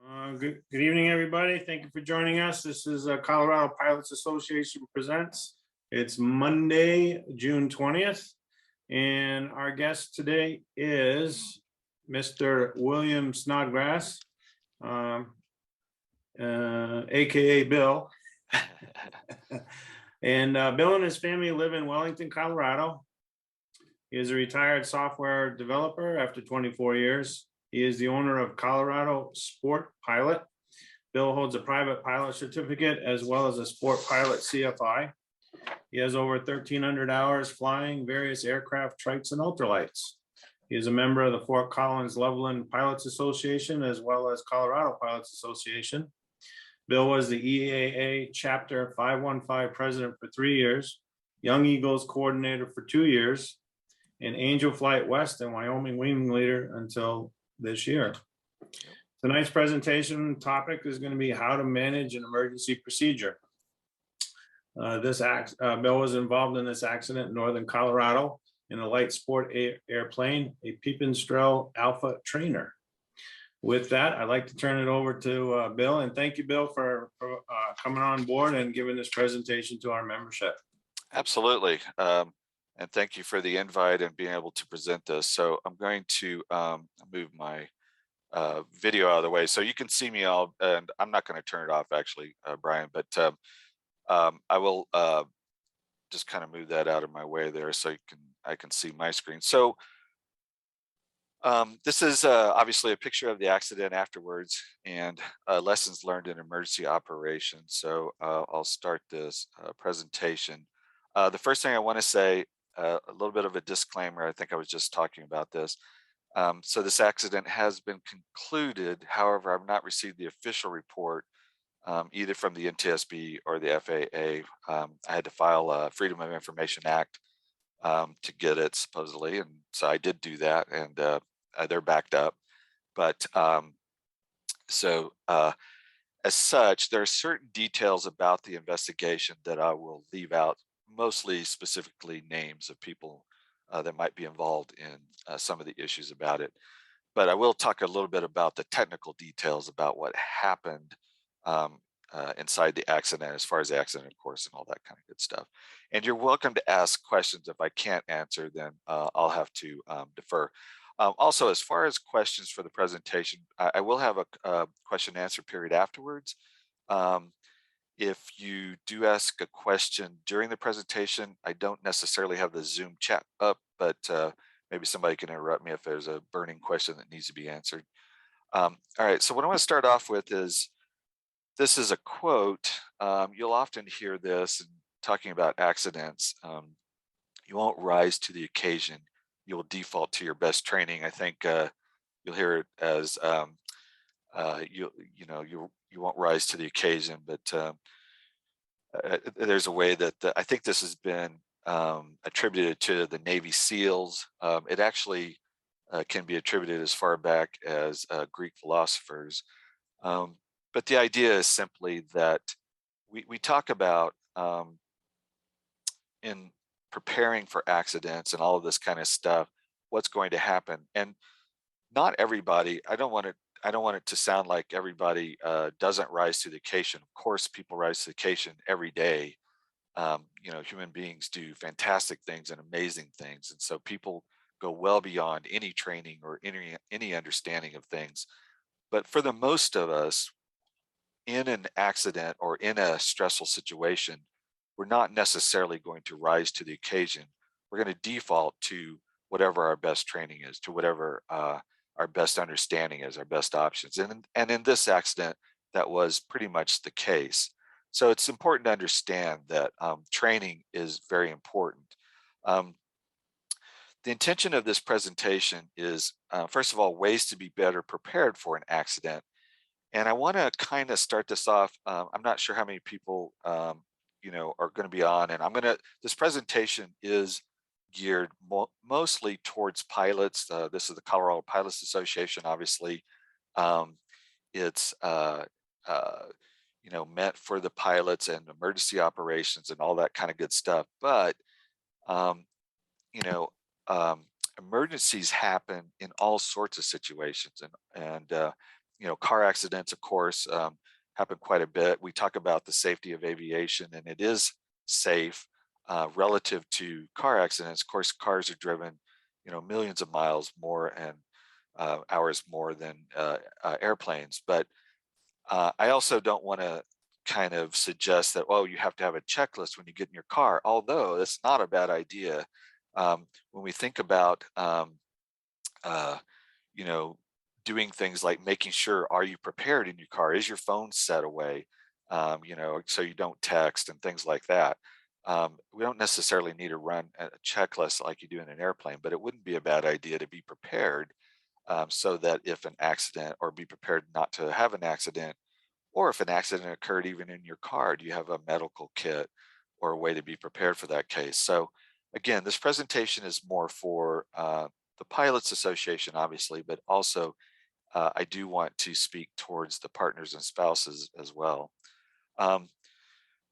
Good evening, everybody. Thank you for joining us. This is Colorado Pilots Association Presents. It's Monday, June 20th, and our guest today is Mr. William Snodgrass, aka Bill. And Bill and his family live in Wellington, Colorado. He is a retired software developer after 24 years. He is the owner of Colorado Sport Pilot. Bill holds a private pilot certificate as well as a Sport Pilot CFI. He has over 1,300 hours flying various aircraft, trikes, and ultralights. He is a member of the Fort Collins Levelland Pilots Association as well as Colorado Pilots Association. Bill was the EAA Chapter 515 president for 3 years, Young Eagles coordinator for 2 years, and Angel Flight West and Wyoming wing leader until this year. Tonight's presentation topic is going to be how to manage an emergency procedure. Bill was involved in this accident in northern Colorado in a light sport airplane, a Pipistrel Alpha Trainer. With that, I'd like to turn it over to Bill, and thank you, Bill, for coming on board and giving this presentation to our membership. Absolutely. And thank you for the invite and being able to present this. So I'm going to move my video out of the way so you can see me all, and I'm not going to turn it off actually, Brian, but I will just kind of move that out of my way there so I can see my screen. So this is obviously a picture of the accident afterwards and lessons learned in emergency operations. So I'll start this presentation. The first thing I want to say, a little bit of a disclaimer. I think I was just talking about this. So this accident has been concluded. However, I've not received the official report either from the NTSB or the FAA. I had to file a Freedom of Information Act to get it supposedly. And so I did do that, and they're backed up. But as such, there are certain details about the investigation that I will leave out, mostly specifically names of people that might be involved in some of the issues about it. But I will talk a little bit about the technical details about what happened inside the accident, as far as the accident, of course, and all that kind of good stuff. And you're welcome to ask questions. If I can't answer, then I'll have to defer. Also, as far as questions for the presentation, I will have a question and answer period afterwards. If you do ask a question during the presentation, I don't necessarily have the Zoom chat up, but maybe somebody can interrupt me if there's a burning question that needs to be answered. All right, so what I want to start off with is, this is a quote. You'll often hear this in talking about accidents. You won't rise to the occasion. You will default to your best training. I think you'll hear it as you won't rise to the occasion, but there's a way that I think this has been attributed to the Navy SEALs. It actually can be attributed as far back as Greek philosophers. But the idea is simply that we talk about in preparing for accidents and all of this kind of stuff, what's going to happen. And not everybody, I don't want it to sound like everybody doesn't rise to the occasion. Of course, people rise to the occasion every day. Human beings do fantastic things and amazing things. And so people go well beyond any training or any understanding of things. But for the most of us, in an accident or in a stressful situation, we're not necessarily going to rise to the occasion. We're going to default to whatever our best training is, to whatever our best understanding is, our best options. And in this accident, that was pretty much the case. So it's important to understand that training is very important. The intention of this presentation is, first of all, ways to be better prepared for an accident. And I want to kind of start this off. I'm not sure how many people are going to be on, and this presentation is geared mostly towards pilots. This is the Colorado Pilots Association. Obviously, it's meant for the pilots and emergency operations and all that kind of good stuff. But emergencies happen in all sorts of situations, and car accidents, of course, happen quite a bit. We talk about the safety of aviation, and it is safe relative to car accidents. Of course, cars are driven, millions of miles more and hours more than airplanes. But I also don't want to kind of suggest that, oh, you have to have a checklist when you get in your car, although that's not a bad idea. When we think about, uh, doing things like making sure, are you prepared in your car? Is your phone set away? So you don't text and things like that. We don't necessarily need to run a checklist like you do in an airplane, but it wouldn't be a bad idea to be prepared so that if an accident, or be prepared not to have an accident, or if an accident occurred even in your car, do you have a medical kit or a way to be prepared for that case? So again, this presentation is more for the Pilots Association, obviously, but also I do want to speak towards the partners and spouses as well.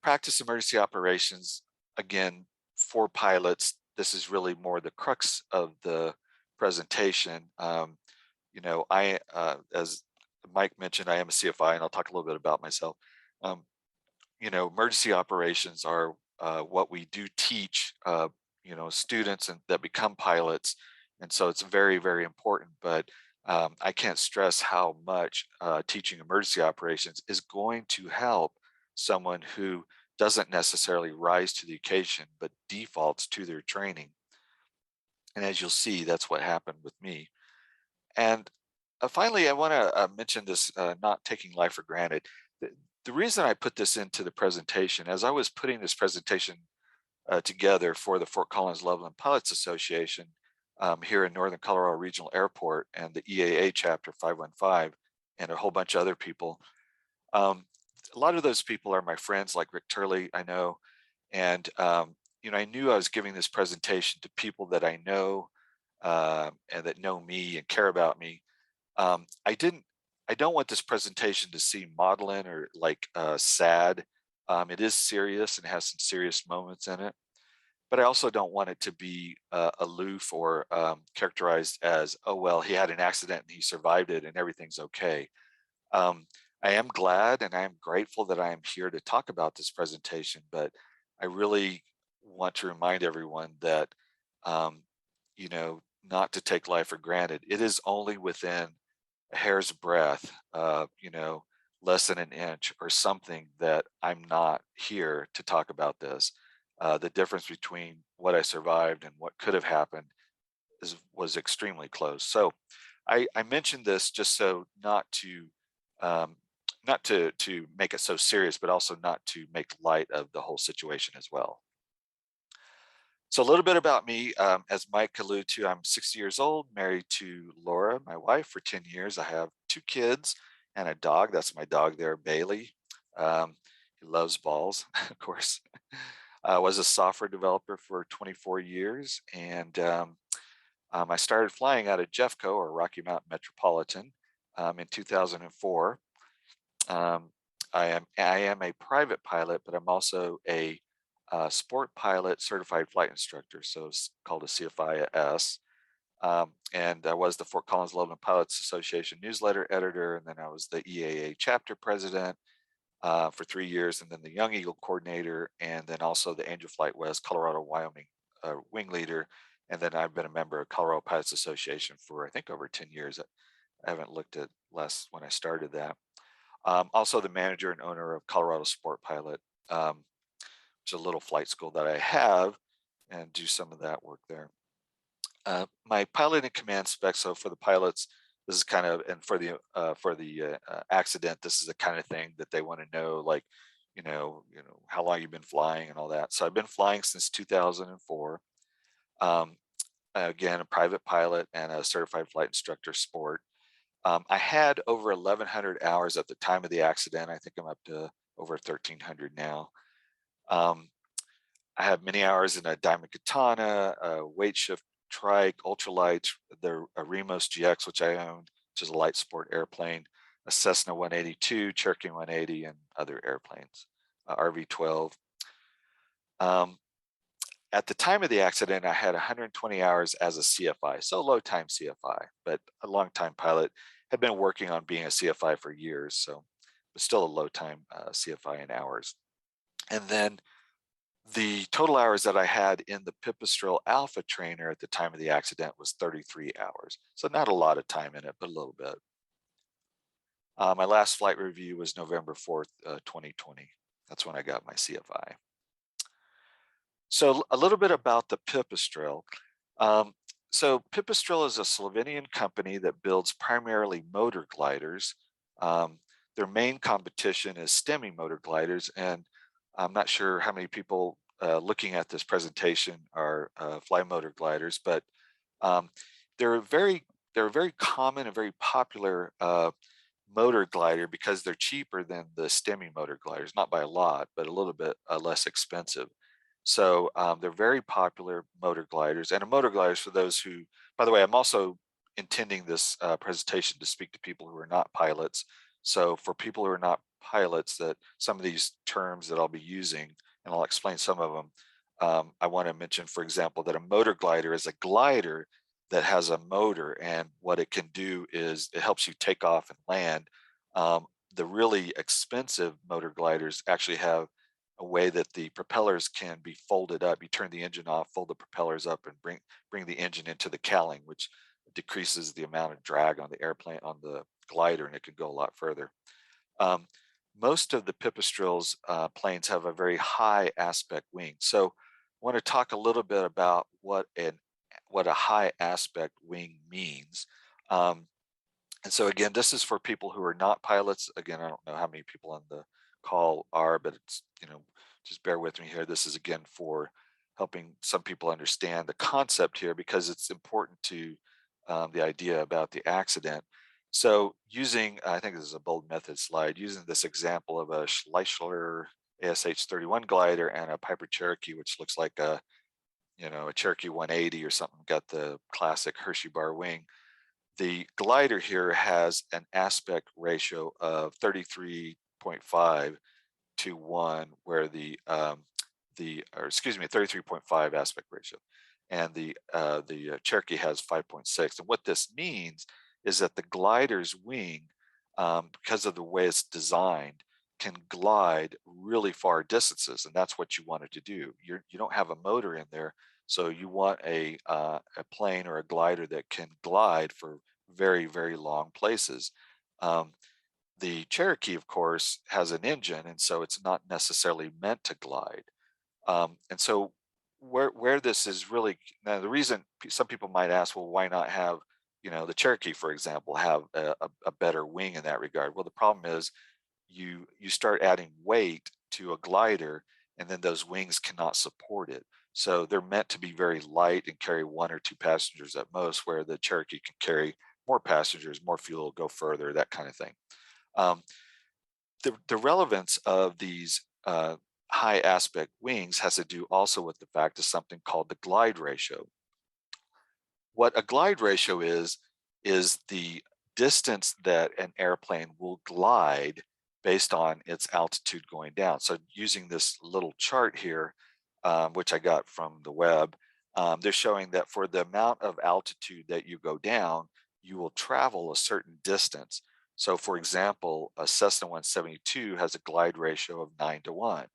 Practice emergency operations, again, for pilots, this is really more the crux of the presentation. As Mike mentioned, I am a CFI, and I'll talk a little bit about myself. Emergency operations are what we do teach, students that become pilots. And so it's very, very important, but I can't stress how much teaching emergency operations is going to help someone who doesn't necessarily rise to the occasion, but defaults to their training. And as you'll see, that's what happened with me. And finally, I want to mention this, not taking life for granted. The reason I put this into the presentation, as I was putting this presentation together for the Fort Collins Loveland Pilots Association here in Northern Colorado Regional Airport and the EAA Chapter 515 and a whole bunch of other people, a lot of those people are my friends, like Rick Turley, I know. And, I knew I was giving this presentation to people that I know and that know me and care about me. I don't want this presentation to seem maudlin or like sad. It is serious and has some serious moments in it, but I also don't want it to be aloof or characterized as, oh, well, he had an accident and he survived it and everything's okay. I am glad and I am grateful that I am here to talk about this presentation, but I really want to remind everyone that, not to take life for granted. It is only within a hair's breadth, less than an inch or something, that I'm not here to talk about this. The difference between what I survived and what could have happened was extremely close. So I mentioned this just so not to make it so serious, but also not to make light of the whole situation as well. So a little bit about me, as Mike alluded to, I'm 60 years old, married to Laura, my wife, for 10 years. I have 2 kids and a dog. That's my dog there, Bailey. He loves balls, of course. I was a software developer for 24 years, and I started flying out of Jeffco, or Rocky Mountain Metropolitan, in 2004. I am a private pilot, but I'm also a sport pilot certified flight instructor, so it's called a CFIS. And I was the Fort Collins Loveland Pilots Association newsletter editor, and then I was the EAA chapter president for 3 years, and then the Young Eagle coordinator, and then also the Angel Flight West Colorado Wyoming wing leader. And then I've been a member of Colorado Pilots Association for, I think, over 10 years. I haven't looked at less when I started that. Also the manager and owner of Colorado Sport Pilot, which is a little flight school that I have, and do some of that work there. My pilot and command specs. So for the pilots, this is kind of, and for the accident, this is the kind of thing that they want to know, like, how long you've been flying and all that. So I've been flying since 2004. Again, a private pilot and a certified flight instructor sport. I had over 1,100 hours at the time of the accident. I think I'm up to over 1,300 now. I have many hours in a Diamond Katana, a weight shift trike, ultralights, the Remos GX, which I own, which is a light sport airplane, a Cessna 182, Cherokee 180, and other airplanes, RV-12. At the time of the accident, I had 120 hours as a CFI, so low time CFI, but a long time pilot. had been working on being a CFI for years, so but still a low time CFI in hours. And then the total hours that I had in the Pipistrel Alpha Trainer at the time of the accident was 33 hours. So not a lot of time in it, but a little bit. My last flight review was November 4th, 2020. That's when I got my CFI. So a little bit about the Pipistrel. So Pipistrel is a Slovenian company that builds primarily motor gliders. Their main competition is STEMI motor gliders, and I'm not sure how many people looking at this presentation are fly motor gliders, but um, they're a very common and very popular motor glider because they're cheaper than the STEMI motor gliders, not by a lot, but a little bit less expensive. So they're very popular motor gliders. And a motor gliders, for those who, by the way, I'm also intending this presentation to speak to people who are not pilots. So for people who are not pilots, that some of these terms that I'll be using, and I'll explain some of them, I want to mention, for example, that a motor glider is a glider that has a motor, and what it can do is it helps you take off and land. The really expensive motor gliders actually have a way that the propellers can be folded up. You turn the engine off, fold the propellers up, and bring the engine into the cowling, which decreases the amount of drag on the airplane, on the glider, and it can go a lot further. Um, most of the Pipistrel's planes have a very high aspect wing. So I want to talk a little bit about what a high aspect wing means. And so again, this is for people who are not pilots. Again, I don't know how many people on the call are, but it's, just bear with me here. This is again for helping some people understand the concept here, because it's important to the idea about the accident. So using, I think this is a bold method slide, using this example of a Schleichler ASH-31 glider and a Piper Cherokee, which looks like a Cherokee 180 or something, got the classic Hershey bar wing. The glider here has an aspect ratio of 33.5 to 1, where or excuse me, 33.5 aspect ratio, and the Cherokee has 5.6. And what this means is that the glider's wing, because of the way it's designed, can glide really far distances, and that's what you wanted to do. You don't have a motor in there, so you want a plane or a glider that can glide for very, very long places. The Cherokee, of course, has an engine, and so it's not necessarily meant to glide. And so where this is really, now the reason some people might ask, well, why not have, the Cherokee, for example, have a better wing in that regard? Well, the problem is you start adding weight to a glider, and then those wings cannot support it. So they're meant to be very light and carry 1 or 2 passengers at most, where the Cherokee can carry more passengers, more fuel, go further, that kind of thing. The relevance of these high aspect wings has to do also with the fact of something called the glide ratio. What a glide ratio is the distance that an airplane will glide based on its altitude going down. So using this little chart here, which I got from the web, they're showing that for the amount of altitude that you go down, you will travel a certain distance. So for example, a Cessna 172 has a glide ratio of 9 to 1.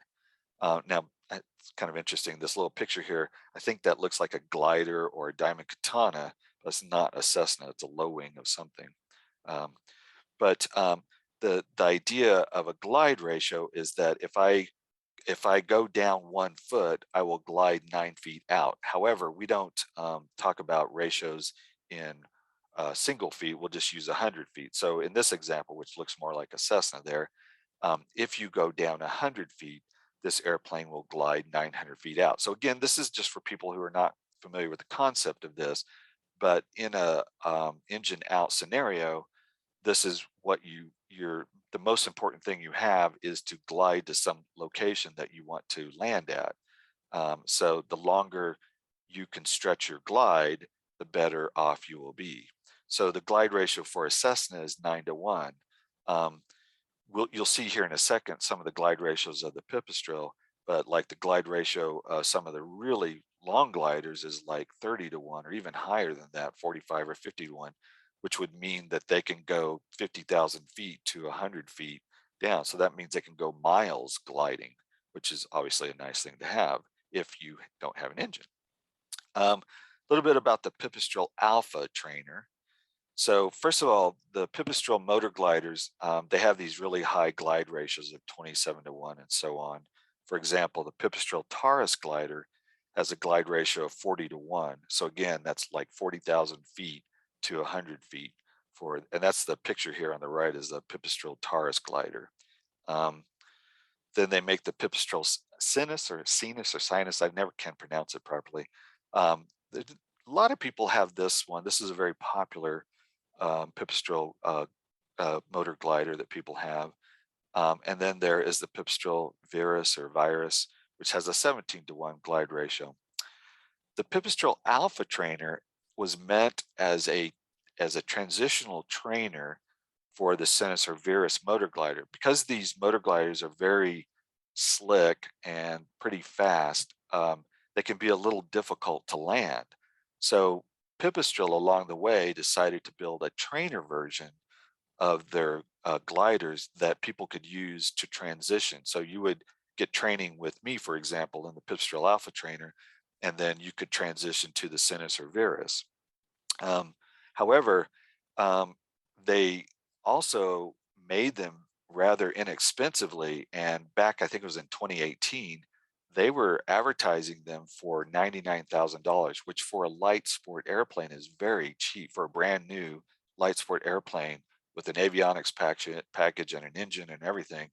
Now, it's kind of interesting, this little picture here, I think that looks like a glider or a Diamond Katana, but it's not a Cessna, it's a low wing of something. But the idea of a glide ratio is that if I go down 1 foot, I will glide 9 feet out. However, we don't talk about ratios in single feet, we'll just use 100 feet. So in this example, which looks more like a Cessna there, if you go down 100 feet, this airplane will glide 900 feet out. So again, this is just for people who are not familiar with the concept of this, but in a engine out scenario, this is what the most important thing you have is to glide to some location that you want to land at. So the longer you can stretch your glide, the better off you will be. So the glide ratio for a Cessna is 9 to 1. You'll see here in a second some of the glide ratios of the Pipistrel, but like the glide ratio, some of the really long gliders is like 30 to 1 or even higher than that, 45 or 50 to 1. which would mean that they can go 50,000 feet to 100 feet down. So that means they can go miles gliding, which is obviously a nice thing to have if you don't have an engine. A little bit about the Pipistrel Alpha Trainer. So first of all, the Pipistrel motor gliders, they have these really high glide ratios of 27:1 and so on. For example, the Pipistrel Taurus glider has a glide ratio of 40:1. So again, that's like 40,000 feet to 100 feet and that's the picture here on the right is the Pipistrel Taurus glider. Then they make the Pipistrel Sinus or Sinus or Sinus. I never can pronounce it properly. A lot of people have this one. This is a very popular Pipistrel motor glider that people have. And then there is the Pipistrel Virus, which has a 17:1 glide ratio. The Pipistrel Alpha Trainer was meant as a transitional trainer for the Sinus or Virus motor glider. Because these motor gliders are very slick and pretty fast, they can be a little difficult to land. So Pipistrel along the way decided to build a trainer version of their gliders that people could use to transition. So you would get training with me, for example, in the Pipistrel Alpha Trainer, and then you could transition to the Sinus or Virus. However, they also made them rather inexpensively, and back I think it was in 2018, they were advertising them for $99,000, which for a light sport airplane is very cheap. For a brand new light sport airplane with an avionics package and an engine and everything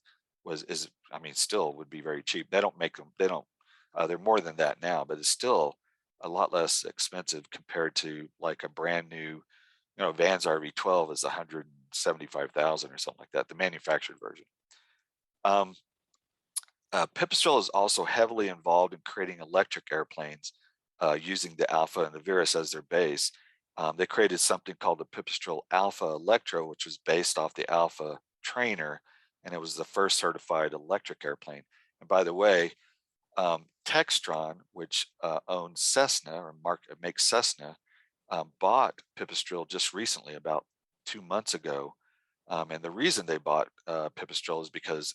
still would be very cheap. They don't make them, they're more than that now, but it's still a lot less expensive compared to like a brand new, Vans RV12 is 175,000 or something like that, the manufactured version. Pipistrel is also heavily involved in creating electric airplanes using the Alpha and the Virus as their base. They created something called the Pipistrel Alpha Electro, which was based off the Alpha Trainer, and it was the first certified electric airplane. And by the way, Textron, which owns Cessna or makes Cessna, bought Pipistrel just recently, about 2 months ago. And the reason they bought Pipistrel is because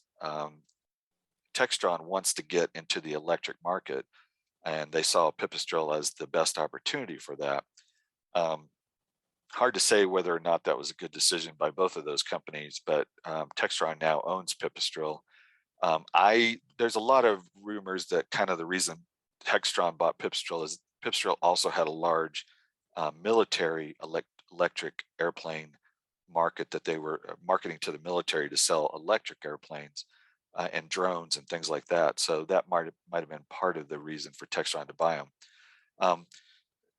Textron wants to get into the electric market, and they saw Pipistrel as the best opportunity for that. Hard to say whether or not that was a good decision by both of those companies, but Textron now owns Pipistrel. There's a lot of rumors that kind of the reason Textron bought Pipistrel is Pipistrel also had a large military electric airplane market that they were marketing to the military to sell electric airplanes and drones and things like that. So that might have been part of the reason for Textron to buy them.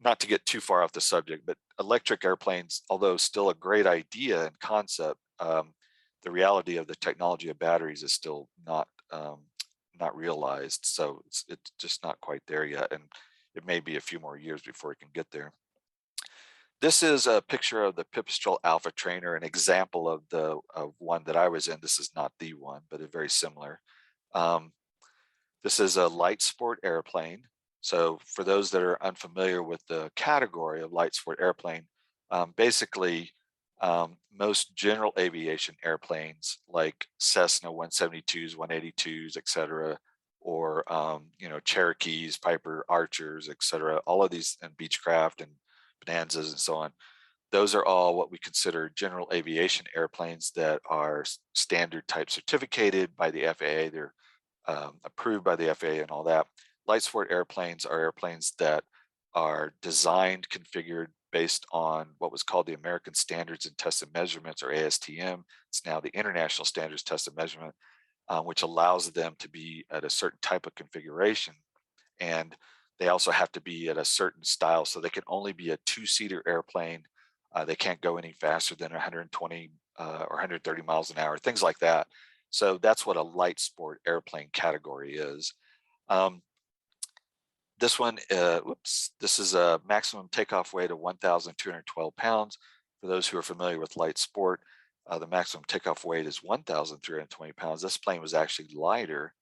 Not to get too far off the subject, but electric airplanes, although still a great idea and concept, the reality of the technology of batteries is still not realized. So it's just not quite there yet, and it may be a few more years before it can get there. This is a picture of the Pipistrel Alpha Trainer, an example of one that I was in. This is not the one, but it's very similar. This is a light sport airplane. So for those that are unfamiliar with the category of light sport airplane, basically most general aviation airplanes like Cessna 172s, 182s, etc., or Cherokees, Piper Archers, etc., all of these, and Beechcraft and Bonanzas and so on, those are all what we consider general aviation airplanes that are standard type certificated by the FAA. They're approved by the FAA and all that. Light sport airplanes are airplanes that are designed, configured based on what was called the American Standards and Test and Measurements, or ASTM. It's now the International Standards Test and Measurement, which allows them to be at a certain type of configuration. And they also have to be at a certain style, so they can only be a two-seater airplane. They can't go any faster than 120 or 130 miles an hour, things like that. So that's what a light sport airplane category is. This one, this is a maximum takeoff weight of 1,212 pounds. For those who are familiar with light sport, the maximum takeoff weight is 1,320 pounds. This plane was actually lighter,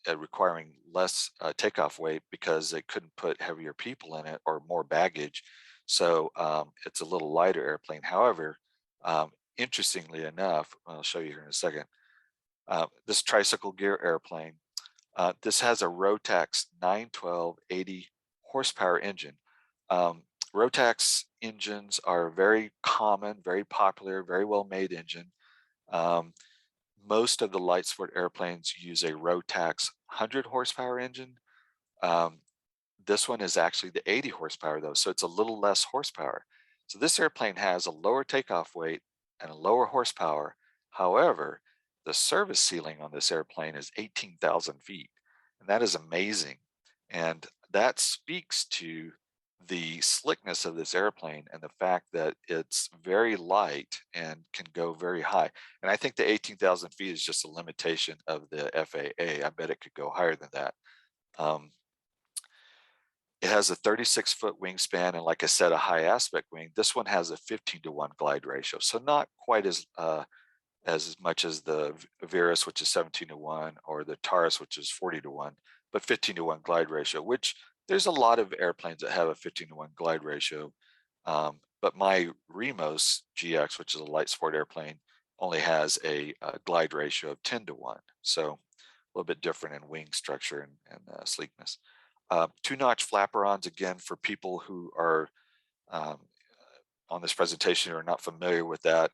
requiring less takeoff weight because they couldn't put heavier people in it or more baggage. So it's a little lighter airplane. However, interestingly enough, I'll show you here in a second, this tricycle gear airplane, this has a Rotax 912 80 horsepower engine. Rotax engines are very common, very popular, very well made engine. Most of the light sport airplanes use a Rotax 100 horsepower engine. This one is actually the 80 horsepower though, so it's a little less horsepower. So this airplane has a lower takeoff weight and a lower horsepower. However, the service ceiling on this airplane is 18,000 feet, and that is amazing. And that speaks to the slickness of this airplane and the fact that it's very light and can go very high. And I think the 18,000 feet is just a limitation of the FAA. I bet it could go higher than that. It has a 36-foot wingspan, and like I said, a high aspect wing. This one has a 15-to-1 glide ratio, so not quite as much as the Verus, which is 17-to-1, or the Taurus, which is 40-to-1, but 15-to-1 glide ratio, which there's a lot of airplanes that have a 15-to-1 glide ratio. But my Remos GX, which is a light sport airplane, only has a glide ratio of 10-to-1. So a little bit different in wing structure and sleekness. 2-notch flaperons, again, for people who are on this presentation who are not familiar with that.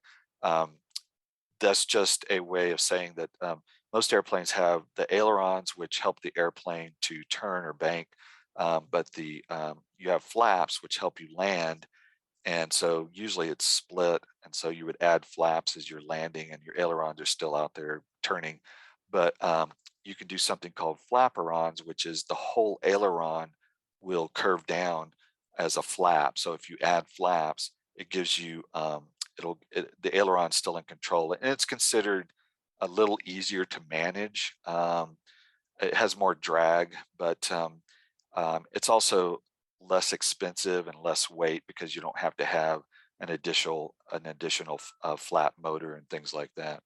That's just a way of saying that most airplanes have the ailerons, which help the airplane to turn or bank, but you have flaps, which help you land. And so usually it's split, and so you would add flaps as you're landing and your ailerons are still out there turning. But you can do something called flaperons, which is the whole aileron will curve down as a flap. So if you add flaps, it gives you the aileron's still in control, and it's considered a little easier to manage. It has more drag, but it's also less expensive and less weight because you don't have to have an additional flap motor and things like that.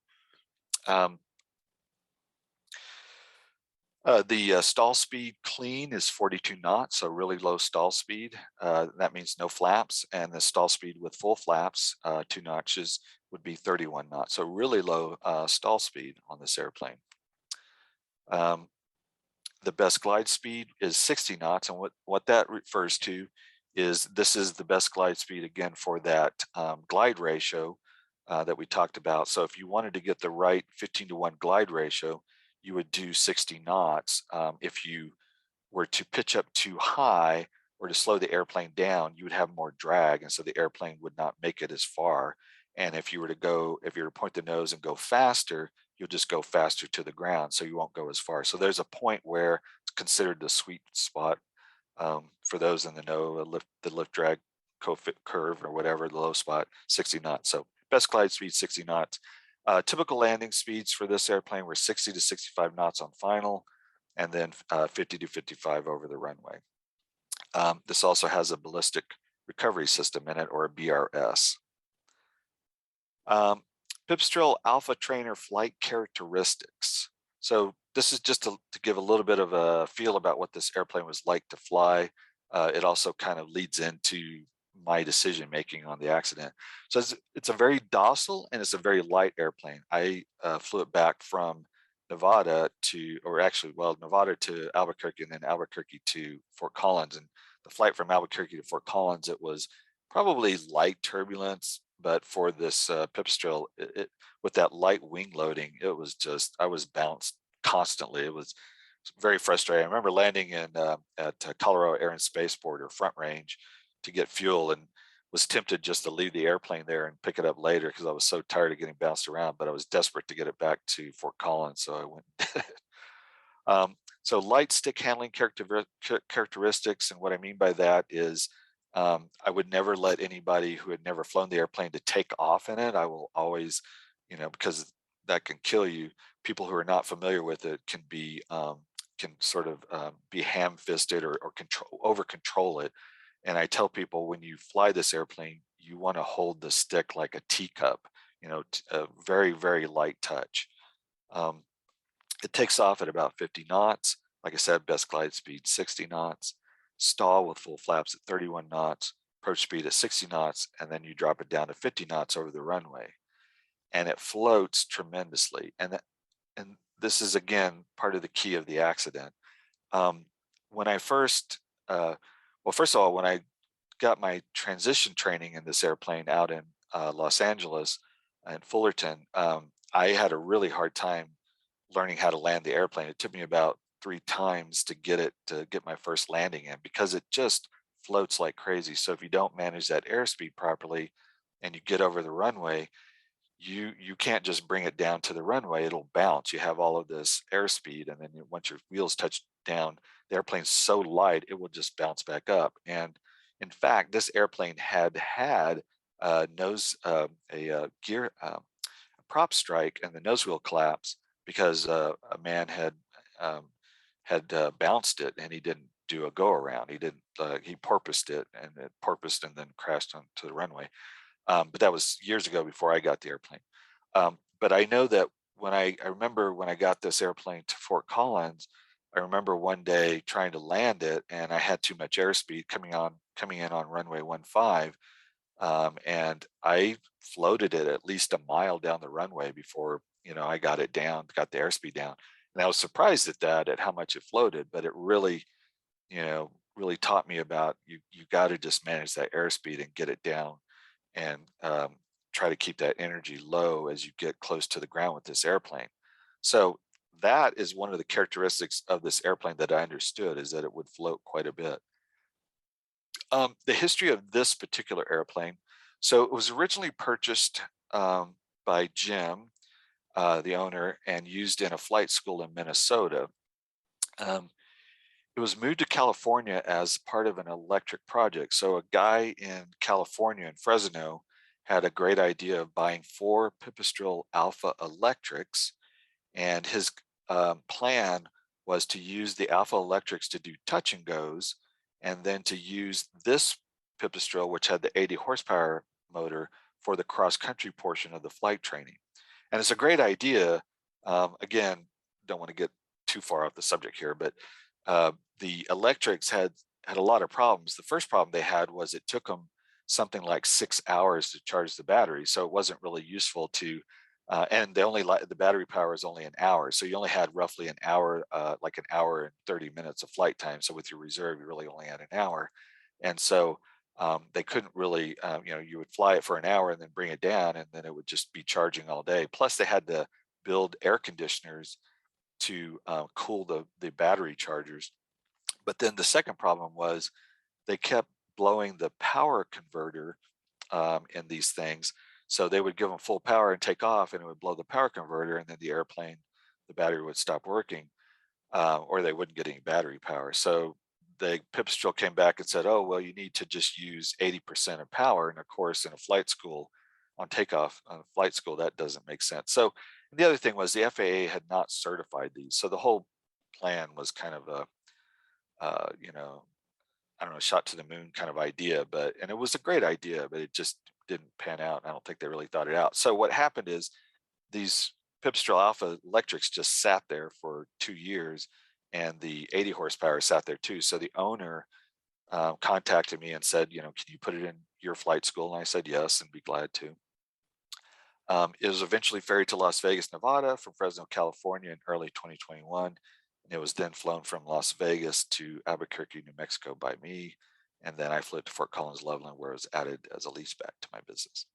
The stall speed clean is 42 knots, so really low stall speed. That means no flaps, and the stall speed with full flaps, 2 notches, would be 31 knots. So really low stall speed on this airplane. The best glide speed is 60 knots, and what that refers to is this is the best glide speed, again, for that glide ratio that we talked about. So if you wanted to get the right 15-to-1 glide ratio, you would do 60 knots. If you were to pitch up too high or to slow the airplane down, you would have more drag, and so the airplane would not make it as far. And if you were to point the nose and go faster, you'll just go faster to the ground, so you won't go as far. So there's a point where it's considered the sweet spot. For those in the know, the lift drag curve or whatever, the low spot, 60 knots. So best glide speed, 60 knots. Typical landing speeds for this airplane were 60 to 65 knots on final, and then 50 to 55 over the runway. This also has a ballistic recovery system in it, or a BRS. Pipistrel Alpha Trainer flight characteristics. So this is just to give a little bit of a feel about what this airplane was like to fly. It also kind of leads into my decision making on the accident. So it's a very docile and it's a very light airplane. I flew it back from Nevada to Albuquerque, and then Albuquerque to Fort Collins. And the flight from Albuquerque to Fort Collins, it was probably light turbulence, but for this Pipistrel, with that light wing loading, it was just, I was bounced constantly. It was very frustrating. I remember landing at Colorado Air and Spaceport, or Front Range, to get fuel, and was tempted just to leave the airplane there and pick it up later because I was so tired of getting bounced around, but I was desperate to get it back to Fort Collins, so I went and did it. So light stick handling characteristics, and what I mean by that is I would never let anybody who had never flown the airplane to take off in it. I will always, because that can kill you. People who are not familiar with it can be sort of be ham-fisted or over control it. And I tell people, when you fly this airplane, you want to hold the stick like a teacup, a very, very light touch. It takes off at about 50 knots. Like I said, best glide speed, 60 knots. Stall with full flaps at 31 knots. approach speed at 60 knots, and then you drop it down to 50 knots over the runway, and it floats tremendously. And this is, again, part of the key of the accident. When I first, well, first of all, when I got my transition training in this airplane out in Los Angeles and Fullerton, I had a really hard time learning how to land the airplane. It took me about 3 times to get my first landing in, because it just floats like crazy. So if you don't manage that airspeed properly and you get over the runway, you can't just bring it down to the runway. It'll bounce. You have all of this airspeed, and then once your wheels touch down, the airplane's so light it will just bounce back up. And in fact, this airplane had a gear a prop strike and the nose wheel collapse, because a man had bounced it, and he didn't do a go around. He didn't. He porpoised it, and it porpoised and then crashed onto the runway. But that was years ago, before I got the airplane. But I know that I remember when I got this airplane to Fort Collins, I remember one day trying to land it, and I had too much airspeed coming in on runway 15, and I floated it at least a mile down the runway before I got it down, got the airspeed down. And I was surprised at how much it floated, but it really really taught me about you got to just manage that airspeed and get it down, and try to keep that energy low as you get close to the ground with this airplane. So that is one of the characteristics of this airplane that I understood, is that it would float quite a bit. The history of this particular airplane. So it was originally purchased by Jim, the owner, and used in a flight school in Minnesota. It was moved to California as part of an electric project. So a guy in California, in Fresno, had a great idea of buying 4 Pipistrel Alpha electrics, and his plan was to use the Alpha electrics to do touch and goes, and then to use this Pipistrel, which had the 80 horsepower motor, for the cross-country portion of the flight training. And it's a great idea. Again, don't want to get too far off the subject here, but the electrics had a lot of problems. The first problem they had was it took them something like 6 hours to charge the battery, so it wasn't really useful to. And the battery power is only an hour, so you only had roughly an hour, like an hour and 30 minutes of flight time. So with your reserve, you really only had an hour, and so they couldn't really, you would fly it for an hour and then bring it down, and then it would just be charging all day. Plus, they had to build air conditioners to cool the battery chargers. But then the second problem was they kept blowing the power converter in these things. So they would give them full power and take off, and it would blow the power converter, and then the battery would stop working, or they wouldn't get any battery power. So the Pipistrel came back and said, oh, well, you need to just use 80% of power. And of course, in a flight school, on flight school, that doesn't make sense. So the other thing was the FAA had not certified these. So the whole plan was kind of a, I don't know, shot to the moon kind of idea, and it was a great idea, but it just didn't pan out. I don't think they really thought it out. So what happened is these Pipistrel Alpha electrics just sat there for 2 years, and the 80 horsepower sat there too. So the owner contacted me and said, can you put it in your flight school? And I said yes, and be glad to. It was eventually ferried to Las Vegas, Nevada from Fresno, California in early 2021. And it was then flown from Las Vegas to Albuquerque, New Mexico by me. And then I flew to Fort Collins, Loveland, where it was added as a leaseback to my business.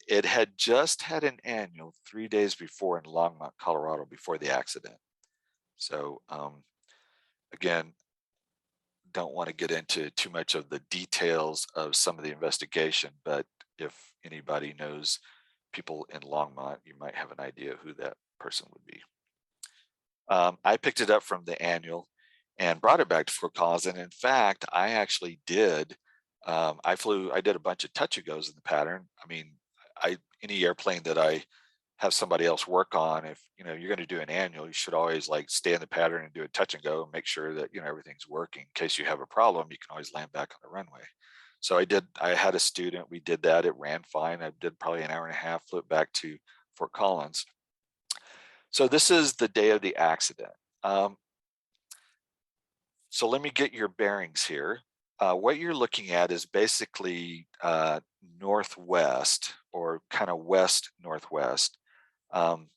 It had just had an annual 3 days before in Longmont, Colorado, before the accident. So again, don't want to get into too much of the details of some of the investigation, but if anybody knows people in Longmont, you might have an idea who that person would be. I picked it up from the annual and brought it back to Fort Collins. And in fact, I actually did. I did a bunch of touch and goes in the pattern. I mean, any airplane that I have somebody else work on, if you're going to do an annual, you should always like stay in the pattern and do a touch and go and make sure that everything's working. In case you have a problem, you can always land back on the runway. So I had a student, we did that, it ran fine. I did probably an hour and a half, flew it back to Fort Collins. So this is the day of the accident. So let me get your bearings here. what you're looking at is basically northwest or kind of west northwest. Um,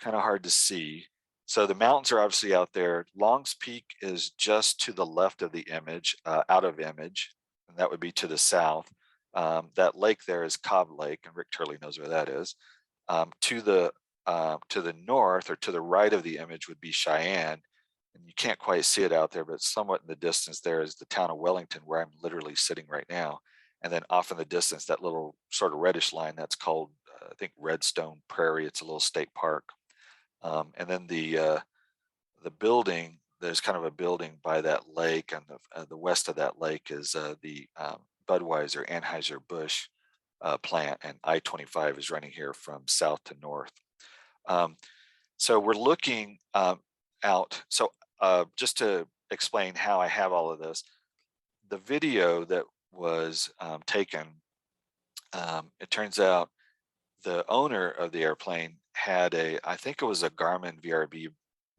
kind of hard to see. So the mountains are obviously out there. Long's Peak is just to the left of the image, out of image, and that would be to the south. That lake there is Cobb Lake, and Rick Turley knows where that is. To the north or to the right of the image would be Cheyenne, and you can't quite see it out there, but somewhat in the distance there is the town of Wellington, where I'm literally sitting right now. And then off in the distance, that little sort of reddish line, that's called, I think, Redstone Prairie. It's a little state park. And then the building, there's kind of a building by that lake, and the west of that lake is the Budweiser Anheuser-Busch plant, and I-25 is running here from south to north. So we're looking out. So just to explain how I have all of this, the video that was taken, it turns out the owner of the airplane had I think it was a Garmin VRB,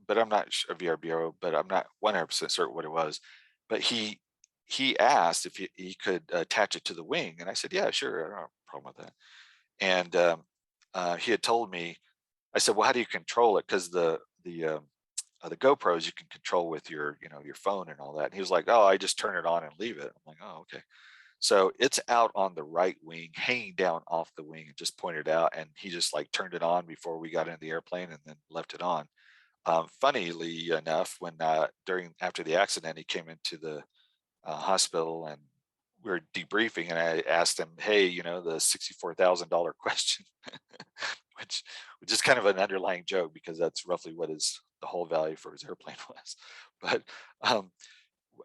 but I'm not sure, VRBO, but I'm not 100% certain what it was. But he asked if he could attach it to the wing, and I said, yeah, sure, I don't have a problem with that. And he had told me, I said, well, how do you control it? Because the GoPros you can control with your phone and all that. And he was like, oh, I just turn it on and leave it. I'm like, oh, okay. So it's out on the right wing, hanging down off the wing, and just pointed out. And he just like turned it on before we got into the airplane, and then left it on. Funnily enough, when after the accident, he came into the hospital, and we were debriefing, and I asked him, hey, the $64,000 question, which is kind of an underlying joke, because that's roughly what the whole value for his airplane was. But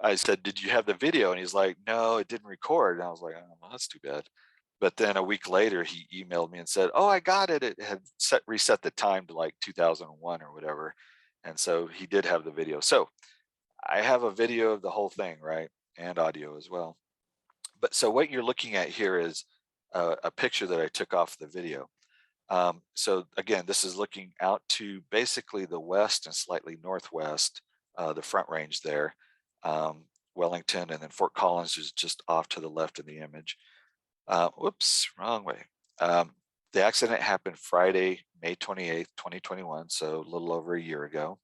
I said, did you have the video? And he's like, no, it didn't record. And I was like, oh, well, that's too bad. But then a week later, he emailed me and said, oh, I got it. It had reset the time to like 2001 or whatever. And so he did have the video. So I have a video of the whole thing, right? And audio as well. But so what you're looking at here is a picture that I took off the video. So again, this is looking out to basically the west and slightly northwest, the Front Range there. Wellington, and then Fort Collins is just off to the left in the image. Whoops, wrong way. The accident happened Friday, May 28th, 2021, so a little over a year ago.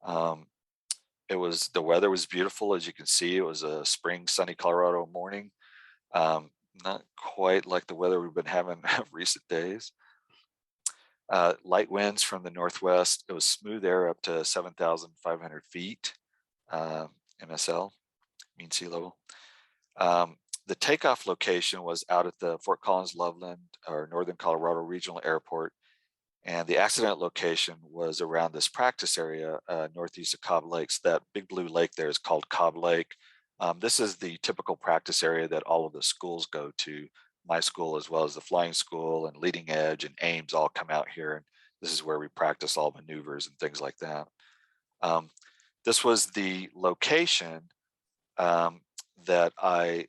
The weather was beautiful, as you can see. It was a spring, sunny Colorado morning. Not quite like the weather we've been having recent days. Light winds from the northwest. It was smooth air up to 7,500 feet. MSL, mean sea level. The takeoff location was out at the Fort Collins Loveland, or Northern Colorado Regional Airport, and the accident location was around this practice area northeast of Cobb Lakes. That big blue lake there is called Cobb Lake. This is the typical practice area that all of the schools go to. My school, as well as the flying school and Leading Edge and Ames, all come out here, and this is where we practice all maneuvers and things like that. This was the location that I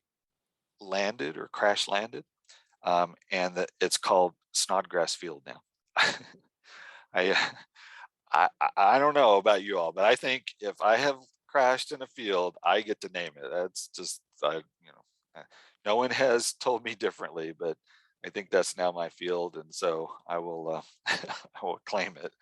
landed, or crash landed, and that it's called Snodgrass Field now. I don't know about you all, but I think if I have crashed in a field, I get to name it. That's just, no one has told me differently, but I think that's now my field, and so I will I will claim it.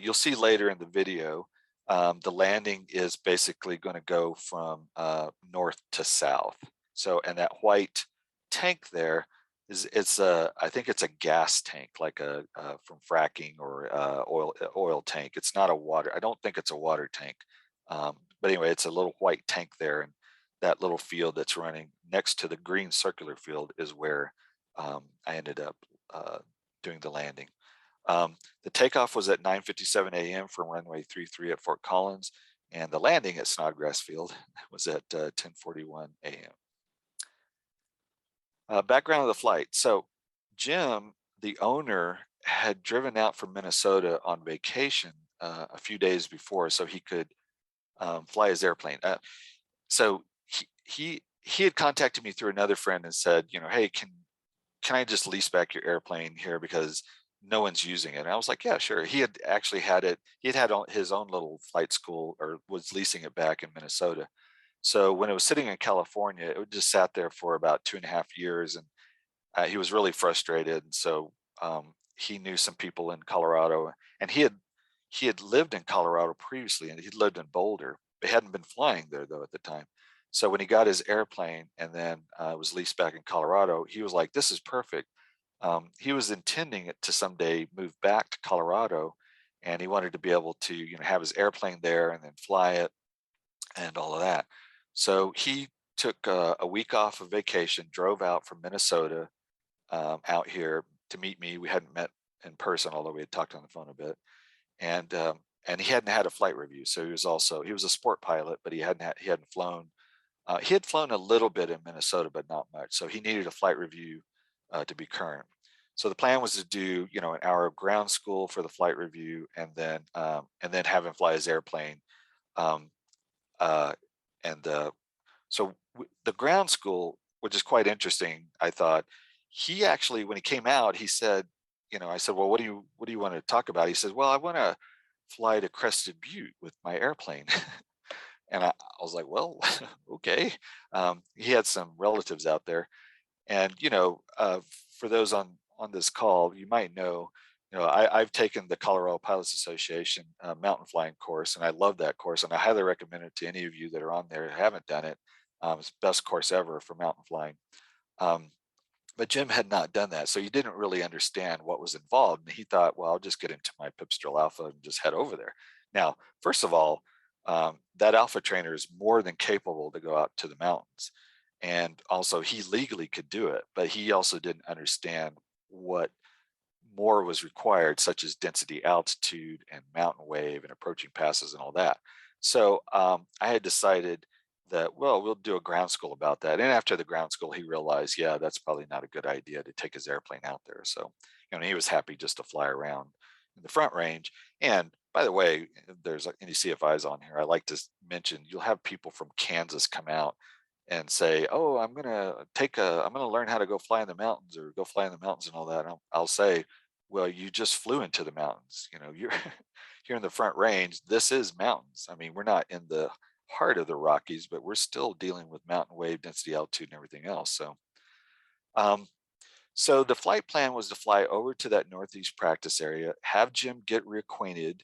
You'll see later in the video, the landing is basically going to go from north to south. So, and that white tank there I think it's a gas tank, like from fracking or oil tank. It's not a water. I don't think it's a water tank. But anyway, it's a little white tank there, and that little field that's running next to the green circular field is where I ended up doing the landing. The takeoff was at 9:57 a.m. from runway 33 at Fort Collins, and the landing at Snodgrass Field was at 10:41 a.m. Background of the flight. So Jim, the owner, had driven out from Minnesota on vacation a few days before, so he could fly his airplane. So he had contacted me through another friend and said, hey, can I just lease back your airplane here, because no one's using it. And I was like, yeah, sure. He had actually had it. He had had his own little flight school, or was leasing it back in Minnesota. So when it was sitting in California, it just sat there for about 2.5 years, and he was really frustrated. And so he knew some people in Colorado, and he had lived in Colorado previously, and he'd lived in Boulder. He hadn't been flying there though at the time. So when he got his airplane and then was leased back in Colorado, he was like, "This is perfect." He was intending it to someday move back to Colorado, and he wanted to be able to, have his airplane there and then fly it and all of that. So he took a week off of vacation, drove out from Minnesota out here to meet me. We hadn't met in person, although we had talked on the phone a bit, and he hadn't had a flight review. So he was a sport pilot, but he hadn't flown. He had flown a little bit in Minnesota, but not much. So he needed a flight review to be current. So the plan was to do, an hour of ground school for the flight review, and then have him fly his airplane. Um, uh, and so the ground school, which is quite interesting, I thought. He actually, when he came out, he said, I said, well, what do you want to talk about? He says, well, I want to fly to Crested Butte with my airplane. And I was like, well, okay. He had some relatives out there, and for those on this call, you might know, I've taken the Colorado Pilots Association mountain flying course, and I love that course, and I highly recommend it to any of you that are on there who haven't done it. It's the best course ever for mountain flying. Um, but Jim had not done that, so he didn't really understand what was involved. And he thought, well, I'll just get into my Pipistrel Alpha and just head over there. Now, first of all, that Alpha Trainer is more than capable to go out to the mountains. And also, he legally could do it, but he also didn't understand what more was required, such as density, altitude, and mountain wave, and approaching passes, and all that. So I had decided that, well, we'll do a ground school about that. And after the ground school, he realized, yeah, that's probably not a good idea to take his airplane out there. So, he was happy just to fly around in the Front Range. And by the way, if there's any CFIs on here, I like to mention, you'll have people from Kansas come out and say, "Oh, I'm gonna learn how to go fly in the mountains, or go fly in the mountains and all that." And I'll say, "Well, you just flew into the mountains. You're here in the Front Range. This is mountains. I mean, we're not in the heart of the Rockies, but we're still dealing with mountain wave density, altitude, and everything else." Um, so the flight plan was to fly over to that Northeast practice area, have Jim get reacquainted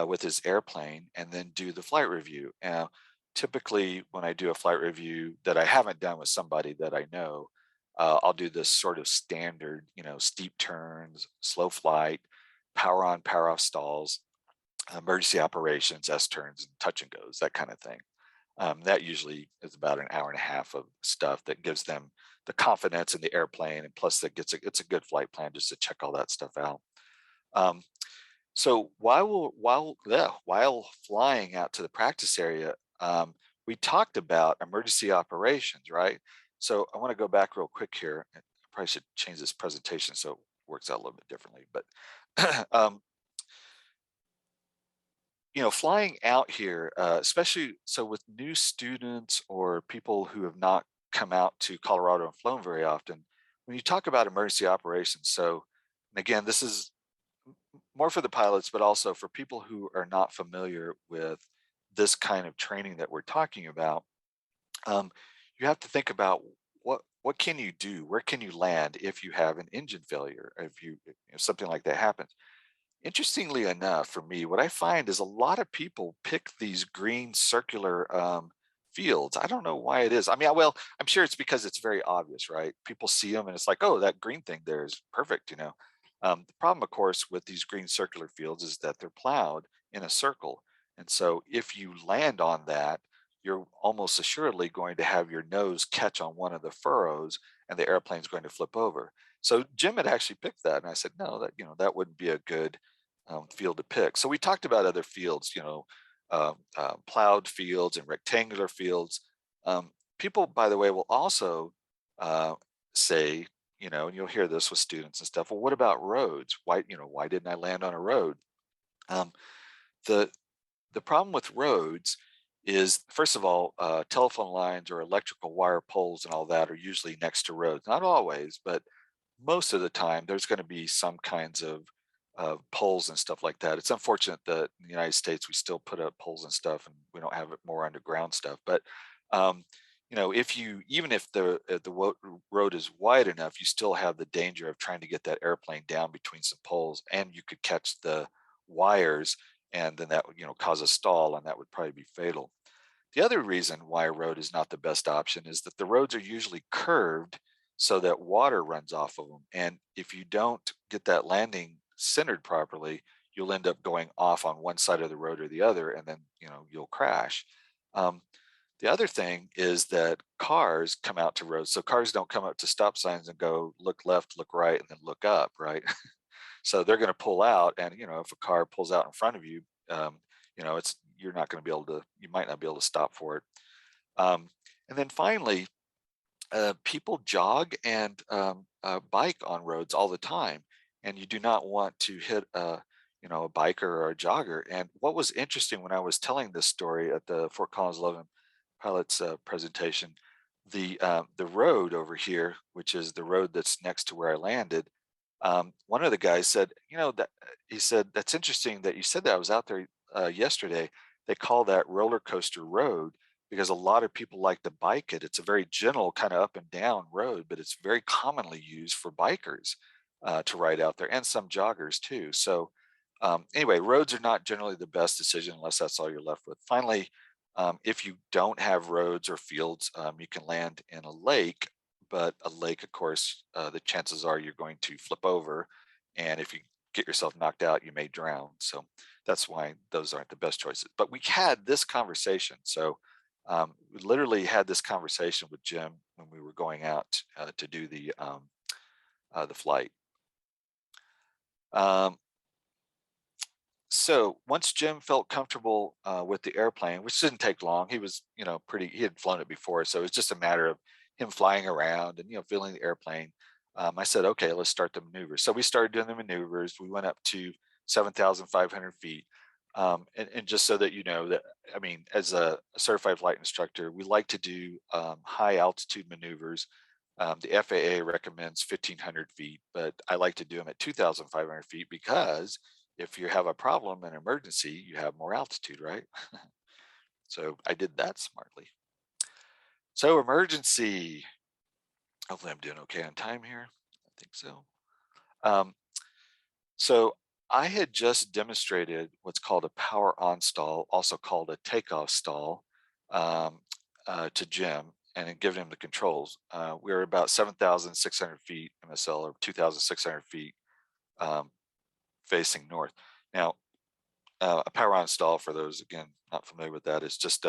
with his airplane, and then do the flight review. Now, typically, when I do a flight review that I haven't done with somebody that I know, I'll do this sort of standard, steep turns, slow flight, power on, power off stalls, emergency operations, S turns, and touch and goes, that kind of thing. That usually is about an hour and a half of stuff that gives them the confidence in the airplane, and plus it's a good flight plan just to check all that stuff out. Um, so while flying out to the practice area, we talked about emergency operations, right? So I want to go back real quick here. I probably should change this presentation so it works out a little bit differently. But um, flying out here, especially so with new students or people who have not come out to Colorado and flown very often, when you talk about emergency operations, so, and again, this is more for the pilots, but also for people who are not familiar with this kind of training that we're talking about. um, you have to think about what can you do, where can you land if you have an engine failure, if something like that happens. Interestingly enough, for me, what I find is a lot of people pick these green circular fields. I don't know why it is. I mean, well, I'm sure it's because it's very obvious, right? People see them and it's like, oh, that green thing there is perfect. The problem, of course, with these green circular fields is that they're plowed in a circle. And so if you land on that, you're almost assuredly going to have your nose catch on one of the furrows, and the airplane's going to flip over. So Jim had actually picked that, and I said, no, that wouldn't be a good field to pick. So we talked about other fields, plowed fields and rectangular fields. People, by the way, will also say, and you'll hear this with students and stuff. Well, what about roads? Why didn't I land on a road? Um, the the problem with roads is, first of all, telephone lines or electrical wire poles and all that are usually next to roads. Not always, but most of the time, there's going to be some kinds of poles and stuff like that. It's unfortunate that in the United States we still put up poles and stuff, and we don't have it more underground stuff. But you know, even if the road is wide enough, you still have the danger of trying to get that airplane down between some poles, and you could catch the wires, and then that would, you know, cause a stall, and that would probably be fatal. The other reason why a road is not the best option is that the roads are usually curved so that water runs off of them. And if you don't get that landing centered properly, you'll end up going off on one side of the road or the other, and then, you know, you'll crash. Um, the other thing is that cars come out to roads. So cars don't come up to stop signs and go look left, look right, and then look up, right? So they're going to pull out, and you know, if a car pulls out in front of you, you know, you're not going to be able to, you might not be able to stop for it. And then finally, people jog and bike on roads all the time, and you do not want to hit you know, a biker or a jogger. And what was interesting when I was telling this story at the Fort Collins 11 pilots presentation, the road over here, which is the road that's next to where I landed, one of the guys said, you know, that he said, that's interesting that you said that. I was out there yesterday. They call that roller coaster road because a lot of people like to bike it. It's a very gentle kind of up and down road, but it's very commonly used for bikers to ride out there, and some joggers too. So anyway, roads are not generally the best decision unless that's all you're left with. Finally, if you don't have roads or fields, you can land in a lake, but a lake, of course, the chances are you're going to flip over, and if you get yourself knocked out, you may drown. So that's why those aren't the best choices. But we had this conversation. So we literally had this conversation with Jim when we were going out to do the flight. So once Jim felt comfortable with the airplane, which didn't take long, he was, you know, he had flown it before. So it was just a matter of him flying around and, you know, feeling the airplane. I said, okay, let's start the maneuvers. So we started doing the maneuvers. We went up to 7,500 feet. And just so that you know that, I mean, as a certified flight instructor, we like to do high altitude maneuvers. The FAA recommends 1,500 feet, but I like to do them at 2,500 feet because if you have a problem, an emergency, you have more altitude, right? So I did that smartly. So emergency. Hopefully I'm doing okay on time here. I think so. Um, so I had just demonstrated what's called a power on stall, also called a takeoff stall, um, to Jim, and then given him the controls. We were about 7,600 feet MSL, or 2,600 feet facing north. Now, a power on stall, for those again not familiar with that, is just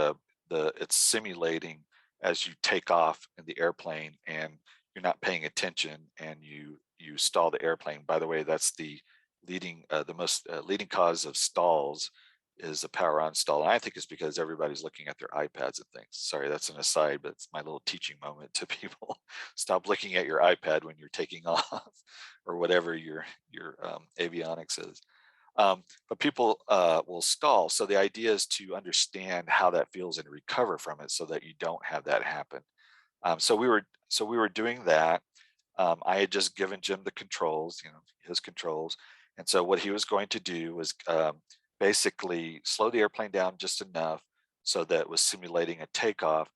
it's simulating as you take off in the airplane and you're not paying attention and you stall the airplane. By the way, that's the most leading cause of stalls is a power on stall. And I think it's because everybody's looking at their iPads and things. Sorry, that's an aside, but it's my little teaching moment to people. Stop looking at your iPad when you're taking off, or whatever your avionics is. But people will stall. So the idea is to understand how that feels and recover from it so that you don't have that happen. So we were doing that. I had just given Jim the controls, you know, his controls. And so what he was going to do was basically slow the airplane down just enough so that it was simulating a takeoff,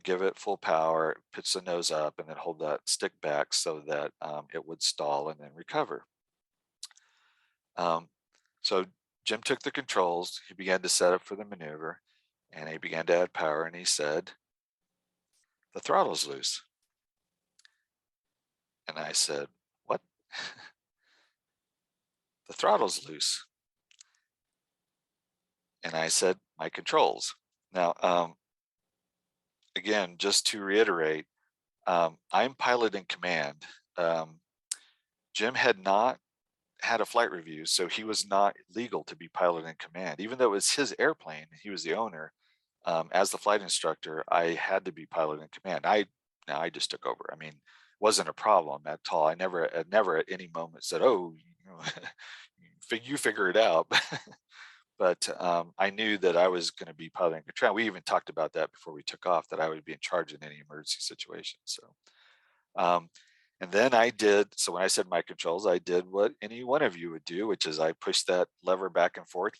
give it full power, pitch the nose up, and then hold that stick back so that it would stall and then recover. So Jim took the controls, he began to set up for the maneuver, and he began to add power, and he said, "The throttle's loose." And I said, "What?" "The throttle's loose." And I said, "My controls." Now, again, just to reiterate, I'm pilot in command. Jim had not had a flight review, so he was not legal to be pilot in command. Even though it was his airplane, he was the owner. As the flight instructor, I had to be pilot in command. I just took over. I mean, it wasn't a problem at all. I never at any moment said, "Oh, you know, you figure it out." But I knew that I was going to be piloting control. We even talked about that before we took off, that I would be in charge in any emergency situation. So, um, And then so when I said my controls, I did what any one of you would do, which is I pushed that lever back and forth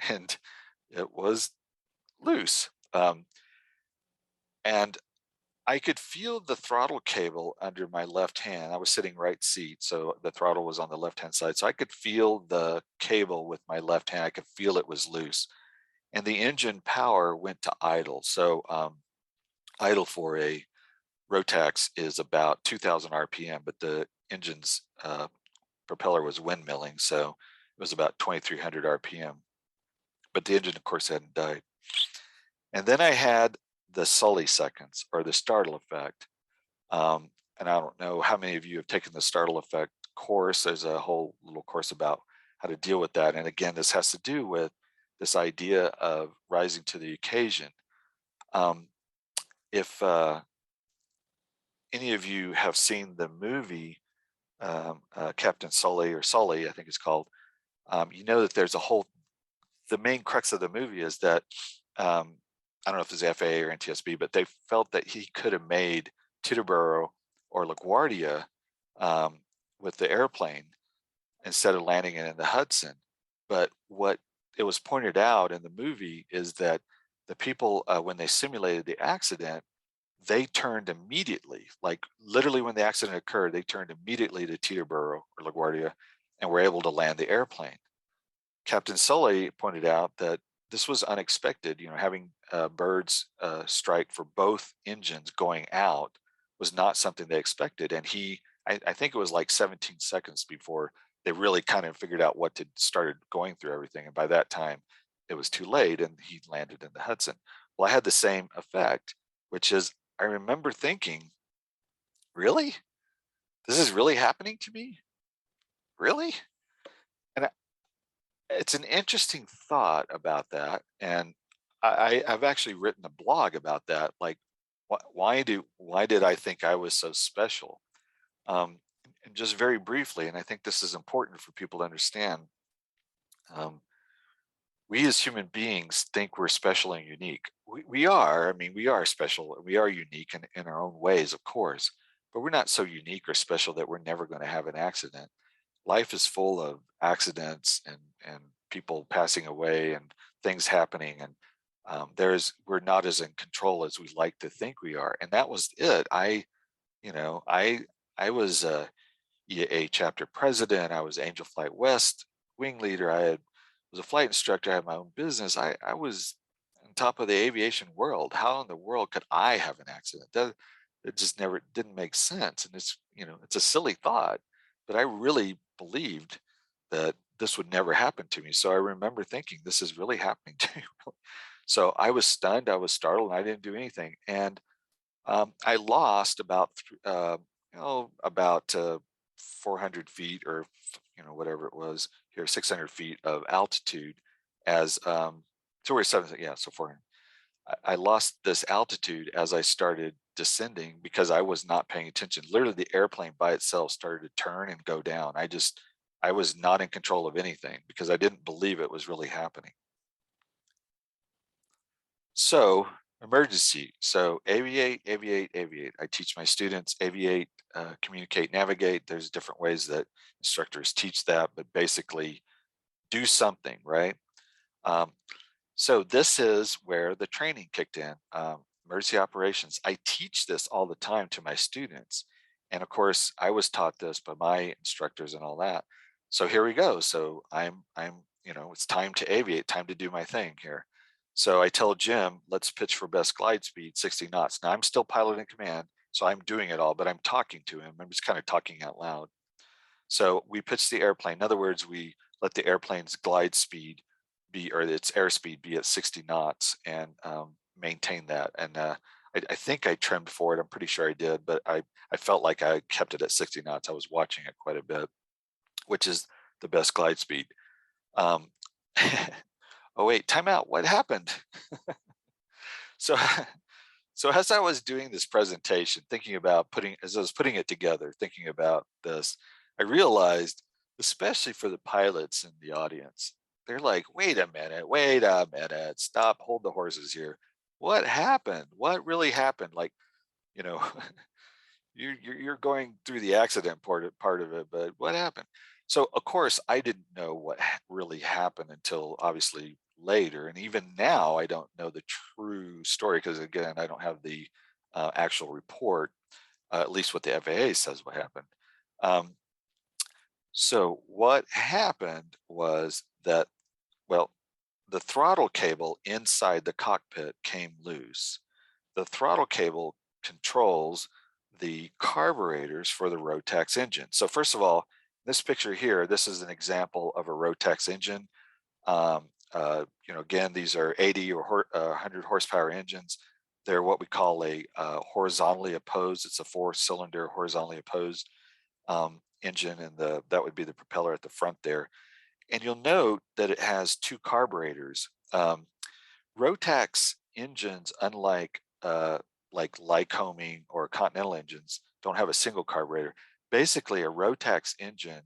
and it was loose. And I could feel the throttle cable under my left hand. I was sitting right seat, so the throttle was on the left-hand side. So I could feel the cable with my left hand. I could feel it was loose. And the engine power went to idle. So idle for a Rotax is about 2,000 RPM, but the engine's propeller was windmilling, so it was about 2,300 RPM. But the engine, of course, hadn't died. And then I had the Sully seconds, or the startle effect. And I don't know how many of you have taken the startle effect course. There's a whole little course about how to deal with that. And again, this has to do with this idea of rising to the occasion. If any of you have seen the movie Captain Sully, or Sully, I think it's called, you know that there's the main crux of the movie is that, I don't know if it's FAA or NTSB, but they felt that he could have made Teterboro or LaGuardia with the airplane instead of landing it in the Hudson. But what it was pointed out in the movie is that the people, when they simulated the accident, they turned immediately, like literally when the accident occurred, they turned immediately to Teterboro or LaGuardia and were able to land the airplane. Captain Sully pointed out that this was unexpected. Having birds strike for both engines going out was not something they expected. And I think it was like 17 seconds before they really kind of figured out what to started going through everything. And by that time, it was too late, and he landed in the Hudson. Well, I had the same effect, which is I remember thinking, really? This is really happening to me? Really? And it's an interesting thought about that. And I've actually written a blog about that. Like, why did I think I was so special? And just very briefly, and I think this is important for people to understand, we as human beings think we're special and unique. We are. I mean, we are special. We are unique in our own ways, of course, but we're not so unique or special that we're never going to have an accident. Life is full of accidents and people passing away and things happening, and we're not as in control as we like to think we are. And that was it. I was a EAA chapter president. I was Angel Flight West wing leader. Was a flight instructor. I had my own business. I was on top of the aviation world. How in the world could I have an accident? It just never didn't make sense. And it's a silly thought, but I really believed that this would never happen to me. So I remember thinking, this is really happening to me. So I was stunned, I was startled, and I didn't do anything. And I lost about 400 feet, or whatever it was here, 600 feet of altitude as so we're 7, yeah, so 400. I lost this altitude as I started descending because I was not paying attention. Literally, the airplane by itself started to turn and go down. I was not in control of anything because I didn't believe it was really happening. So emergency. So aviate, aviate, aviate. I teach my students aviate, communicate, navigate. There's different ways that instructors teach that, but basically do something, right? So this is where the training kicked in. Emergency operations. I teach this all the time to my students. And of course, I was taught this by my instructors and all that. So here we go. So I'm it's time to aviate, time to do my thing here. So I tell Jim, let's pitch for best glide speed, 60 knots. Now I'm still pilot in command, so I'm doing it all, but I'm talking to him. I'm just kind of talking out loud. So we pitch the airplane. In other words, we let the airplane's glide speed be, or its airspeed be at 60 knots and maintain that. And I think I trimmed for it. I'm pretty sure I did, but I felt like I kept it at 60 knots. I was watching it quite a bit, which is the best glide speed. Oh wait, time out. What happened? So, so as I was doing this presentation, as I was putting it together, thinking about this, I realized, especially for the pilots in the audience, they're like, wait a minute, stop, hold the horses here. What happened? What really happened? Like, you're going through the accident part of it, but what happened? So of course I didn't know what really happened until obviously later, and even now I don't know the true story because again I don't have the actual report, at least what the FAA says what happened. Um, so what happened was that, well, the throttle cable inside the cockpit came loose. The throttle cable controls the carburetors for the Rotax engine. So first of all, this picture here, this is an example of a Rotax engine. Again, these are 80 or 100 horsepower engines. They're what we call a horizontally opposed. It's a 4-cylinder horizontally opposed engine, and that would be the propeller at the front there. And you'll note that it has 2 carburetors. Rotax engines, unlike like Lycoming or Continental engines, don't have a single carburetor. Basically, a Rotax engine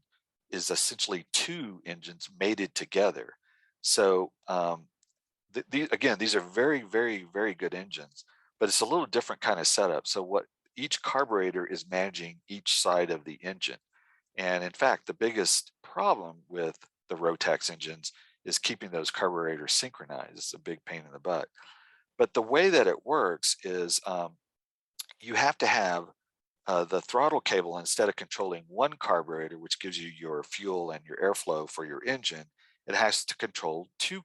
is essentially 2 engines mated together. So again, these are very, very, very good engines, but it's a little different kind of setup. So what each carburetor is managing each side of the engine. And in fact, the biggest problem with the Rotax engines is keeping those carburetors synchronized. It's a big pain in the butt. But the way that it works is you have to have the throttle cable, instead of controlling one carburetor, which gives you your fuel and your airflow for your engine, it has to control 2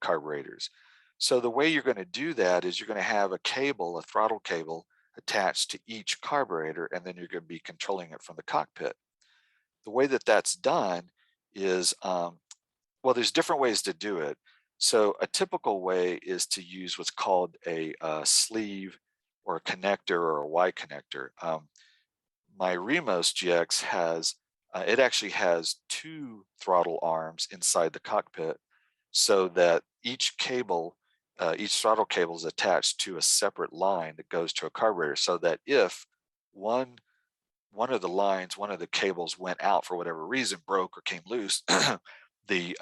carburetors. So the way you're going to do that is you're going to have a cable, a throttle cable, attached to each carburetor, and then you're going to be controlling it from the cockpit. The way that that's done is, well, there's different ways to do it. So a typical way is to use what's called a sleeve or a connector or a Y connector. My Remos GX has, it actually has 2 throttle arms inside the cockpit so that each cable, each throttle cable is attached to a separate line that goes to a carburetor, so that if one of the lines, one of the cables went out for whatever reason, broke or came loose, the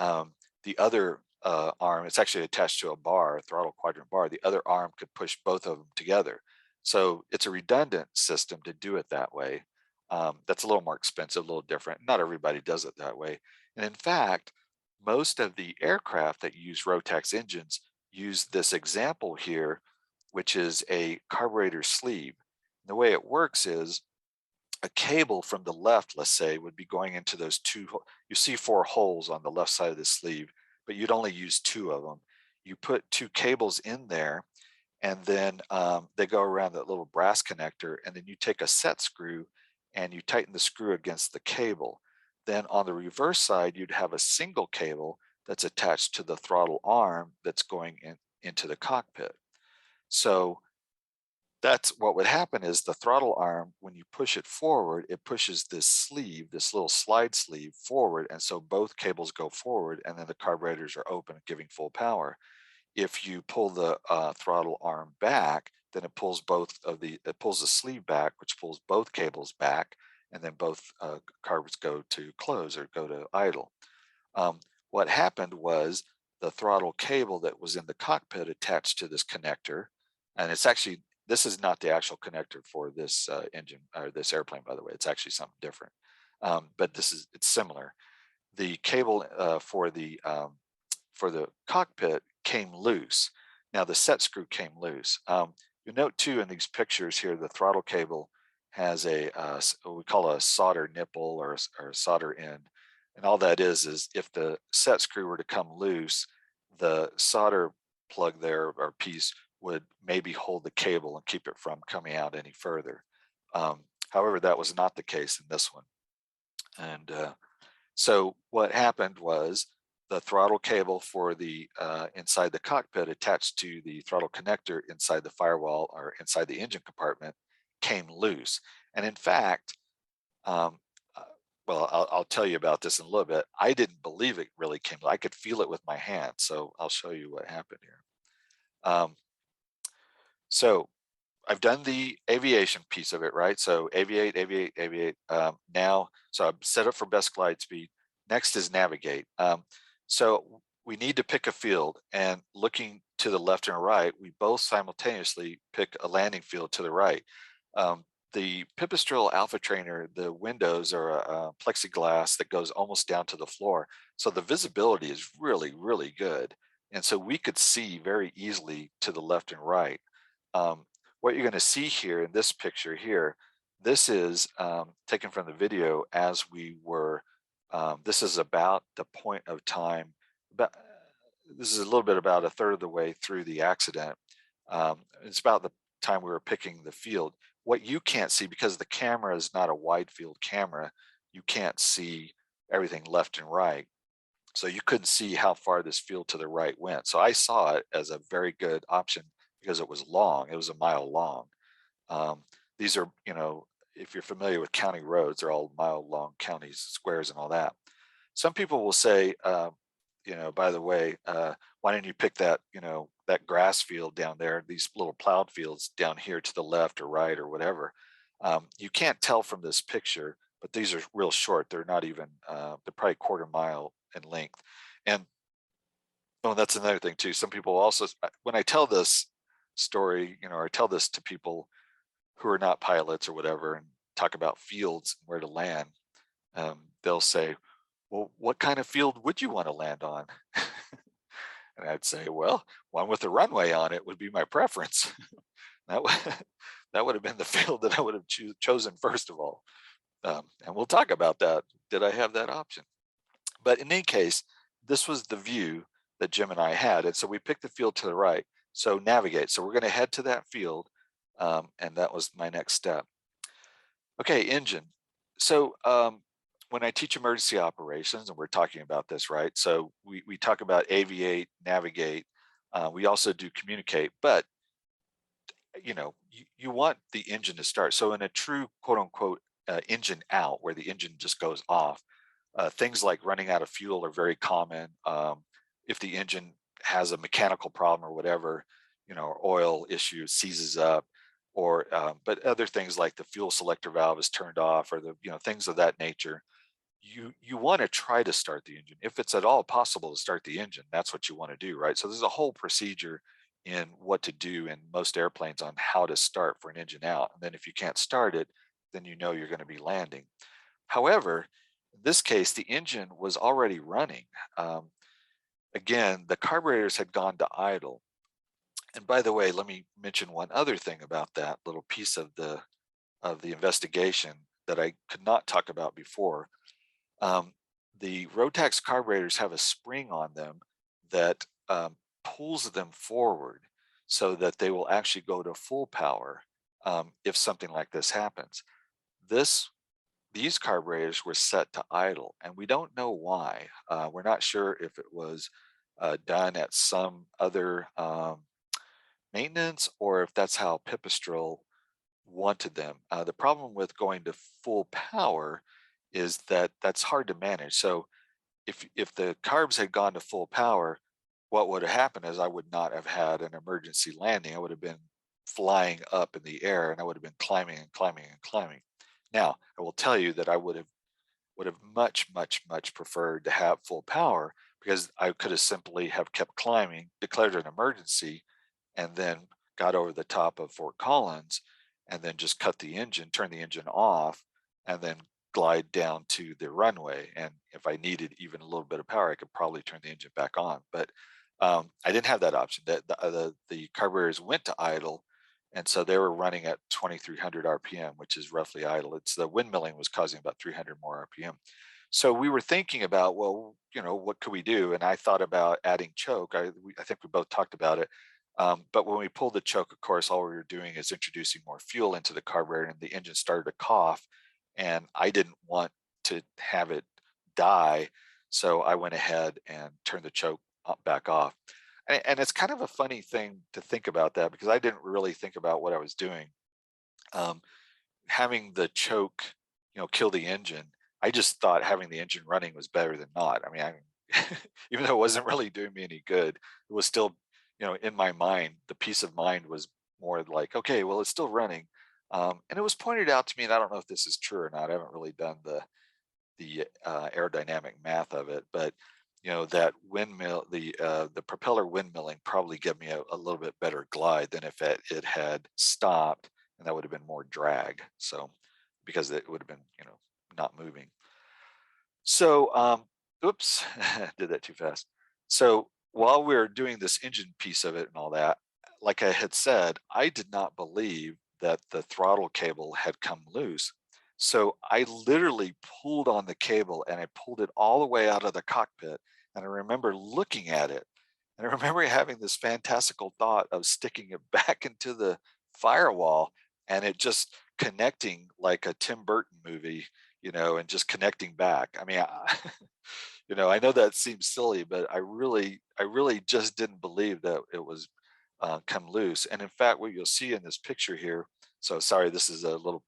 other arm, it's actually attached to a bar, a throttle quadrant bar, the other arm could push both of them together. So it's a redundant system to do it that way. That's a little more expensive, a little different. Not everybody does it that way. And in fact, most of the aircraft that use Rotax engines use this example here, which is a carburetor sleeve. And the way it works is a cable from the left, let's say, would be going into those 2, you see 4 holes on the left side of the sleeve, but you'd only use 2 of them. You put 2 cables in there, and then they go around that little brass connector, and then you take a set screw and you tighten the screw against the cable. Then on the reverse side, you'd have a single cable that's attached to the throttle arm that's going into the cockpit. So that's what would happen is the throttle arm, when you push it forward, it pushes this sleeve, this little slide sleeve forward. And so both cables go forward, and then the carburetors are open, giving full power. If you pull the throttle arm back, then it pulls it pulls the sleeve back, which pulls both cables back, and then both carbs go to close or go to idle. What happened was the throttle cable that was in the cockpit attached to this connector, and it's actually, this is not the actual connector for this engine or this airplane, by the way. It's actually something different, but it's similar. The cable for the cockpit came loose. Now the set screw came loose. You note too in these pictures here, the throttle cable has what we call a solder nipple or a solder end. And all that is if the set screw were to come loose, the solder plug there or piece would maybe hold the cable and keep it from coming out any further. However, that was not the case in this one. And so what happened was the throttle cable for the inside the cockpit attached to the throttle connector inside the firewall or inside the engine compartment came loose. And in fact, well, I'll tell you about this in a little bit. I didn't believe it really came. I could feel it with my hand. So I'll show you what happened here. So I've done the aviation piece of it, right? So aviate. Now, so I'm set up for best glide speed. Next is navigate. So we need to pick a field, and looking to the left and right, we both simultaneously pick a landing field to the right. the Pipistrel Alpha Trainer, the windows are a plexiglass that goes almost down to the floor. So the visibility is really, really good. And so we could see very easily to the left and right. What you're going to see here in this picture here, this is taken from the video as we were, this is about the point of time, about, this is a little bit about a third of the way through the accident. It's about the time we were picking the field. What you can't see, because the camera is not a wide field camera, you can't see everything left and right. So you couldn't see how far this field to the right went. So I saw it as a very good option because it was long. It was a mile long. Um, these are, if you're familiar with county roads, they're all mile long counties, squares and all that. Some people will say, by the way, why didn't you pick that, that grass field down there, these little plowed fields down here to the left or right or whatever. You can't tell from this picture, but these are real short. They're not even, they're probably quarter mile in length. And oh, that's another thing too. Some people also, when I tell this story, or I tell this to people who are not pilots or whatever, and talk about fields and where to land, they'll say, well, what kind of field would you want to land on? And I'd say, well, one with a runway on it would be my preference. that would that would have been the field that I would have chosen first of all. And we'll talk about that. Did I have that option? But in any case, this was the view that Jim and I had. And so we picked the field to the right. So navigate. So we're going to head to that field. And that was my next step. Okay, engine. So when I teach emergency operations, and we're talking about this, right? So we talk about aviate, navigate. We also do communicate, but you want the engine to start. So in a true quote unquote engine out, where the engine just goes off, things like running out of fuel are very common. If the engine has a mechanical problem or whatever, oil issue seizes up, or but other things like the fuel selector valve is turned off, or the things of that nature. You want to try to start the engine if it's at all possible to start the engine. That's what you want to do, right? So there's a whole procedure in what to do in most airplanes on how to start for an engine out. And then if you can't start it, then you're going to be landing. However, in this case, the engine was already running. Again, the carburetors had gone to idle. And by the way, let me mention one other thing about that little piece of the investigation that I could not talk about before. The Rotax carburetors have a spring on them that pulls them forward so that they will actually go to full power if something like this happens. These carburetors were set to idle, and we don't know why. We're not sure if it was done at some other maintenance, or if that's how Pipistrel wanted them. The problem with going to full power is that that's hard to manage. So if the carbs had gone to full power, what would have happened is I would not have had an emergency landing. I would have been flying up in the air, and I would have been climbing and climbing and climbing. Now, I will tell you that I would have much, much, much preferred to have full power, because I could have simply have kept climbing, declared an emergency, and then got over the top of Fort Collins, and then just cut the engine, turn the engine off, and then glide down to the runway. And if I needed even a little bit of power, I could probably turn the engine back on. But I didn't have that option. The carburetors went to idle, and so they were running at 2,300 RPM, which is roughly idle. It's the windmilling was causing about 300 more RPM. So we were thinking about, well, what could we do? And I thought about adding choke. I think we both talked about it. But when we pulled the choke, of course, all we were doing is introducing more fuel into the carburetor, and the engine started to cough, and I didn't want to have it die. So I went ahead and turned the choke back off. And it's kind of a funny thing to think about that, because I didn't really think about what I was doing. Having the choke, kill the engine, I just thought having the engine running was better than not. I mean, even though it wasn't really doing me any good, it was still, in my mind, the peace of mind was more like, okay, well, it's still running. And it was pointed out to me, and I don't know if this is true or not. I haven't really done the aerodynamic math of it, but that windmill, the propeller windmilling probably gave me a little bit better glide than if it had stopped and that would have been more drag. So because it would have been, not moving. So, oops, did that too fast. So while we were doing this engine piece of it and all that, like I had said, I did not believe that the throttle cable had come loose. So I literally pulled on the cable and I pulled it all the way out of the cockpit. And I remember looking at it and I remember having this fantastical thought of sticking it back into the firewall and it just connecting like a Tim Burton movie, and just connecting back. I mean, I know that seems silly, but I really just didn't believe that it was come loose. And in fact, what you'll see in this picture here, so sorry, this is a little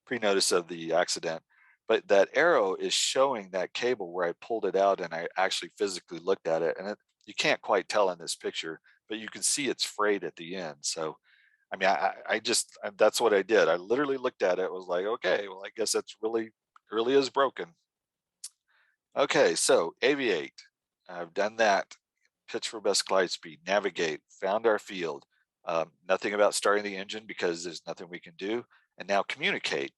pre-notice of the accident, but that arrow is showing that cable where I pulled it out and I actually physically looked at it. And you can't quite tell in this picture, but you can see it's frayed at the end. So, I mean, that's what I did. I literally looked at it, was like, okay, well, I guess that's really is broken. Okay, so aviate. I've done that. Pitch for best glide speed, navigate, found our field. Nothing about starting the engine because there's nothing we can do. And now communicate.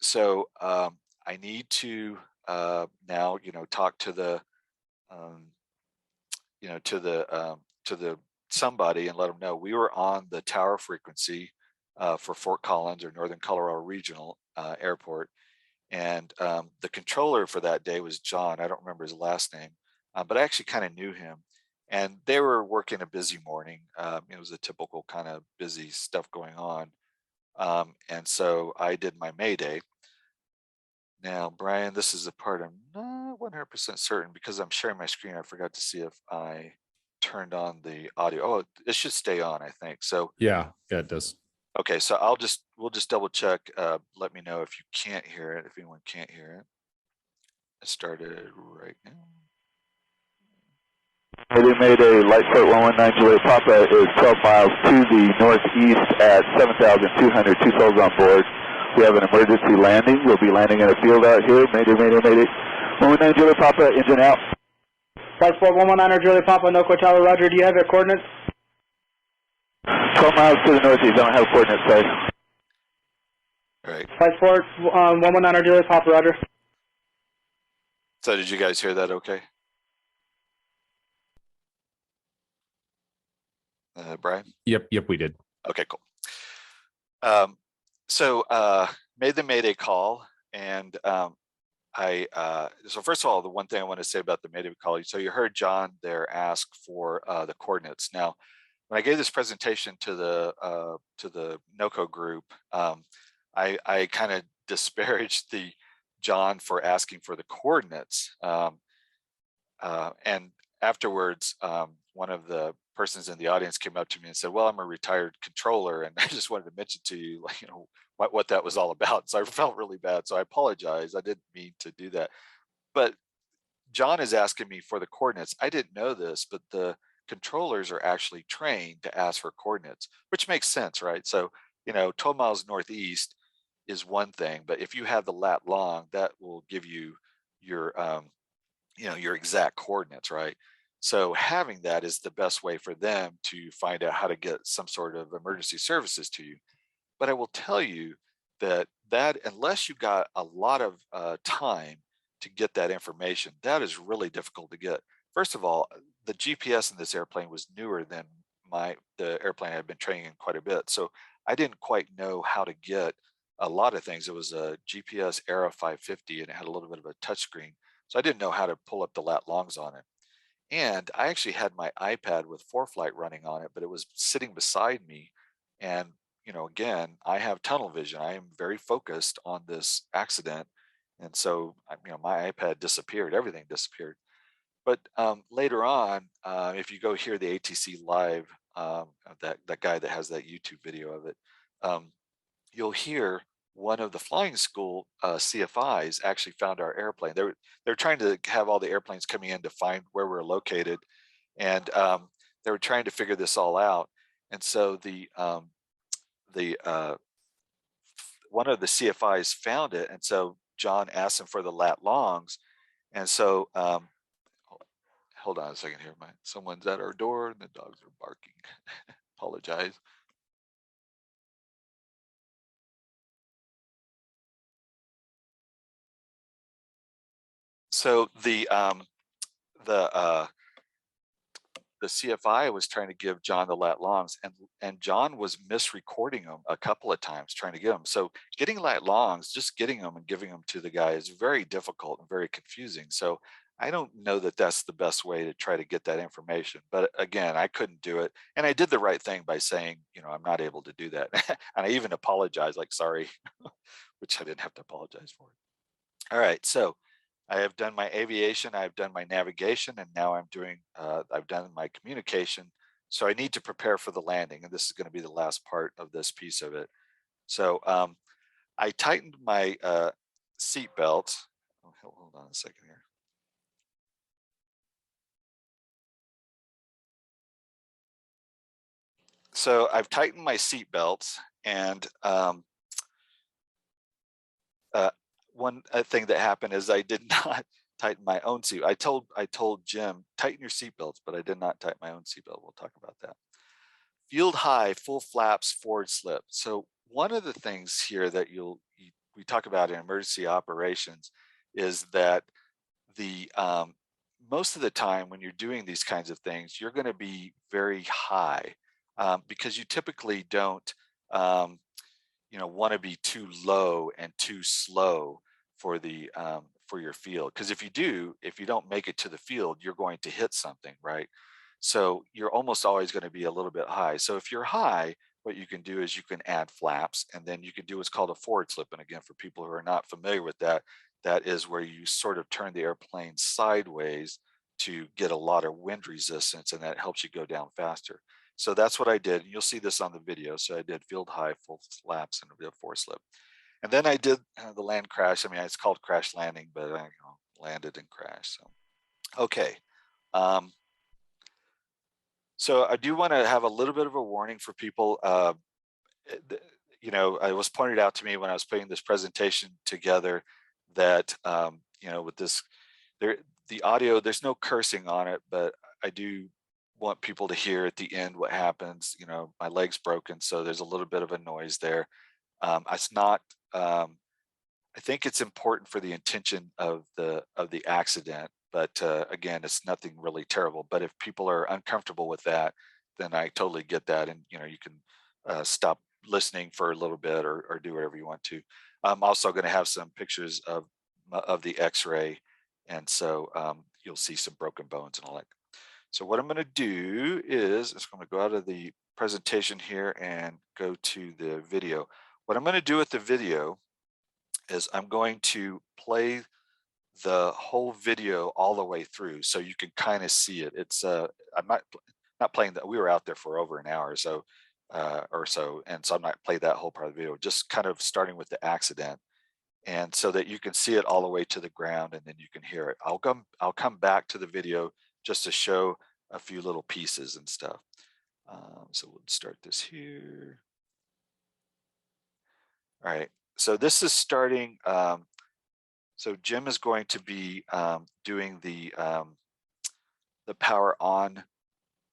So I need to now, talk to the, to the somebody and let them know we were on the tower frequency for Fort Collins or Northern Colorado Regional Airport. And the controller for that day was John. I don't remember his last name, but I actually kind of knew him. And they were working a busy morning. It was a typical kind of busy stuff going on. And so I did my Mayday. Now, Brian, this is the part I'm not 100% certain because I'm sharing my screen. I forgot to see if I turned on the audio. Oh, it should stay on, I think. So Yeah, it does. okay, so we'll just double check. Let me know if you can't hear it, if anyone can't hear it. It started right now. Mayday, Lightfoot 119 Juliet Papa is 12 miles to the northeast at 7,200, 2 souls on board. We have an emergency landing. We'll be landing in a field out here. Mayday, Mayday, Mayday. 119 Juliet Papa, engine out. Lightfoot 119 Juliet Papa, NoCo Tower, Roger. Do you have your coordinates? 12 miles to the northeast. I don't have coordinates, sorry. All right. Lightfoot 119 Juliet Papa, Roger. So did you guys hear that okay? Brian? Yep, we did. Okay, cool. So made the Mayday call, and so first of all, the one thing I want to say about the Mayday call, so you heard John there ask for the coordinates. Now, when I gave this presentation to the NOCO group, I kind of disparaged the John for asking for the coordinates, and afterwards, one of the persons in the audience came up to me and said, well, I'm a retired controller and I just wanted to mention to you, like, what that was all about. So I felt really bad. So I apologize. I didn't mean to do that. But John is asking me for the coordinates. I didn't know this, but the controllers are actually trained to ask for coordinates, which makes sense, right? So, 12 miles northeast is one thing, but if you have the lat long, that will give you your, your exact coordinates, right? So having that is the best way for them to find out how to get some sort of emergency services to you. But I will tell you that unless you got a lot of time to get that information, that is really difficult to get. First of all, the GPS in this airplane was newer than the airplane I had been training in quite a bit. So I didn't quite know how to get a lot of things. It was a GPS Era 550 and it had a little bit of a touchscreen. So I didn't know how to pull up the lat longs on it. And I actually had my iPad with ForeFlight running on it, but it was sitting beside me. And, again, I have tunnel vision. I am very focused on this accident. And so, my iPad disappeared, everything disappeared. But later on, if you go hear the ATC live, that guy that has that YouTube video of it, you'll hear one of the flying school CFIs actually found our airplane. They're trying to have all the airplanes coming in to find where we're located, and they were trying to figure this all out. And so the one of the CFIs found it, and so John asked him for the lat longs, and so hold on a second here, someone's at our door and the dogs are barking. Apologize. So the CFI was trying to give John the lat longs, and John was misrecording them a couple of times trying to get them. So getting lat longs, just getting them and giving them to the guy is very difficult and very confusing. So I don't know that that's the best way to try to get that information. But again, I couldn't do it. And I did the right thing by saying, you know, I'm not able to do that. And I even apologized, like, sorry, which I didn't have to apologize for. All right, so I have done my aviation, I've done my navigation, and now I'm doing, I've done my communication. So I need to prepare for the landing, and this is going to be the last part of this piece of it. So I tightened my seat belt. Oh, hold on a second here. So I've tightened my seat belts, and one thing that happened is I did not tighten my own seat. I told Jim, tighten your seat belts, but I did not tighten my own seat belt. We'll talk about that. Field high, full flaps, forward slip. So one of the things here that we talk about in emergency operations is that the most of the time when you're doing these kinds of things, you're going to be very high because you typically don't want to be too low and too slow for the for your field. Because if you don't make it to the field, you're going to hit something, right? So you're almost always going to be a little bit high. So if you're high, what you can do is you can add flaps, and then you can do what's called a forward slip. And again, for people who are not familiar with that, that is where you sort of turn the airplane sideways to get a lot of wind resistance, and that helps you go down faster. So that's what I did. You'll see this on the video. So I did field high, full flaps, and a forward slip. And then I did the land crash. I mean, it's called crash landing, but I landed and crashed. So, okay. So I do want to have a little bit of a warning for people. It was pointed out to me when I was putting this presentation together that, with this, the audio, there's no cursing on it, but I do want people to hear at the end what happens. My leg's broken, so there's a little bit of a noise there. It's not, I think it's important for the intention of the accident, but again, it's nothing really terrible. But if people are uncomfortable with that, then I totally get that, and you can stop listening for a little bit or do whatever you want to. I'm also going to have some pictures of the X-ray, and so you'll see some broken bones and all that. So what I'm going to do is I'm going to go out of the presentation here and go to the video. What I'm going to do with the video is I'm going to play the whole video all the way through so you can kind of see it. It's I'm not playing that. We were out there for over an hour or so, and so I'm not playing that whole part of the video, just kind of starting with the accident, and so that you can see it all the way to the ground, and then you can hear it. I'll come back to the video just to show a few little pieces and stuff. So we'll start this here. All right, so this is starting. So Jim is going to be doing the power on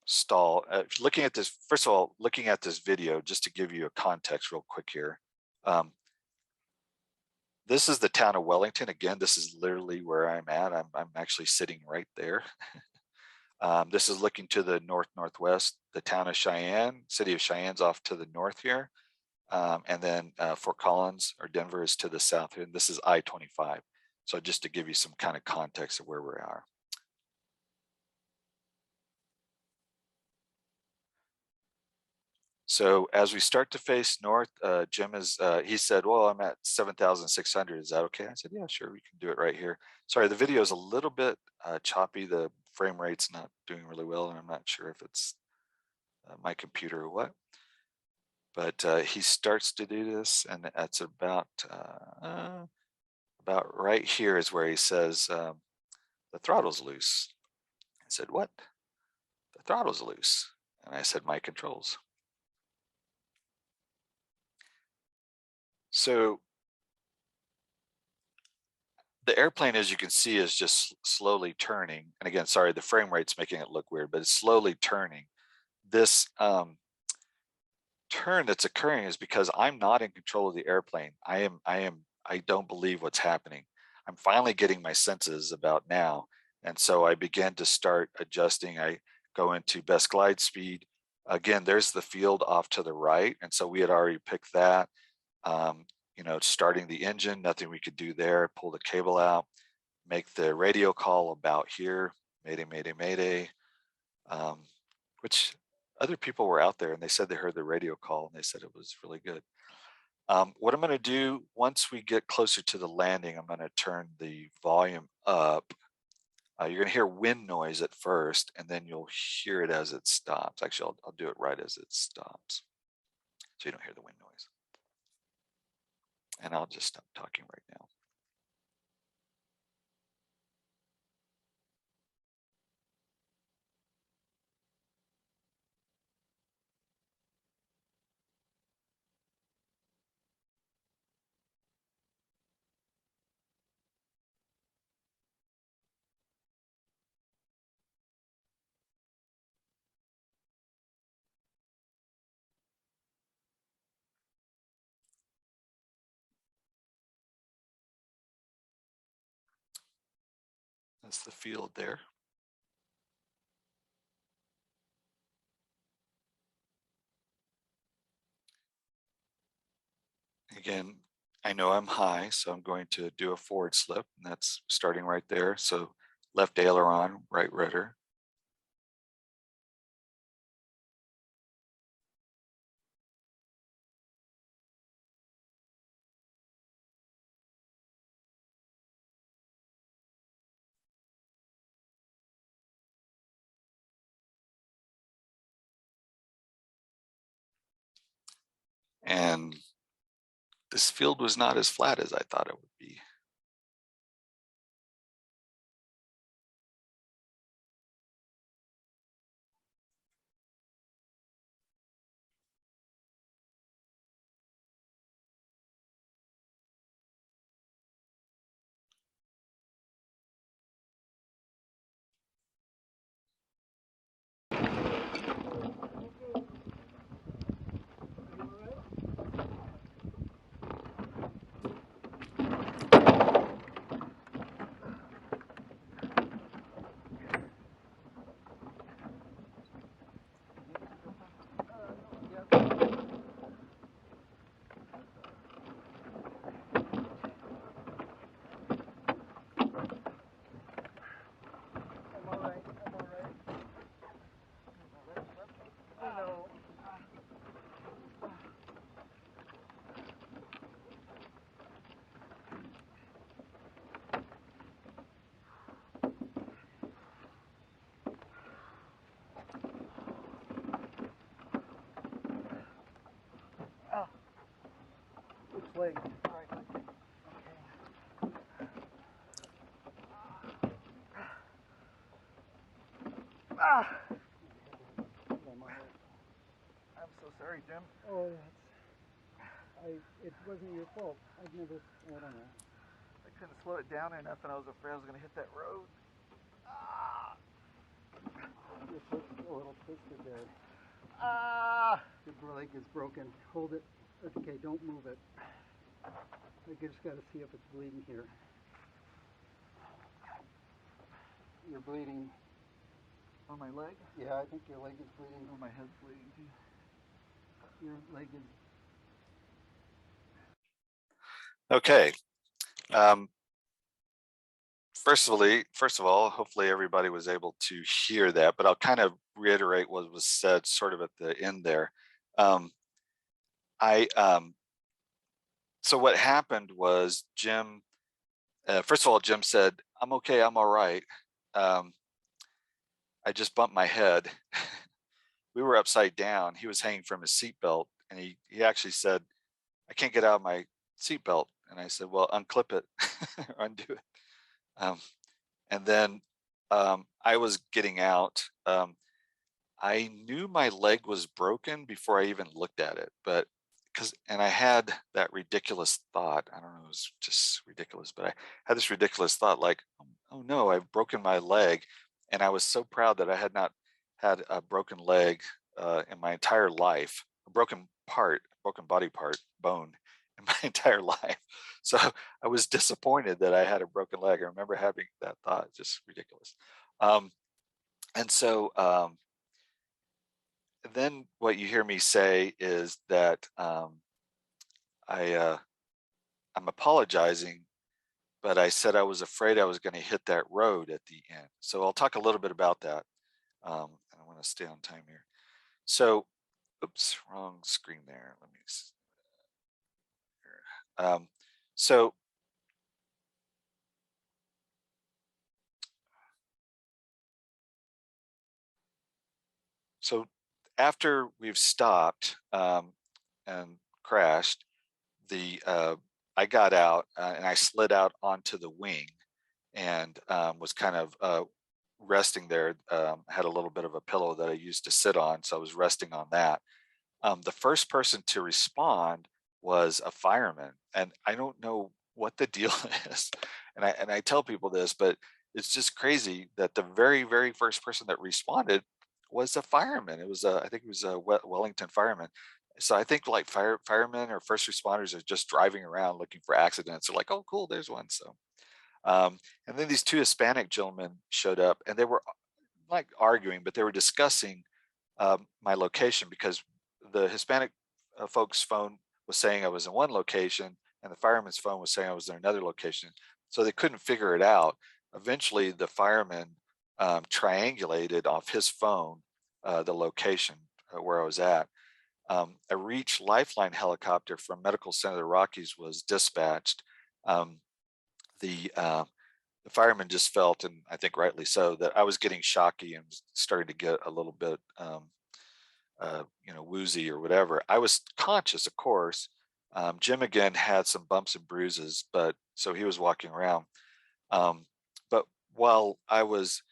stall. Looking at this, first of all, looking at this video, just to give you a context real quick here. This is the town of Wellington. Again, this is literally where I'm at. I'm actually sitting right there. This is looking to the northwest. The town of Cheyenne, city of Cheyenne's off to the north here. And then Fort Collins or Denver is to the south here. And this is I-25. So just to give you some kind of context of where we are. So as we start to face north, Jim he said, well, I'm at 7,600. Is that okay? I said, yeah, sure. We can do it right here. Sorry, the video is a little bit choppy. The frame rate's not doing really well, and I'm not sure if it's my computer or what. But he starts to do this, and that's about right here is where he says, the throttle's loose. I said, what? The throttle's loose. And I said, my controls. So the airplane, as you can see, is just slowly turning. And again, sorry, the frame rate's making it look weird, but it's slowly turning. This turn that's occurring is because I'm not in control of the airplane. I don't believe what's happening. I'm finally getting my senses about now. And so I began to start adjusting. I go into best glide speed. Again, there's the field off to the right. And so we had already picked that. You know, starting the engine, nothing we could do there. Pull the cable out, make the radio call about here, mayday, mayday, mayday, which other people were out there and they said they heard the radio call and they said it was really good. What I'm going to do once we get closer to the landing, I'm going to turn the volume up. You're going to hear wind noise at first, and then you'll hear it as it stops. Actually, I'll do it right as it stops, so you don't hear the wind noise. And I'll just stop talking right now. That's the field there. Again, I know I'm high, so I'm going to do a forward slip, and that's starting right there. So left aileron, right rudder. And this field was not as flat as I thought it would be. Leg. I'm so sorry, Jim. Oh, it wasn't your fault. I don't know. I couldn't slow it down enough, and I was afraid I was going to hit that road. Your foot's a little twisted there. Your leg is broken. Hold it. Okay, don't move it. I just got to see if it's bleeding here. You're bleeding. On my leg? Yeah, I think your leg is bleeding. Oh, my head's bleeding too. Your leg is. Okay. First of all, hopefully everybody was able to hear that, but I'll kind of reiterate what was said sort of at the end there. So what happened was Jim, first of all, Jim said, "I'm okay, I'm all right. I just bumped my head." We were upside down. He was hanging from his seatbelt, and he actually said, "I can't get out of my seatbelt." And I said, "Well, unclip it, undo it." And then I was getting out. I knew my leg was broken before I even looked at it, but and I had that ridiculous thought. I don't know, it was just ridiculous, but I had this ridiculous thought like, oh no, I've broken my leg. And I was so proud that I had not had a broken leg in my entire life, a broken body part, bone in my entire life. So I was disappointed that I had a broken leg. I remember having that thought, just ridiculous. And so then what you hear me say is that I'm apologizing, but I said I was afraid I was going to hit that road at the end. So I'll talk a little bit about that. I want to stay on time here. So, oops, wrong screen there. Let me. So after we've stopped and crashed, I got out and I slid out onto the wing and was kind of resting there. Had a little bit of a pillow that I used to sit on, so I was resting on that. The first person to respond was a fireman, and I don't know what the deal is. And I tell people this, but it's just crazy that the very, very first person that responded was a fireman. It was I think it was a Wellington fireman. So I think like firemen or first responders are just driving around looking for accidents. They're like, oh, cool, there's one. So, and then these two Hispanic gentlemen showed up, and they were like arguing, but they were discussing my location, because the Hispanic folks' phone was saying I was in one location, and the fireman's phone was saying I was in another location. So they couldn't figure it out. Eventually, the fireman triangulated off his phone the location where I was at. A Reach Lifeline helicopter from Medical Center of the Rockies was dispatched. The fireman just felt, and I think rightly so, that I was getting shocky and starting to get a little bit, woozy or whatever. I was conscious, of course. Jim again had some bumps and bruises, but so he was walking around. But while I was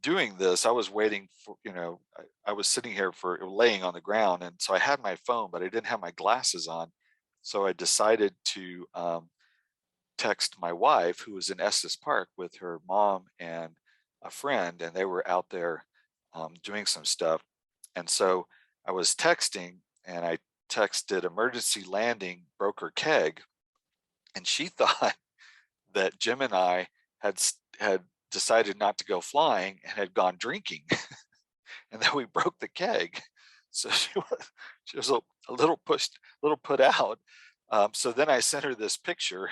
doing this, I was waiting for, I was sitting here laying on the ground. And so I had my phone, but I didn't have my glasses on. So I decided to text my wife, who was in Estes Park with her mom and a friend, and they were out there doing some stuff. And so I was texting, and I texted emergency landing, broke her keg. And she thought that Jim and I had decided not to go flying and had gone drinking, and then we broke the keg. So she was a little put out. So then I sent her this picture.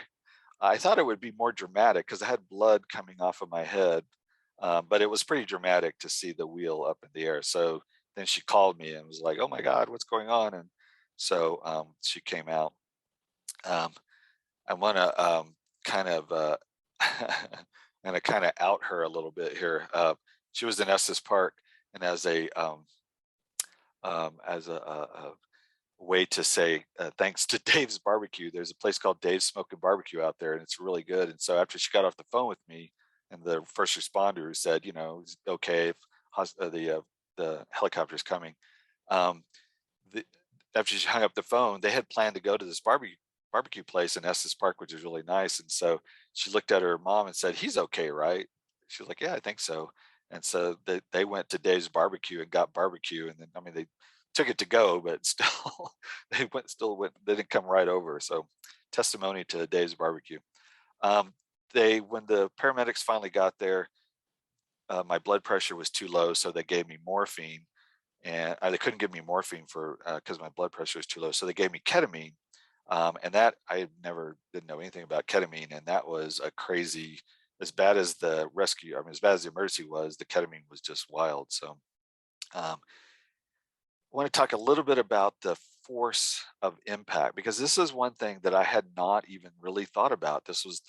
I thought it would be more dramatic because I had blood coming off of my head, but it was pretty dramatic to see the wheel up in the air. So then she called me and was like, "Oh my God, what's going on?" And so she came out. I want to kind of out her a little bit here. She was in Estes Park, and as a way to say thanks to Dave's Barbecue, there's a place called Dave's Smoking Barbecue out there, and it's really good. And so after she got off the phone with me, and the first responder said, it's okay if the helicopter's coming. After she hung up the phone, they had planned to go to this barbecue place in Estes Park, which is really nice. And so she looked at her mom and said, "He's okay, right?" She was like, "Yeah, I think so." And so they went to Dave's Barbecue and got barbecue. And then, they took it to go, but still, they didn't come right over. So testimony to Dave's Barbecue. When the paramedics finally got there, my blood pressure was too low. So they gave me morphine, and they couldn't give me morphine because my blood pressure was too low. So they gave me ketamine. And that didn't know anything about ketamine, and that was a crazy, as bad as the as bad as the emergency was, the ketamine was just wild. So I want to talk a little bit about the force of impact, because this is one thing that I had not even really thought about. This was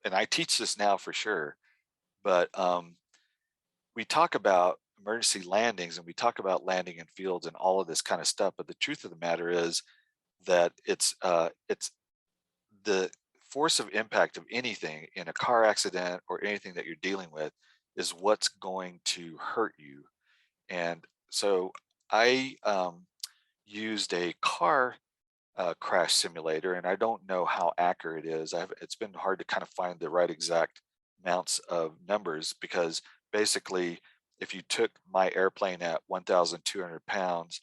and I teach this now for sure, but we talk about emergency landings and we talk about landing in fields and all of this kind of stuff. But the truth of the matter is that it's the force of impact of anything in a car accident or anything that you're dealing with is what's going to hurt you. And so I used a car crash simulator, and I don't know how accurate it is. It's been hard to kind of find the right exact amounts of numbers, because basically if you took my airplane at 1,200 pounds,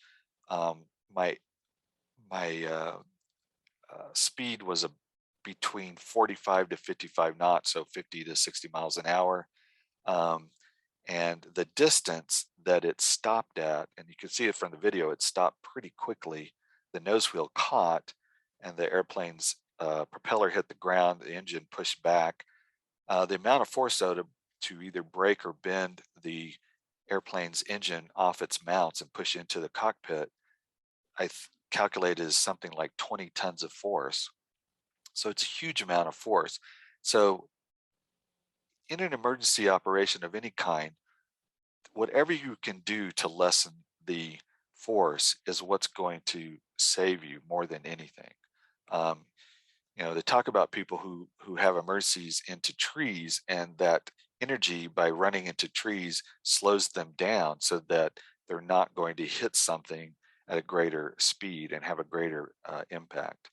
my speed was between 45 to 55 knots, so 50 to 60 miles an hour. And the distance that it stopped at, and you can see it from the video, it stopped pretty quickly. The nose wheel caught, and the airplane's propeller hit the ground, the engine pushed back. The amount of force, though, to either break or bend the airplane's engine off its mounts and push into the cockpit, I calculated as something like 20 tons of force. So it's a huge amount of force. So in an emergency operation of any kind, whatever you can do to lessen the force is what's going to save you more than anything. You know, they talk about people who have emergencies into trees, and that energy by running into trees slows them down so that they're not going to hit something at a greater speed and have a greater impact.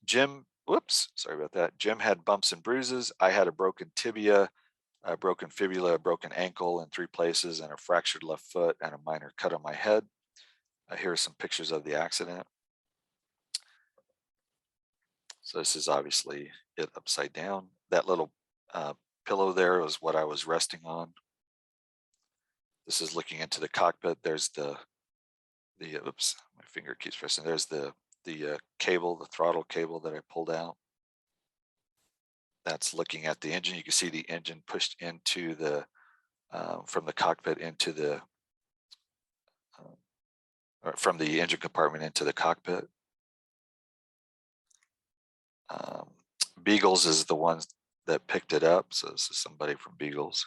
Jim, whoops, sorry about that. Jim had bumps and bruises. I had a broken tibia, a broken fibula, a broken ankle in 3 places, and a fractured left foot and a minor cut on my head. Here are some pictures of the accident. So this is obviously it upside down. That little pillow there was what I was resting on. This is looking into the cockpit. There's the oops, my finger keeps pressing. There's the cable, the throttle cable that I pulled out. That's looking at the engine. You can see the engine pushed into the from the cockpit into the from the engine compartment into the cockpit. Beagles is the ones that picked it up. So this is somebody from Beagles.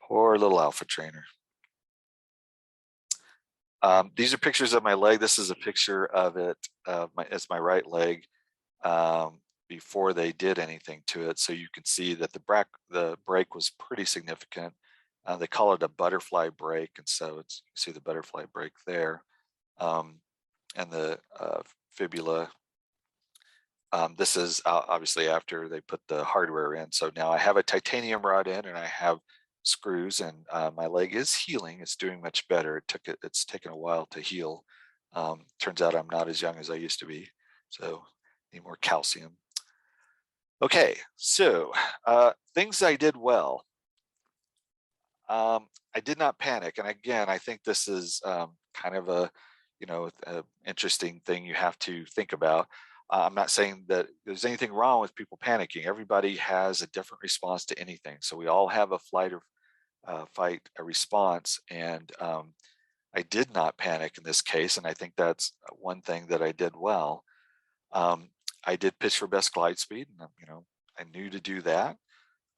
Poor little Alpha Trainer. These are pictures of my leg. This is a picture of it. It's my right leg before they did anything to it. So you can see that the break was pretty significant. They call it a butterfly break, and so it's, you see the butterfly break there, and the fibula. This is obviously after they put the hardware in. So now I have a titanium rod in, and I have screws, and my leg is healing. It's doing much better. It's taken a while to heal. Turns out I'm not as young as I used to be, so need more calcium. Okay, so things I did well. I did not panic, and again, I think this is kind of a interesting thing you have to think about. I'm not saying that there's anything wrong with people panicking. Everybody has a different response to anything. So we all have a fight a response. And I did not panic in this case. And I think that's one thing that I did well. I did pitch for best glide speed. And, I knew to do that.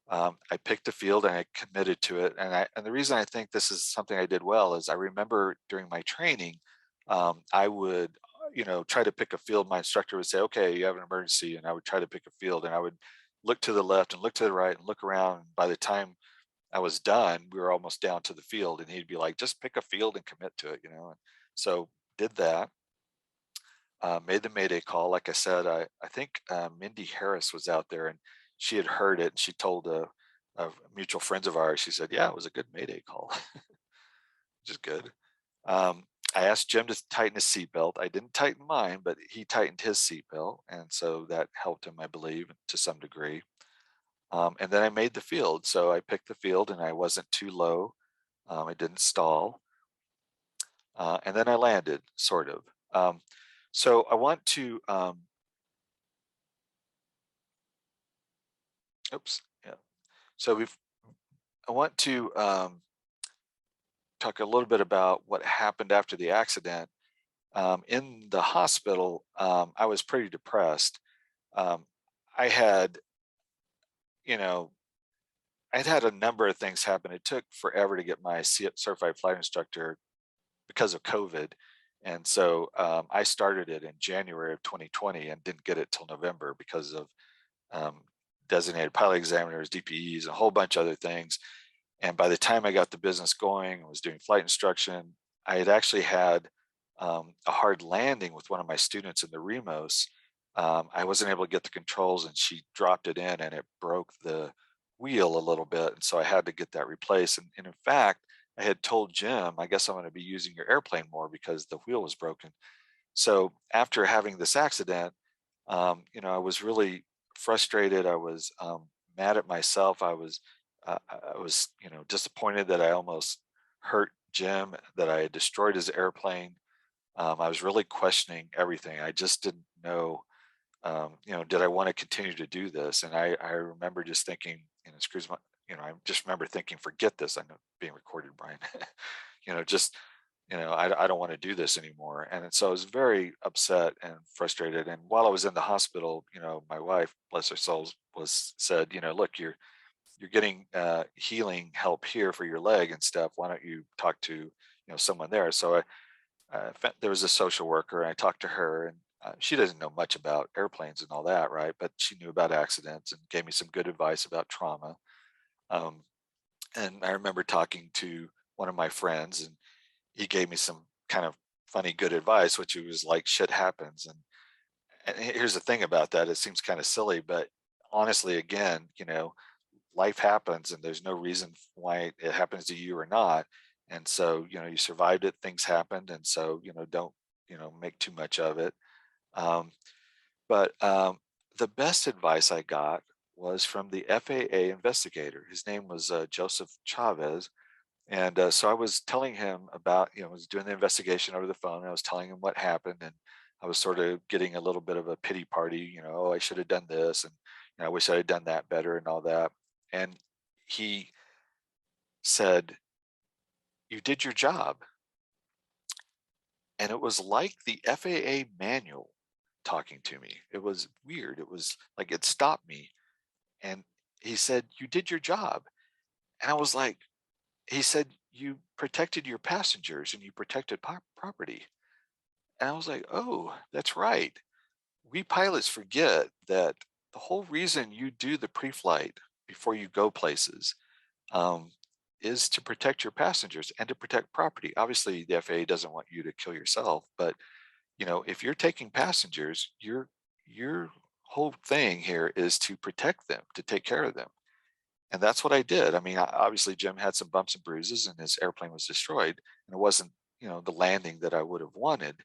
I picked a field and I committed to it. And the reason I think this is something I did well is I remember during my training, I would try to pick a field. My instructor would say, okay, you have an emergency. And I would try to pick a field, and I would look to the left and look to the right and look around. And by the time I was done, we were almost down to the field, and he'd be like, just pick a field and commit to it, And so did that, made the Mayday call. Like I said, I think Mindy Harris was out there, and she had heard it, and she told a mutual friends of ours, she said, yeah, it was a good Mayday call, which is good. I asked Jim to tighten his seatbelt. I didn't tighten mine, but he tightened his seatbelt, and so that helped him, I believe, to some degree. And then I made the field. So I picked the field, and I wasn't too low. I didn't stall. And then I landed, sort of. So I want to, oops, yeah. So I want to talk a little bit about what happened after the accident. In the hospital, I was pretty depressed. I had, I'd had a number of things happen. It took forever to get my certified flight instructor because of COVID. And so I started it in January of 2020 and didn't get it till November because of designated pilot examiners, DPEs, a whole bunch of other things. And by the time I got the business going and was doing flight instruction, I had actually had a hard landing with one of my students in the Remos. I wasn't able to get the controls, and she dropped it in, and it broke the wheel a little bit. And so I had to get that replaced. And in fact, I had told Jim, I guess I'm going to be using your airplane more because the wheel was broken. So after having this accident, I was really frustrated. I was mad at myself. I was disappointed that I almost hurt Jim, that I had destroyed his airplane. I was really questioning everything. I just didn't know, did I want to continue to do this? And I remember just thinking, excuse my, I just remember thinking, forget this. I know being recorded, Brian. Just I don't want to do this anymore. And so I was very upset and frustrated. And while I was in the hospital, my wife, bless her soul, said, look, you're getting healing help here for your leg and stuff. Why don't you talk to someone there? So there was a social worker, and I talked to her, and she doesn't know much about airplanes and all that, right? But she knew about accidents and gave me some good advice about trauma. Um, and I remember talking to one of my friends, and he gave me some kind of funny, good advice, which was like, shit happens. And here's the thing about that. It seems kind of silly, but honestly, again, life happens and there's no reason why it happens to you or not. And so, you survived it, things happened. And so, don't, make too much of it. But the best advice I got was from the FAA investigator. His name was Joseph Chavez. And so I was telling him about, I was doing the investigation over the phone. And I was telling him what happened. And I was sort of getting a little bit of a pity party, oh, I should have done this. And I wish I had done that better and all that. And he said, you did your job. And it was like the FAA manual talking to me. It was weird. It was like it stopped me. And he said, you did your job. And I was like, he said, you protected your passengers and you protected property. And I was like, oh, that's right. We pilots forget that the whole reason you do the pre-flight before you go places is to protect your passengers and to protect property. Obviously, the FAA doesn't want you to kill yourself, but if you're taking passengers, your whole thing here is to protect them, to take care of them. And that's what I did. I mean, obviously, Jim had some bumps and bruises and his airplane was destroyed. And it wasn't, the landing that I would have wanted,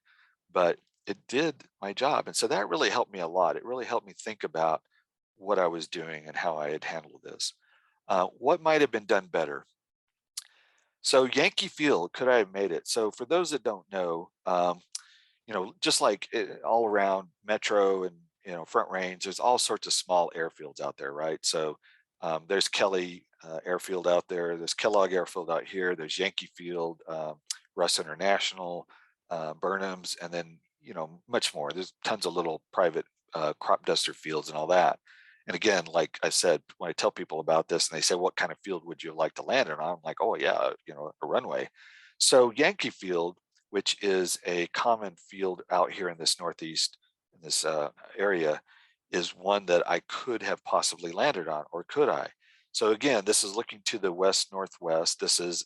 but it did my job. And so that really helped me a lot. It really helped me think about what I was doing and how I had handled this. What might have been done better? So Yankee Field, could I have made it? So for those that don't know, just like all around Metro and, Front Range, there's all sorts of small airfields out there, right? So there's Kelly Airfield out there. There's Kellogg Airfield out here. There's Yankee Field, Russ International, Burnham's, and then, much more. There's tons of little private crop duster fields and all that. And again, like I said, when I tell people about this and they say, what kind of field would you like to land in? I'm like, oh yeah, a runway. So Yankee Field, which is a common field out here in this Northeast, in this area, is one that I could have possibly landed on, or could I? So again, this is looking to the west-northwest. This is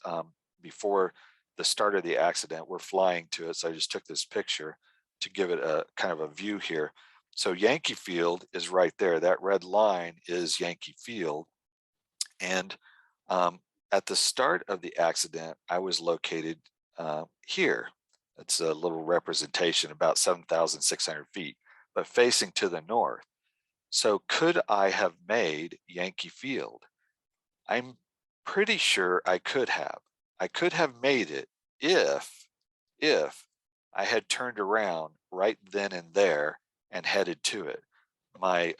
before the start of the accident. We're flying to it. So I just took this picture to give it a kind of a view here. So Yankee Field is right there. That red line is Yankee Field. And at the start of the accident, I was located here. It's a little representation, about 7,600 feet, but facing to the north. So could I have made Yankee Field? I'm pretty sure I could have. I could have made it if I had turned around right then and there and headed to it. My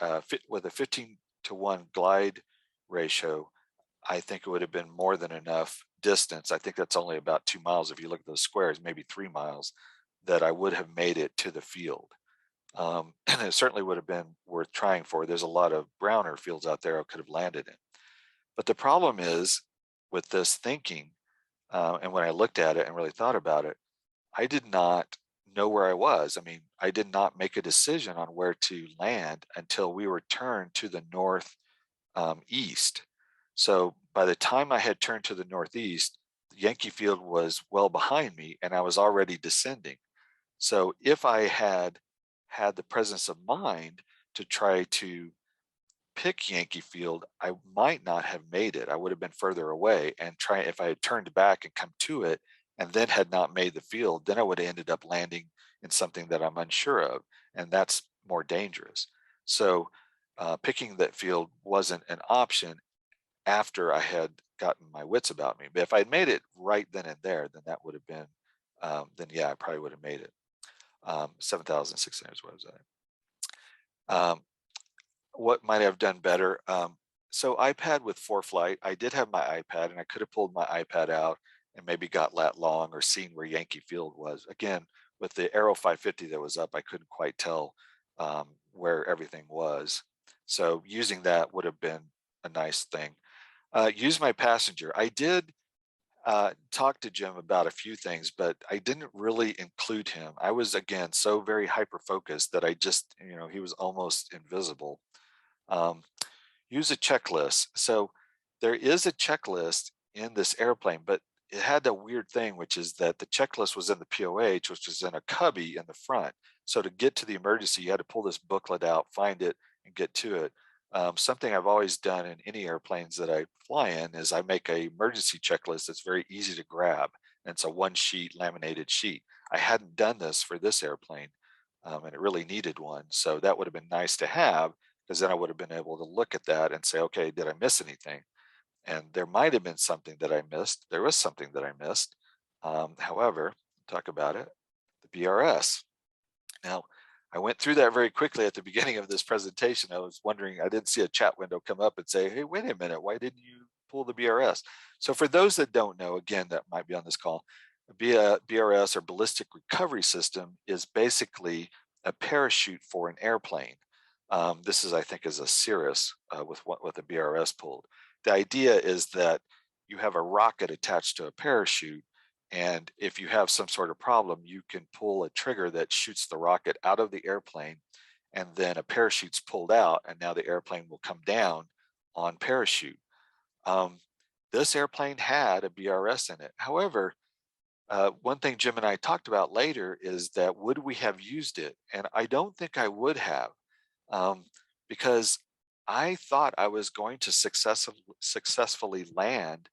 with a 15-to-1 glide ratio, I think it would have been more than enough distance. I think that's only about 2 miles. If you look at those squares, maybe 3 miles, that I would have made it to the field. And it certainly would have been worth trying for. There's a lot of browner fields out there I could have landed in. But the problem is with this thinking, and when I looked at it and really thought about it, I did not know where I was. I mean, I did not make a decision on where to land until we were turned to the north east. So by the time I had turned to the northeast, Yankee Field was well behind me and I was already descending. So if I had the presence of mind to try to pick Yankee Field, I might not have made it. I would have been further away, and if I had turned back and come to it and then had not made the field, then I would have ended up landing in something that I'm unsure of, and that's more dangerous. So picking that field wasn't an option after I had gotten my wits about me. But if I'd made it right then and there, then that would have been, then yeah, I probably would have made it. 7,600 is what I was at. What might I have done better? So iPad with ForeFlight, I did have my iPad, and I could have pulled my iPad out and maybe got lat long or seen where Yankee Field was. Again, with the Aero 550 that was up, I couldn't quite tell where everything was. So using that would have been a nice thing. Use my passenger. I did talk to Jim about a few things, but I didn't really include him. I was, again, so very hyper focused that I just, he was almost invisible. Use a checklist. So there is a checklist in this airplane, but it had a weird thing, which is that the checklist was in the POH, which was in a cubby in the front. So to get to the emergency, you had to pull this booklet out, find it, and get to it. Something I've always done in any airplanes that I fly in is I make a emergency checklist that's very easy to grab. And it's a one sheet laminated sheet. I hadn't done this for this airplane, and it really needed one. So that would have been nice to have, because then I would have been able to look at that and say, okay, did I miss anything? And there might have been something that I missed. There was something that I missed. However, talk about it, the BRS. Now, I went through that very quickly at the beginning of this presentation. I was wondering, I didn't see a chat window come up and say, hey, wait a minute, why didn't you pull the BRS? So for those that don't know, again, that might be on this call, a BRS or ballistic recovery system is basically a parachute for an airplane. This is, I think, is a Cirrus with a BRS pulled. The idea is that you have a rocket attached to a parachute, and if you have some sort of problem, you can pull a trigger that shoots the rocket out of the airplane, and then a parachute's pulled out, and now the airplane will come down on parachute. This airplane had a BRS in it. However, one thing Jim and I talked about later is that would we have used it? And I don't think I would have, because I thought I was going to successfully land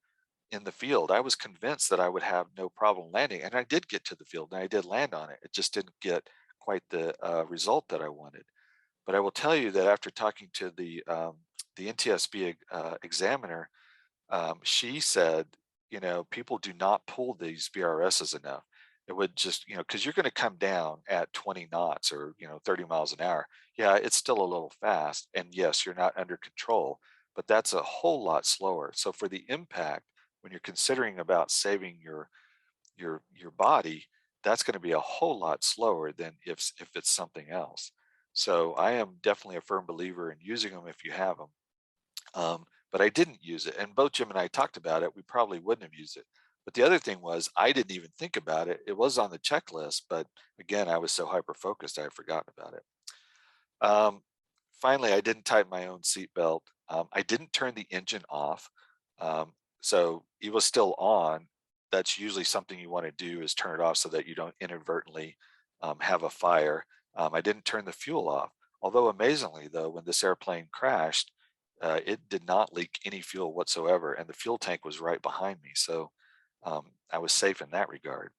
in the field. I was convinced that I would have no problem landing, and I did get to the field and I did land on it. It just didn't get quite the result that I wanted. But I will tell you that after talking to the NTSB examiner, she said, people do not pull these BRSs enough. It would just, because you're going to come down at 20 knots or 30 miles an hour. Yeah, it's still a little fast, and yes, you're not under control, but that's a whole lot slower. So for the impact, when you're considering about saving your body, that's going to be a whole lot slower than if it's something else. So I am definitely a firm believer in using them if you have them. But I didn't use it, and both Jim and I talked about it. We probably wouldn't have used it. But the other thing was, I didn't even think about it. It was on the checklist, but again, I was so hyper focused, I had forgotten about it. Finally, I didn't tighten my own seatbelt. I didn't turn the engine off. So it was still on. That's usually something you want to do, is turn it off so that you don't inadvertently have a fire. I didn't turn the fuel off. Although amazingly though, when this airplane crashed, it did not leak any fuel whatsoever, and the fuel tank was right behind me. So I was safe in that regard.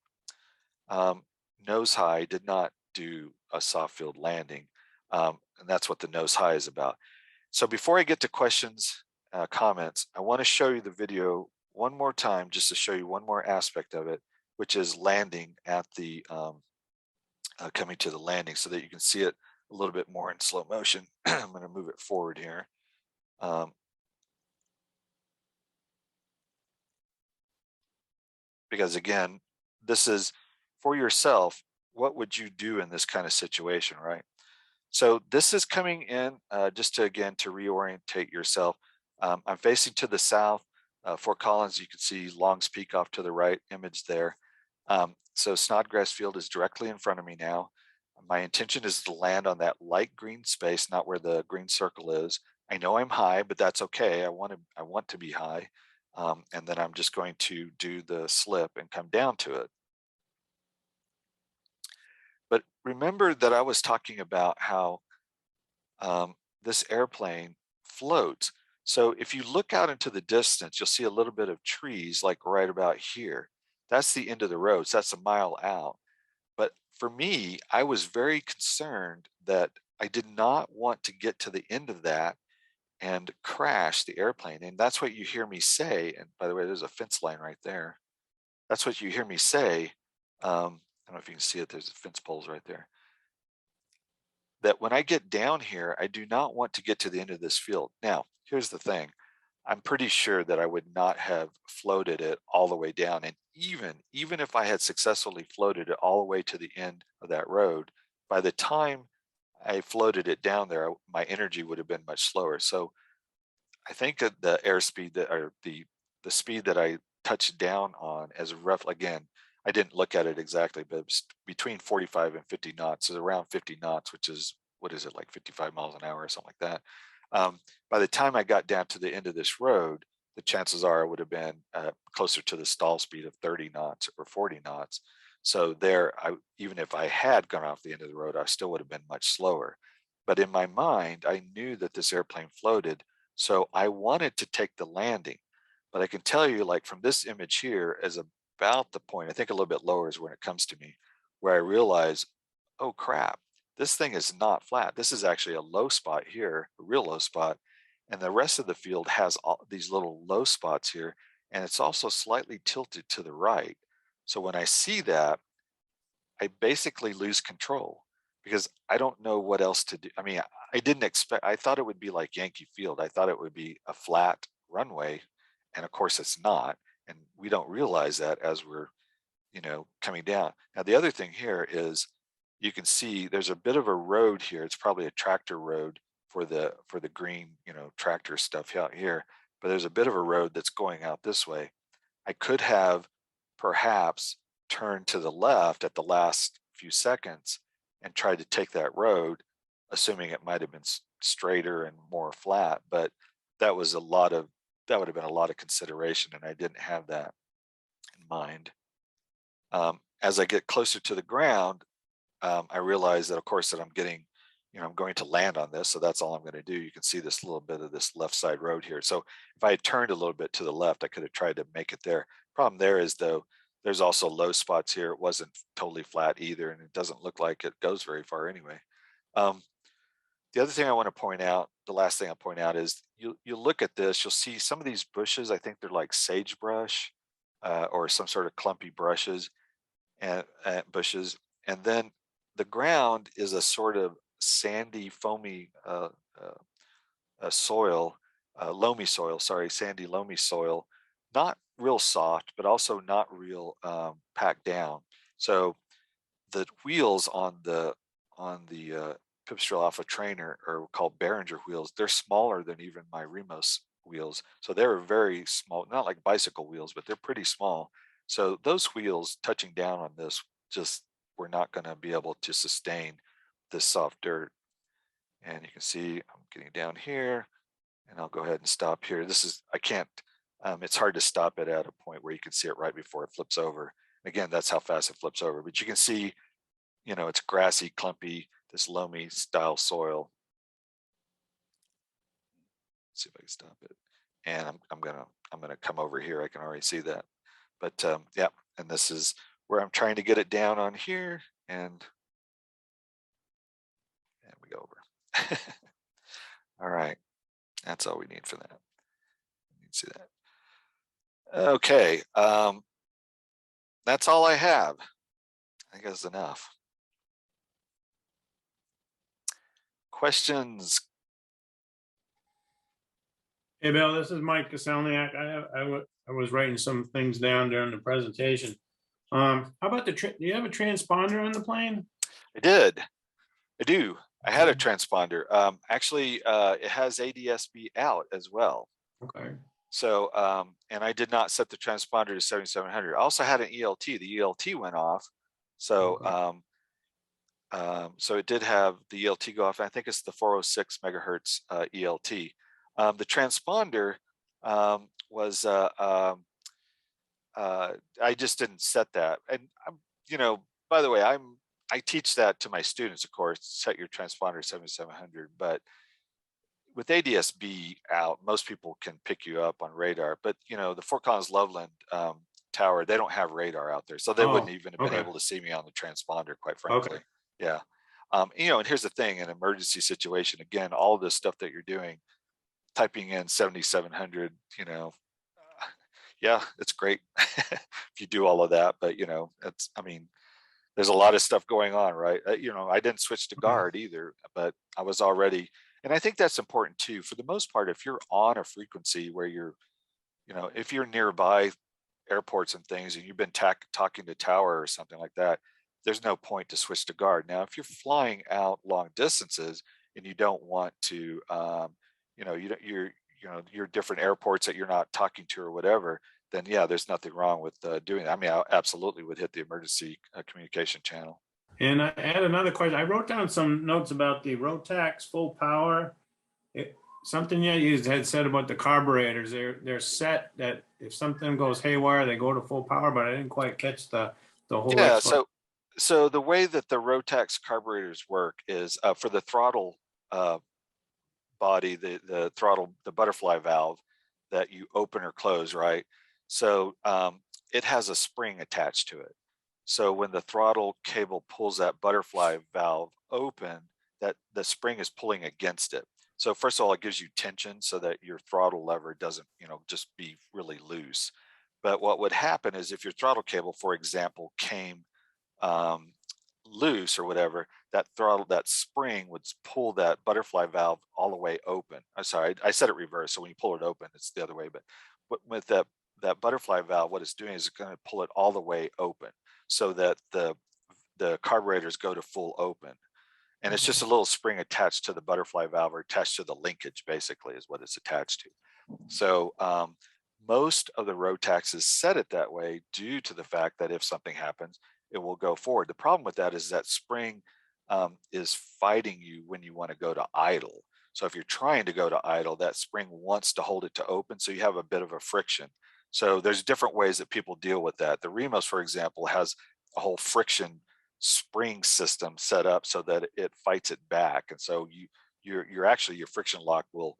Nose high, did not do a soft field landing. And that's what the nose high is about. So before I get to questions, comments, I want to show you the video one more time, just to show you one more aspect of it, which is landing at the, coming to the landing, so that you can see it a little bit more in slow motion. I'm going to move it forward here. Because again, this is for yourself. What would you do in this kind of situation, right? So this is coming in just to, again, to reorientate yourself. I'm facing to the south. Fort Collins, you can see Long's Peak off to the right, image there. So Snodgrass Field is directly in front of me now. My intention is to land on that light green space, not where the green circle is. I know I'm high, but that's okay. I want to be high. And then I'm just going to do the slip and come down to it. But remember that I was talking about how this airplane floats. So if you look out into the distance, you'll see a little bit of trees, like right about here. That's the end of the road. So that's a mile out. But for me, I was very concerned that I did not want to get to the end of that and crash the airplane. And that's what you hear me say. And by the way, there's a fence line right there. That's what you hear me say. I don't know if you can see it. There's fence poles right there. That when I get down here, I do not want to get to the end of this field. Now, here's the thing. I'm pretty sure that I would not have floated it all the way down. And even if I had successfully floated it all the way to the end of that road, by the time I floated it down there, my energy would have been much slower. So I think that the airspeed that, or the speed that I touched down on as a rough, again, I didn't look at it exactly, but it's between 45 and 50 knots, is around 50 knots, which is, what is it, like 55 miles an hour or something like that. By the time I got down to the end of this road, the chances are I would have been closer to the stall speed of 30 knots or 40 knots. So there, even if I had gone off the end of the road, I still would have been much slower. But in my mind, I knew that this airplane floated, so I wanted to take the landing. But I can tell you, like from this image here, is about the point, I think a little bit lower is when it comes to me, where I realize, oh crap, this thing is not flat. This is actually a low spot here, a real low spot. And the rest of the field has all these little low spots here. And it's also slightly tilted to the right. So when I see that, I basically lose control because I don't know what else to do. I mean, I didn't expect, I thought it would be like Yankee Field. I thought it would be a flat runway. And of course it's not. And we don't realize that as we're, coming down. Now, the other thing here is you can see there's a bit of a road here. It's probably a tractor road for the green, tractor stuff out here. But there's a bit of a road that's going out this way. I could have perhaps turned to the left at the last few seconds and tried to take that road, assuming it might have been straighter and more flat. But that would have been a lot of consideration, and I didn't have that in mind. As I get closer to the ground, I realize that, of course, that I'm getting, I'm going to land on this. So that's all I'm going to do. You can see this little bit of this left side road here. So if I had turned a little bit to the left, I could have tried to make it there. Problem there is, though, there's also low spots here. It wasn't totally flat either, and it doesn't look like it goes very far anyway. The other thing I want to point out, the last thing I'll point out is you look at this, you'll see some of these bushes. I think they're like sagebrush or some sort of clumpy brushes and bushes. And then the ground is a sort of sandy, foamy soil, loamy soil, sorry, sandy, loamy soil, not real soft, but also not real packed down. So the wheels on the Pipistrel Alpha Trainer are called Behringer wheels. They're smaller than even my Remos wheels. So they're very small, not like bicycle wheels, but they're pretty small. So those wheels touching down on this just were not going to be able to sustain this soft dirt. And you can see I'm getting down here, and I'll go ahead and stop here. I can't, it's hard to stop it at a point where you can see it right before it flips over. Again, that's how fast it flips over. But you can see, it's grassy, clumpy, this loamy style soil. Let's see if I can stop it. And I'm gonna come over here. I can already see that. But yeah, and this is where I'm trying to get it down on here, and we go over. All right, that's all we need for that. You can see that. Okay, that's all I have. I think that's enough. Questions? Hey, Bill, this is Mike Kaselniak. I was writing some things down during the presentation. How about do you have a transponder on the plane? I did. I do. I had a transponder. Actually, it has ADS-B out as well. Okay. So, and I did not set the transponder to 7700. I also had an ELT. The ELT went off. So, Okay. so it did have the ELT go off. I think it's the 406 megahertz ELT. The transponder was, I just didn't set that. And, by the way, I teach that to my students, of course, set your transponder 7700, but with ADS-B out, most people can pick you up on radar. But, the Fort Collins Loveland tower, they don't have radar out there, so they wouldn't Oh, even have been okay. able to see me on the transponder, quite Okay. frankly. Yeah. You know, and here's the thing: an emergency situation, again, all this stuff that you're doing, typing in 7700, you know, yeah, it's great if you do all of that, but you know, it's, I mean, there's a lot of stuff going on, right? You know, I didn't switch to guard either, but I was already, and I think that's important too. For the most part, if you're on a frequency where you're, you know, if you're nearby airports and things and you've been talking to tower or something like that, there's no point to switch to guard. Now, if you're flying out long distances and you don't want to, you know, you know, you're different airports that you're not talking to or whatever, then yeah, there's nothing wrong with doing that. I mean, I absolutely would hit the emergency communication channel. And I had another question. I wrote down some notes about the Rotax full power. Something you had said about the carburetors. They're set that if something goes haywire, they go to full power. But I didn't quite catch the whole. Yeah. So the way that the Rotax carburetors work is for the throttle body, the throttle, the butterfly valve that you open or close, right? So it has a spring attached to it. So when the throttle cable pulls that butterfly valve open, that the spring is pulling against it. So first of all, it gives you tension so that your throttle lever doesn't, you know, just be really loose. But what would happen is if your throttle cable, for example, came um, loose or whatever, that throttle, that spring would pull that butterfly valve all the way open. I'm sorry, I said it reverse. So when you pull it open, it's the other way. But with that butterfly valve, what it's doing is it's going to pull it all the way open so that the carburetors go to full open. And it's just a little spring attached to the butterfly valve, or attached to the linkage, basically, is what it's attached to. So most of the Rotaxes set it that way due to the fact that if something happens, it will go forward. The problem with that is that spring is fighting you when you want to go to idle. So if you're trying to go to idle, that spring wants to hold it to open, so you have a bit of a friction. So there's different ways that people deal with that. The Remos, for example, has a whole friction spring system set up so that it fights it back, and so you're actually, your friction lock will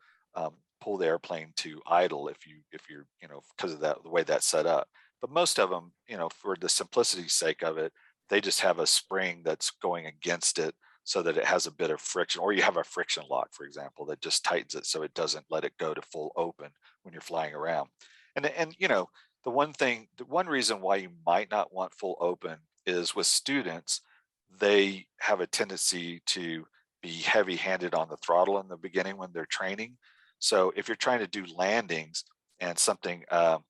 pull the airplane to idle if you're, you know, because of that, the way that's set up. But most of them, you know, for the simplicity's sake of it, they just have a spring that's going against it so that it has a bit of friction, or you have a friction lock, for example, that just tightens it so it doesn't let it go to full open when you're flying around. And you know, the one reason why you might not want full open is with students, they have a tendency to be heavy-handed on the throttle in the beginning when they're training. So if you're trying to do landings and something, if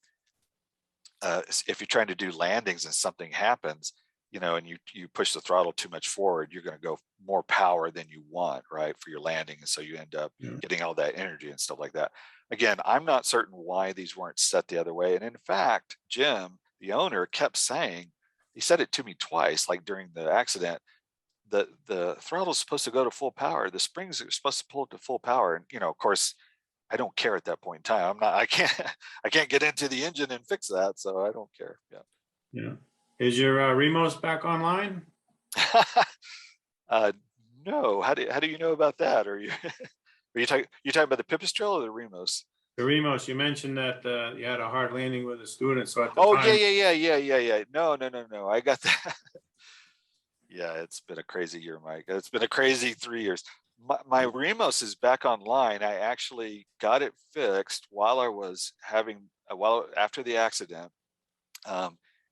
you're trying to do landings and something happens, you know, and you push the throttle too much forward, you're going to go more power than you want, right, for your landing, and so you end up getting all that energy and stuff like that. Again, I'm not certain why these weren't set the other way, and in fact, Jim, the owner, kept saying, he said it to me twice, like during the accident, the throttle is supposed to go to full power, the springs are supposed to pull it to full power, and you know, of course, I don't care at that point in time. I can't get into the engine and fix that, so I don't care. Yeah. Is your Remos back online? No. How do you know about that? Are you talking about the Pipistrel or the Remos? The Remos, you mentioned that you had a hard landing with a student. So at the Oh, time, yeah. No. I got that. Yeah, it's been a crazy year, Mike. It's been a crazy 3 years. My Remos is back online. I actually got it fixed while I was after the accident.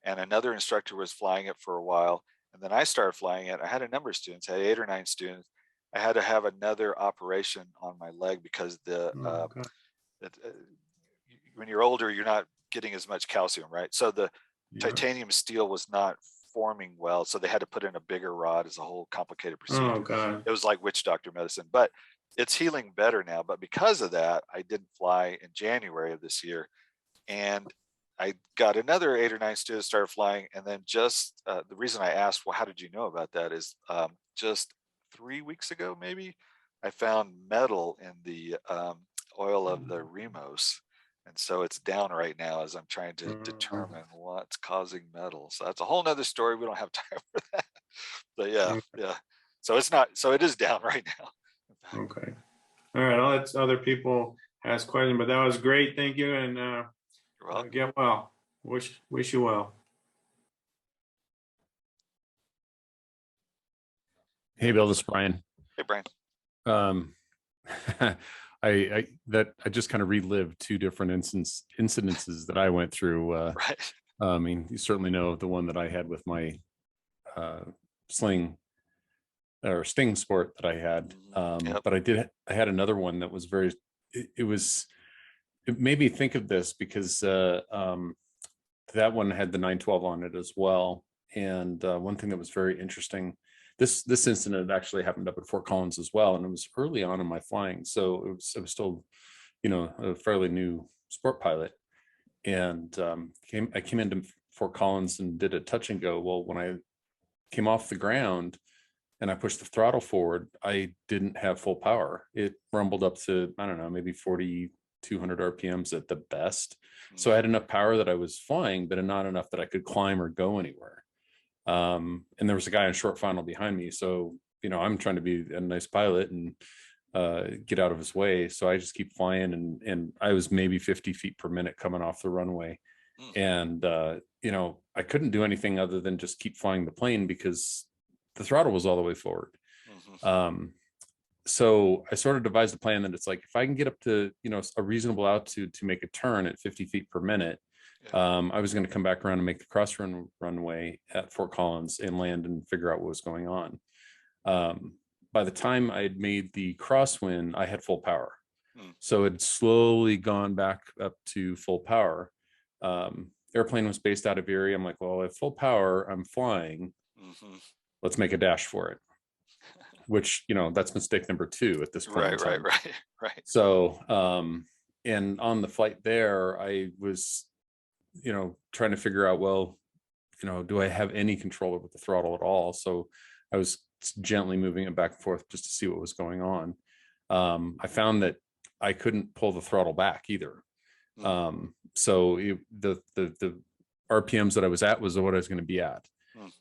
And another instructor was flying it for a while, and then I started flying it. I had a number of students, I had 8 or 9 students. I had to have another operation on my leg because when you're older, you're not getting as much calcium, right? So the titanium steel was not forming well, so they had to put in a bigger rod. As a whole complicated procedure. Oh God. It was like witch doctor medicine, but it's healing better now. But because of that, I didn't fly in January of this year, and I got another 8 or 9 students started flying, and then just the reason I asked, well, how did you know about that, is just 3 weeks ago, maybe, I found metal in the oil of the Remos, and so it's down right now as I'm trying to determine what's causing metal. So that's a whole nother story. We don't have time for that, but yeah. So it is down right now. Okay. All right. I'll let other people ask questions, but that was great. Thank you, and You're welcome. get well. Wish you well. Hey, Bill, this is Brian. Hey, Brian. Um, I just kind of relived two different incidences that I went through. Right. I mean, you certainly know the one that I had with my sling or sting sport that I had. Yep. But I had another one that was it made me think of this because that one had the 912 on it as well. And one thing that was very interesting, this incident actually happened up at Fort Collins as well, and it was early on in my flying, so I was still, a fairly new sport pilot, and I came into Fort Collins and did a touch and go. Well, when I came off the ground and I pushed the throttle forward, I didn't have full power. It rumbled up to, I don't know, maybe 4,200 RPMs at the best. So I had enough power that I was flying, but not enough that I could climb or go anywhere. And there was a guy in short final behind me. So, I'm trying to be a nice pilot and get out of his way. So I just keep flying, and I was maybe 50 feet per minute coming off the runway. And, I couldn't do anything other than just keep flying the plane because the throttle was all the way forward. So I sort of devised a plan that it's like, if I can get up to, a reasonable altitude to make a turn at 50 feet per minute, I was going to come back around and make the cross runway at Fort Collins and land and figure out what was going on. By the time I had made the crosswind, I had full power. So it had slowly gone back up to full power. Airplane was based out of Erie. I'm like, well, at full power, I'm flying. Let's make a dash for it. Which, that's mistake number 2 at this point. Right. So, and on the flight there, I was, trying to figure out, well, do I have any control over the throttle at all? So I was gently moving it back and forth just to see what was going on. I found that I couldn't pull the throttle back either. So the RPMs that I was at was what I was going to be at.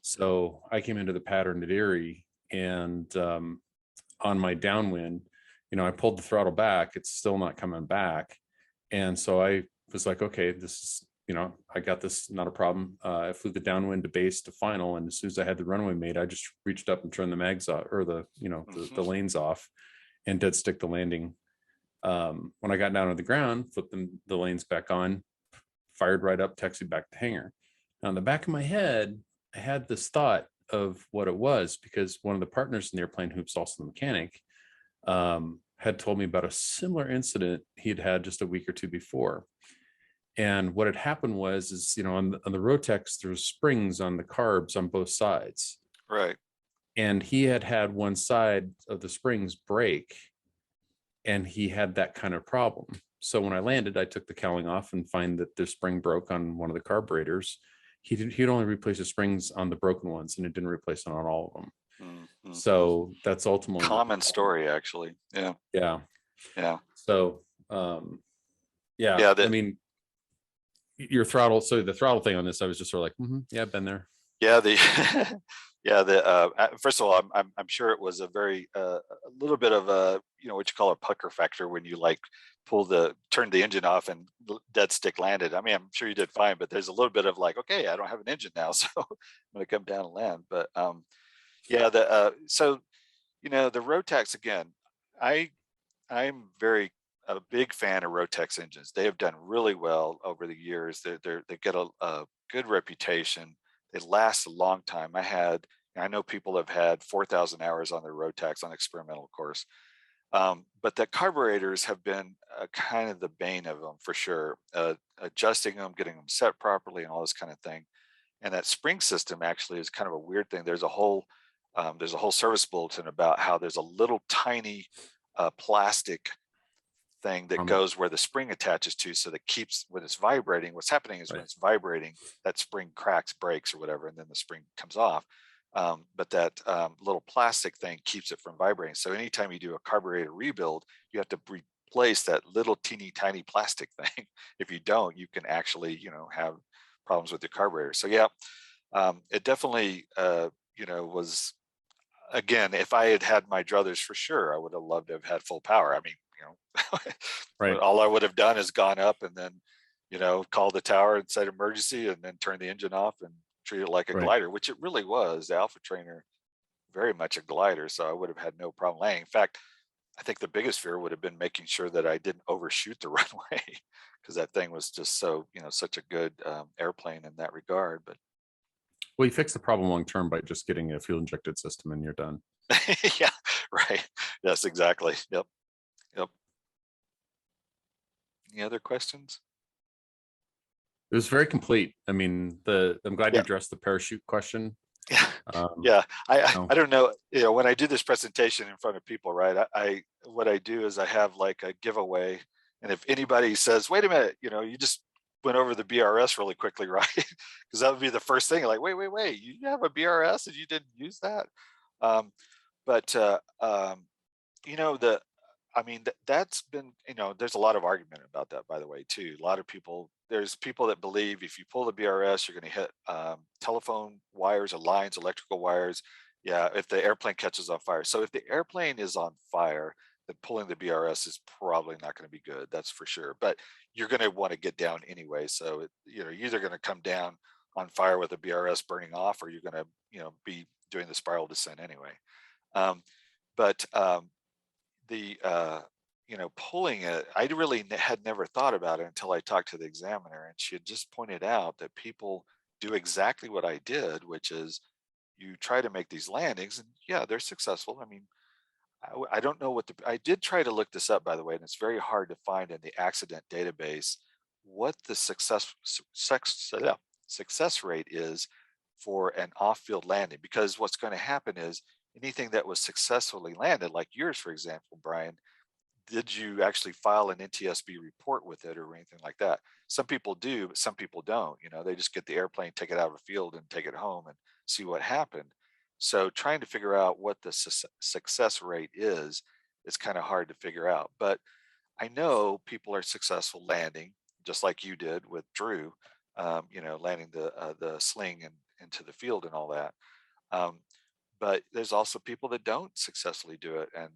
So I came into the pattern at Erie, and on my downwind, I pulled the throttle back. It's still not coming back. And so I was like, okay, this is, I got this, not a problem. I flew the downwind to base to final. And as soon as I had the runway made, I just reached up and turned the mags off, or the lanes off, and dead stick the landing. When I got down on the ground, flipped the lanes back on, fired right up, taxied back to hangar. Now in the back of my head, I had this thought of what it was, because one of the partners in the airplane, who's also the mechanic, had told me about a similar incident he'd had just a week or two before. And what had happened was on the Rotex, there's springs on the carbs on both sides. Right. And he had one side of the springs break, and he had that kind of problem. So when I landed, I took the cowling off and find that the spring broke on one of the carburetors. He'd only replace the springs on the broken ones, and it didn't replace it on all of them. So that's ultimately common story, actually. Yeah. So I mean, your throttle. So the throttle thing on this, I was just sort of like, yeah, I've been there. Yeah. First of all, I'm sure it was a very a little bit of a what you call a pucker factor when you like turned the engine off and dead stick landed. I mean, I'm sure you did fine, but there's a little bit of like, okay, I don't have an engine now, so I'm going to come down and land. But so the Rotex, again, I'm a big fan of Rotex engines. They have done really well over the years. They get a good reputation. They last a long time. I know people have had 4,000 hours on their Rotex on experimental, of course. But the carburetors have been kind of the bane of them for sure. Adjusting them, getting them set properly, and all this kind of thing. And that spring system actually is kind of a weird thing. There's a whole service bulletin about how there's a little tiny plastic thing that goes where the spring attaches to, so that keeps, when it's vibrating, what's happening is when it's vibrating, that spring cracks, breaks, or whatever, and then the spring comes off. But that little plastic thing keeps it from vibrating. So anytime you do a carburetor rebuild, you have to replace that little teeny tiny plastic thing. If you don't, you can actually, have problems with your carburetor. So it definitely, was, again, if I had had my druthers, for sure, I would have loved to have had full power. I mean, all I would have done is gone up and then, call the tower and said emergency and then turn the engine off and treat it like a Right. glider, which it really was. The Alpha Trainer, very much a glider. So I would have had no problem landing. In fact, I think the biggest fear would have been making sure that I didn't overshoot the runway because that thing was just so, such a good airplane in that regard. But Well, you fix the problem long term by just getting a fuel injected system and you're done. yeah, right. Yes, exactly. Yep. Yep. Any other questions? It was very complete. I mean, I'm glad you Yeah. addressed the parachute question. Yeah. Um, Yeah. no. I don't know, when I do this presentation in front of people, right? What I do is I have like a giveaway. And if anybody says, wait a minute, you just went over the BRS really quickly, right? Because that would be the first thing, like, wait, you have a BRS and you didn't use that. But that's been, there's a lot of argument about that, by the way, too. A lot of people, there's people that believe if you pull the BRS, you're going to hit telephone wires or lines, electrical wires. Yeah, if the airplane catches on fire. So if the airplane is on fire, then pulling the BRS is probably not going to be good. That's for sure. But you're going to want to get down anyway. So, you're either going to come down on fire with the BRS burning off, or you're going to, be doing the spiral descent anyway. But the pulling it, I really had never thought about it until I talked to the examiner, and she had just pointed out that people do exactly what I did, which is you try to make these landings, and yeah, they're successful. I mean, I don't know I did try to look this up, by the way, and it's very hard to find in the accident database what the success rate is for an off-field landing, because what's going to happen is anything that was successfully landed, like yours, for example, Brian, did you actually file an NTSB report with it or anything like that? Some people do, but some people don't. They just get the airplane, take it out of the field and take it home and see what happened. So trying to figure out what the success rate is kind of hard to figure out. But I know people are successful landing, just like you did with Drew, landing the sling and into the field and all that. But there's also people that don't successfully do it and,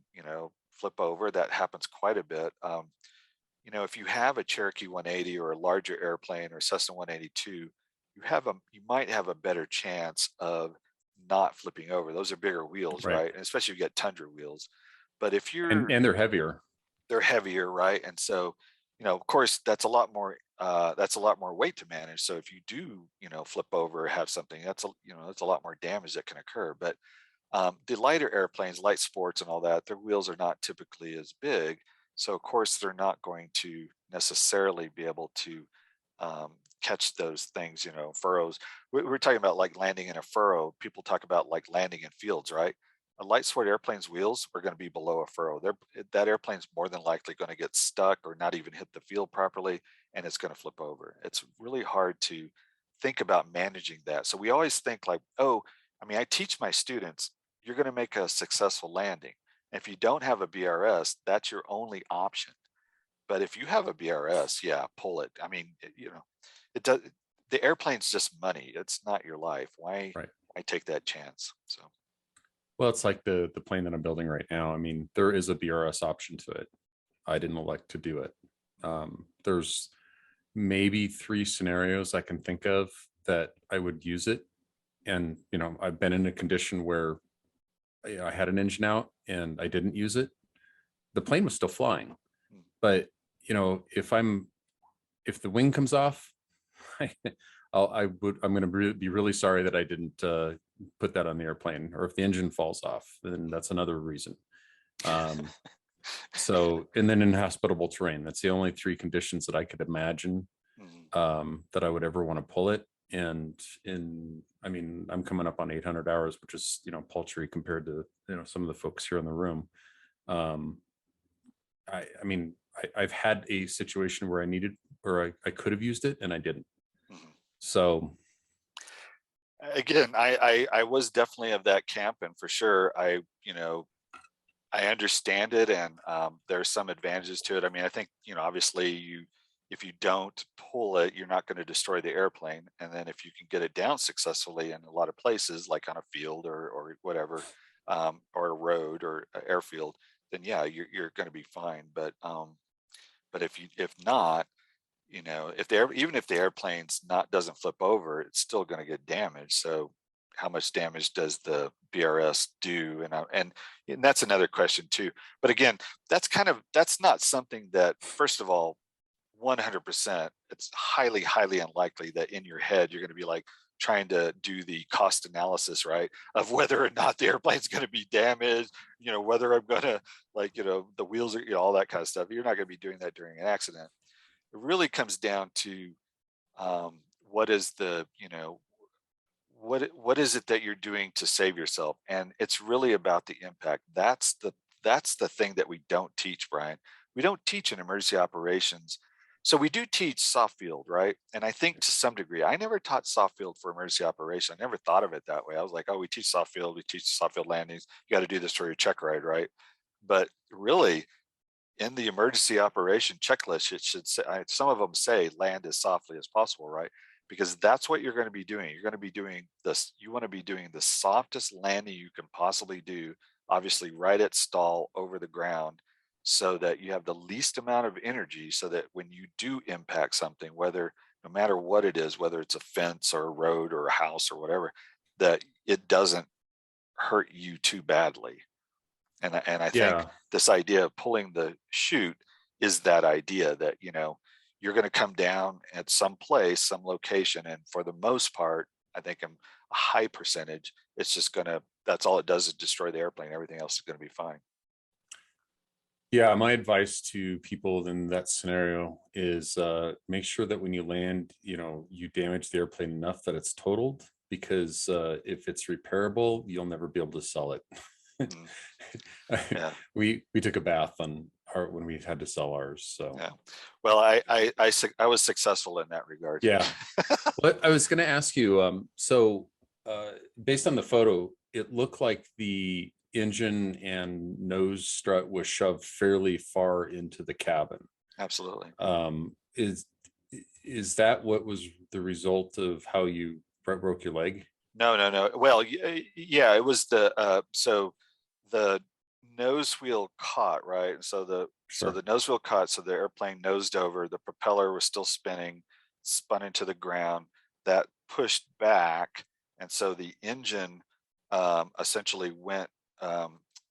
flip over. That happens quite a bit. If you have a Cherokee 180 or a larger airplane or Cessna 182, you might have a better chance of not flipping over. Those are bigger wheels, right? And especially if you get Tundra wheels. But if you're and they're heavier. They're heavier, right? And so, of course, that's a lot more weight to manage. So if you do, flip over or have something, that's a lot more damage that can occur. But the lighter airplanes, light sports and all that, their wheels are not typically as big. So of course, they're not going to necessarily be able to catch those things, furrows. We're talking about like landing in a furrow. People talk about like landing in fields, right? A light sport airplane's wheels are going to be below a furrow. That airplane's more than likely going to get stuck or not even hit the field properly, and it's going to flip over. It's really hard to think about managing that. So we always think like, I teach my students, you're going to make a successful landing. And if you don't have a BRS, that's your only option. But if you have a BRS, yeah, pull it. It does. The airplane's just money. It's not your life. Why take that chance? So. Well, it's like the plane that I'm building right now. I mean, there is a BRS option to it. I didn't elect to do it. There's maybe 3 scenarios I can think of that I would use it. And, I've been in a condition where I had an engine out and I didn't use it. The plane was still flying. But, if the wing comes off, I'm going to be really sorry that I didn't put that on the airplane, or if the engine falls off, then that's another reason. So, and then inhospitable terrain, that's the only 3 conditions that I could imagine that I would ever want to pull it. And I'm coming up on 800 hours, which is, paltry compared to, some of the folks here in the room. I've had a situation where I needed, or I could have used it and I didn't. So again, I was definitely of that camp, and for sure, I understand it, and there's some advantages to it. I think, obviously if you don't pull it, you're not going to destroy the airplane. And then if you can get it down successfully in a lot of places, like on a field or whatever, or a road or an airfield, then yeah, you're going to be fine. But if not, you know, even if the airplane's doesn't flip over, it's still going to get damaged. So how much damage does the BRS do? And that's another question too. But again, that's not something that, first of all, 100%, it's highly, highly unlikely that in your head you're going to be like trying to do the cost analysis, right, of whether or not the airplane's going to be damaged, you know, whether I'm going to, like, you know, the wheels are, you know, all that kind of stuff. You're not going to be doing that during an accident. It really comes down to what is the, you know, what is it that you're doing to save yourself? And it's really about the impact. That's the thing that we don't teach, Brian. We don't teach in emergency operations. So we do teach soft field, right? And I think to some degree, I never taught soft field for emergency operation. I never thought of it that way. I was like, oh, we teach soft field, we teach soft field landings. You got to do this for your check ride, right? But really, in the emergency operation checklist, it should say, some of them say land as softly as possible, right? Because that's what you're going to be doing. You're going to be doing this. You want to be doing the softest landing you can possibly do, obviously right at stall over the ground, so that you have the least amount of energy, so that when you do impact something, whether, no matter what it is, whether it's a fence or a road or a house or whatever, that it doesn't hurt you too badly. And I think Yeah. this idea of pulling the chute is that idea that, you know, you're going to come down at some place, some location, and for the most part, I think in a high percentage, it's just going to, that's all it does is destroy the airplane. Everything else is going to be fine. Yeah, my advice to people in that scenario is make sure that when you land, you know, you damage the airplane enough that it's totaled, because if it's repairable, you'll never be able to sell it. Yeah. We took a bath on our when we had to sell ours. So yeah. Well, I was successful in that regard. Yeah. But I was going to ask you, so based on the photo, it looked like the engine and nose strut was shoved fairly far into the cabin. Absolutely. Is that what was the result of how you broke your leg? No. Well, yeah, it was so the nose wheel caught, right? So the nose wheel caught, so the airplane nosed over, the propeller was still spinning, spun into the ground, that pushed back, and so the engine essentially went,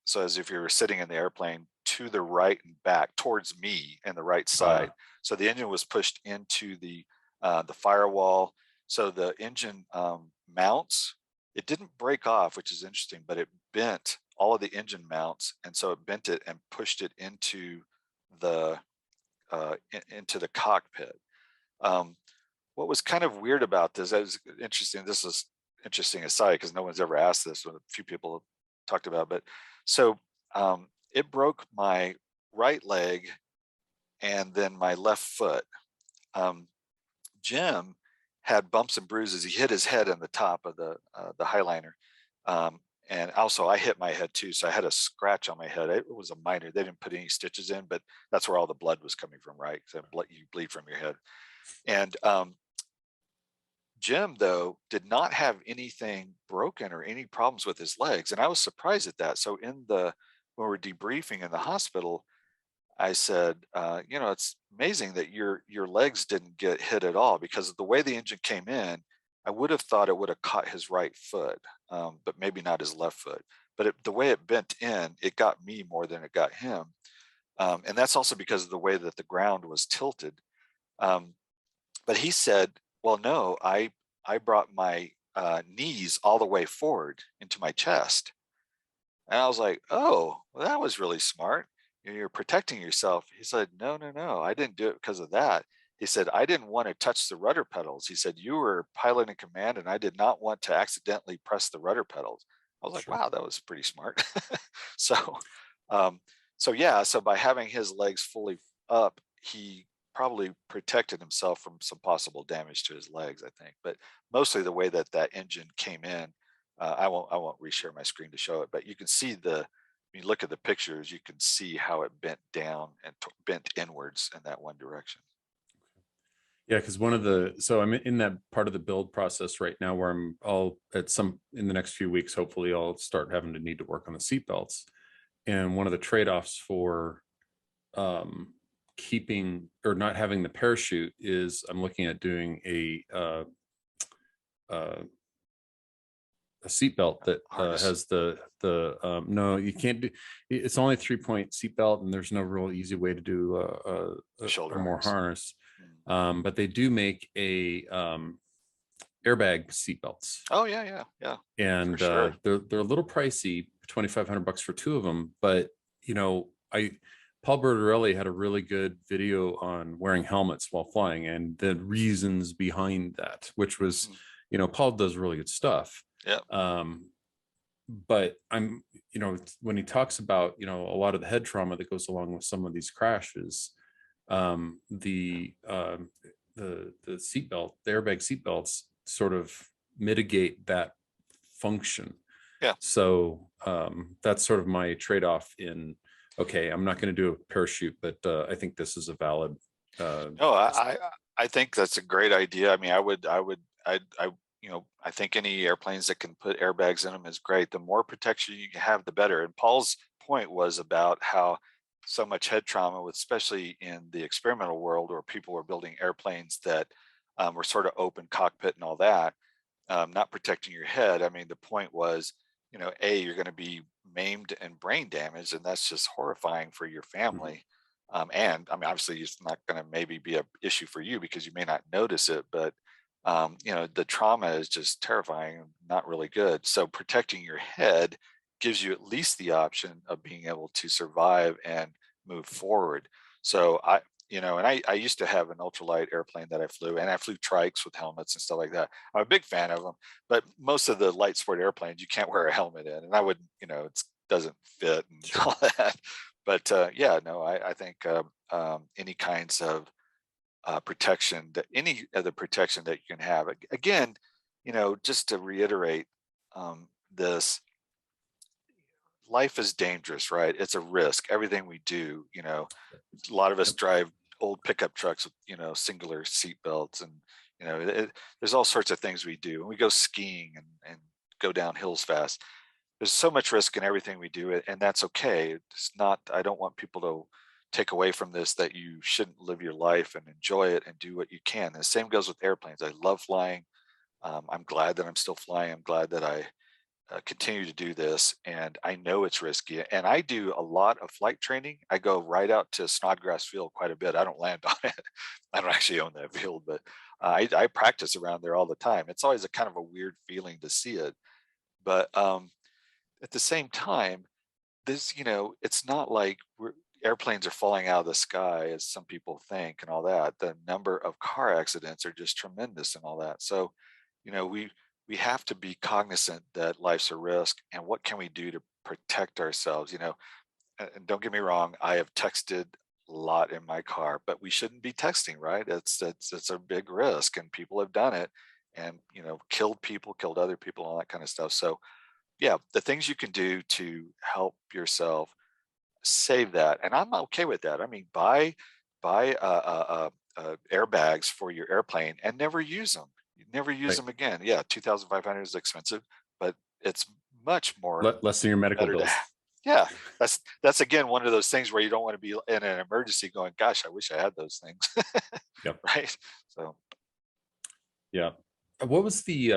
so as if you were sitting in the airplane, to the right and back towards me and the right side. So the engine was pushed into the firewall. So the engine mounts, it didn't break off, which is interesting, but it bent all of the engine mounts, and so it bent it and pushed it into the cockpit. What was kind of weird about this, that was interesting. This is interesting aside, because no one's ever asked this. A few people have talked about, but so it broke my right leg and then my left foot. Jim had bumps and bruises. He hit his head on the top of the Highliner. And also I hit my head too. So I had a scratch on my head. It was a minor, they didn't put any stitches in, but that's where all the blood was coming from, right? So you bleed from your head. And Jim, though, did not have anything broken or any problems with his legs. And I was surprised at that. So when we're debriefing in the hospital, I said, you know, it's amazing that your legs didn't get hit at all, because of the way the engine came in, I would have thought it would have caught his right foot, but maybe not his left foot. But the way it bent in, it got me more than it got him. And that's also because of the way that the ground was tilted. But he said, well, no, I brought my knees all the way forward into my chest. And I was like, oh, well, that was really smart. You're protecting yourself. He said, no, I didn't do it because of that. He said, I didn't want to touch the rudder pedals. He said, you were pilot in command, and I did not want to accidentally press the rudder pedals. I was like, wow, that was pretty smart. So by having his legs fully up, he probably protected himself from some possible damage to his legs, I think. But mostly the way that engine came in, I won't reshare my screen to show it, but you can see when you look at the pictures, you can see how it bent down and bent inwards in that one direction. Yeah, because so I'm in that part of the build process right now where in the next few weeks, hopefully I'll start having to need to work on the seat belts. And one of the trade-offs for keeping or not having the parachute is I'm looking at doing a seatbelt that Harness. has the no, you can't do. It's only 3-point seatbelt, and there's no real easy way to do Shoulder a more harness. harness. But they do make a airbag seatbelts, Oh yeah. and sure. they're a little pricey, $2,500 for 2 of them. But Paul Bertorelli had a really good video on wearing helmets while flying and the reasons behind that, which was, Paul does really good stuff. Yeah. But I'm, when he talks about, a lot of the head trauma that goes along with some of these crashes, the seatbelt, the airbag seatbelts sort of mitigate that function. Yeah. So that's sort of my trade-off in, okay, I'm not going to do a parachute, but I think this is a valid. No, I think that's a great idea. I mean, I think any airplanes that can put airbags in them is great. The more protection you have, the better. And Paul's point was about how so much head trauma, especially in the experimental world, where people were building airplanes that were sort of open cockpit and all that, not protecting your head. I mean, the point was, you're going to be maimed and brain damaged, and that's just horrifying for your family. And I mean, obviously, it's not going to maybe be an issue for you because you may not notice it, but the trauma is just terrifying and not really good. So protecting your head gives you at least the option of being able to survive and move forward. So I used to have an ultralight airplane that I flew, and I flew trikes with helmets and stuff like that. I'm a big fan of them, but most of the light sport airplanes you can't wear a helmet in, and I wouldn't, it doesn't fit and all that. But I think any kinds of protection, that any other protection that you can have, again, just to reiterate this, life is dangerous, right? It's a risk. Everything we do, a lot of us drive old pickup trucks with, singular seat belts, and, there's all sorts of things we do. And we go skiing and go down hills fast. There's so much risk in everything we do, and that's okay. It's not, I don't want people to take away from this that you shouldn't live your life and enjoy it and do what you can. And the same goes with airplanes. I love flying. I'm glad that I'm still flying. I'm glad that I continue to do this, and I know it's risky, and I do a lot of flight training. I go right out to Snodgrass Field quite a bit. I don't land on it. I don't actually own that field, but I practice around there all the time. It's always a kind of a weird feeling to see it, but at the same time, this, it's not like airplanes are falling out of the sky as some people think and all that. The number of car accidents are just tremendous and all that. So, we have to be cognizant that life's a risk, and what can we do to protect ourselves? And don't get me wrong, I have texted a lot in my car, but we shouldn't be texting, right? It's a big risk, and people have done it, and killed people, killed other people, all that kind of stuff. So yeah, the things you can do to help yourself, save that, and I'm okay with that. I mean, buy airbags for your airplane and never use them. You never use them again. Yeah, 2,500 is expensive, but it's much more less than your medical better bills. yeah, that's again one of those things where you don't want to be in an emergency going, gosh, I wish I had those things. Yep. Right. So yeah. What was the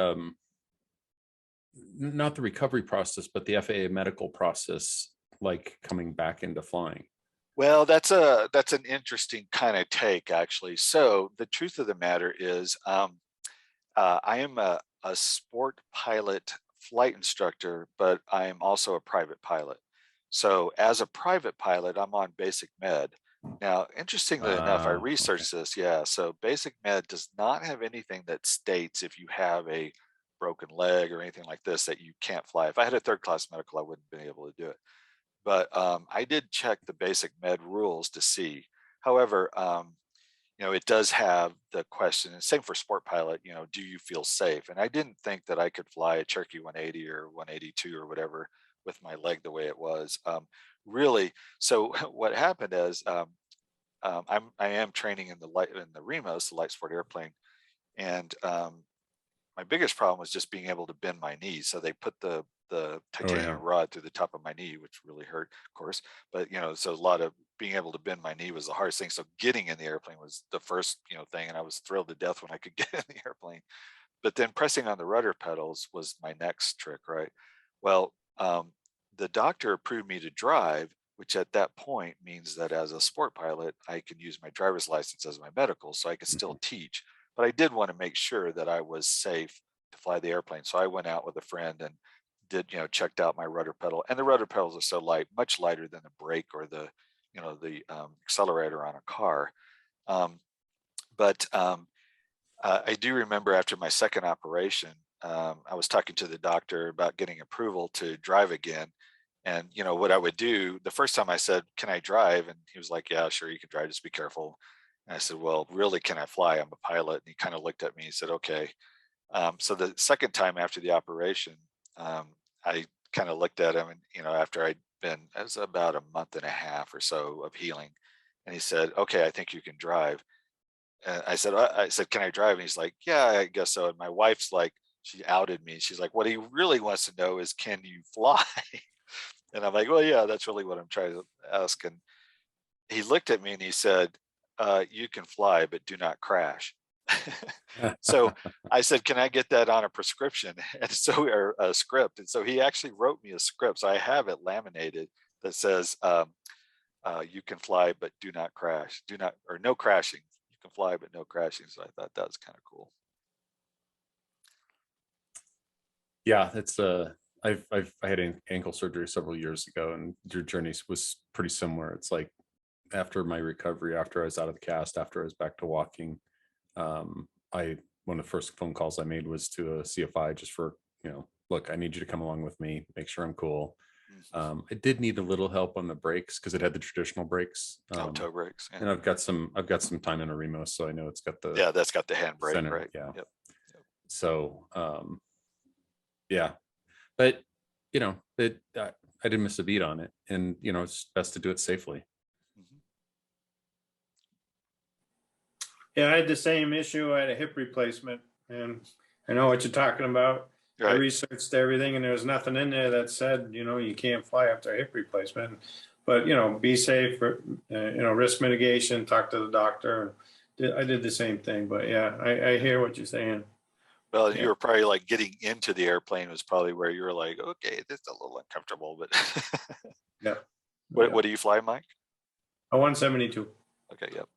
not the recovery process, but the FAA medical process like coming back into flying? Well, that's an interesting kind of take, actually. So the truth of the matter is, I am a sport pilot flight instructor, but I am also a private pilot. So as a private pilot, I'm on basic med. Now, interestingly enough, I researched this. Yeah, so basic med does not have anything that states if you have a broken leg or anything like this that you can't fly. If I had a third class medical, I wouldn't have been able to do it. But I did check the basic med rules to see. However, it does have the question, and same for sport pilot, do you feel safe? And I didn't think that I could fly a Cherokee 180 or 182 or whatever with my leg the way it was. Really, so what happened is I am training in the REMOS, the light sport airplane, and my biggest problem was just being able to bend my knees. So they put the titanium rod through the top of my knee, which really hurt, of course. But so a lot of being able to bend my knee was the hardest thing. So getting in the airplane was the first, thing. And I was thrilled to death when I could get in the airplane. But then pressing on the rudder pedals was my next trick, right? Well, the doctor approved me to drive, which at that point means that as a sport pilot, I can use my driver's license as my medical, so I could still teach. But I did want to make sure that I was safe to fly the airplane. So I went out with a friend and did, checked out my rudder pedal. And the rudder pedals are so light, much lighter than the brake or the accelerator on a car. I do remember after my second operation, I was talking to the doctor about getting approval to drive again. And what I would do, the first time I said, "Can I drive?" And he was like, "Yeah, sure, you can drive, just be careful." And I said, "Well, really, can I fly? I'm a pilot." And he kind of looked at me and said, "Okay." So the second time after the operation, I kind of looked at him, and after it was about a month and a half or so of healing, and he said, "Okay, I think you can drive." And I said, "Can I drive?" And he's like, "Yeah, I guess so." And my wife's like, she outed me. She's like, "What he really wants to know is, can you fly?" And I'm like, "Well, yeah, that's really what I'm trying to ask." And he looked at me and he said, "You can fly, but do not crash." So I said, "Can I get that on a prescription?" And so, or a script. And so he actually wrote me a script. So I have it laminated that says, "You can fly, but do not crash. Or no crashing. You can fly, but no crashing." So I thought that was kind of cool. Yeah, it's I had ankle surgery several years ago, and your journey was pretty similar. It's like after my recovery, after I was out of the cast, after I was back to walking, one of the first phone calls I made was to a CFI just for, look, I need you to come along with me, make sure I'm cool. I did need a little help on the brakes because it had the traditional brakes. Toe brakes. Yeah. And I've got some time in a Remo, so I know it's got the that's got the handbrake, center, right? yeah. Yep. So yeah, but I didn't miss a beat on it, and it's best to do it safely. Yeah, I had the same issue. I had a hip replacement, and I know what you're talking about. I Right. researched everything, and there was nothing in there that said, you can't fly after a hip replacement. But, be safe, risk mitigation, talk to the doctor. I did the same thing, but yeah, I hear what you're saying. Well, Yeah. you were probably like getting into the airplane was probably where you were like, "Okay, this is a little uncomfortable," but Yeah. What do you fly, Mike? A 172. Okay. Yep.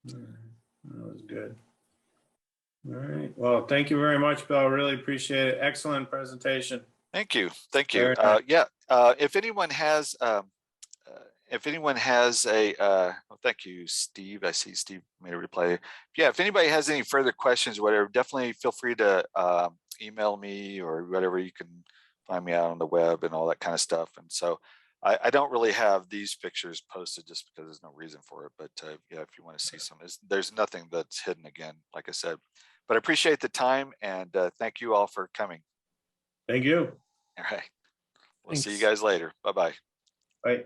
That was good. All right. Well, thank you very much, Bill. I really appreciate it. Excellent presentation. Thank you. Very nice. If anyone has, thank you, Steve. I see Steve made a reply. Yeah, if anybody has any further questions or whatever, definitely feel free to email me or whatever. You can find me out on the web and all that kind of stuff. And so I don't really have these pictures posted just because there's no reason for it. But yeah, if you want to see some, there's nothing that's hidden again, like I said. But I appreciate the time, and thank you all for coming. Thank you. All right. We'll see you Thanks. guys later. Bye-bye. Bye.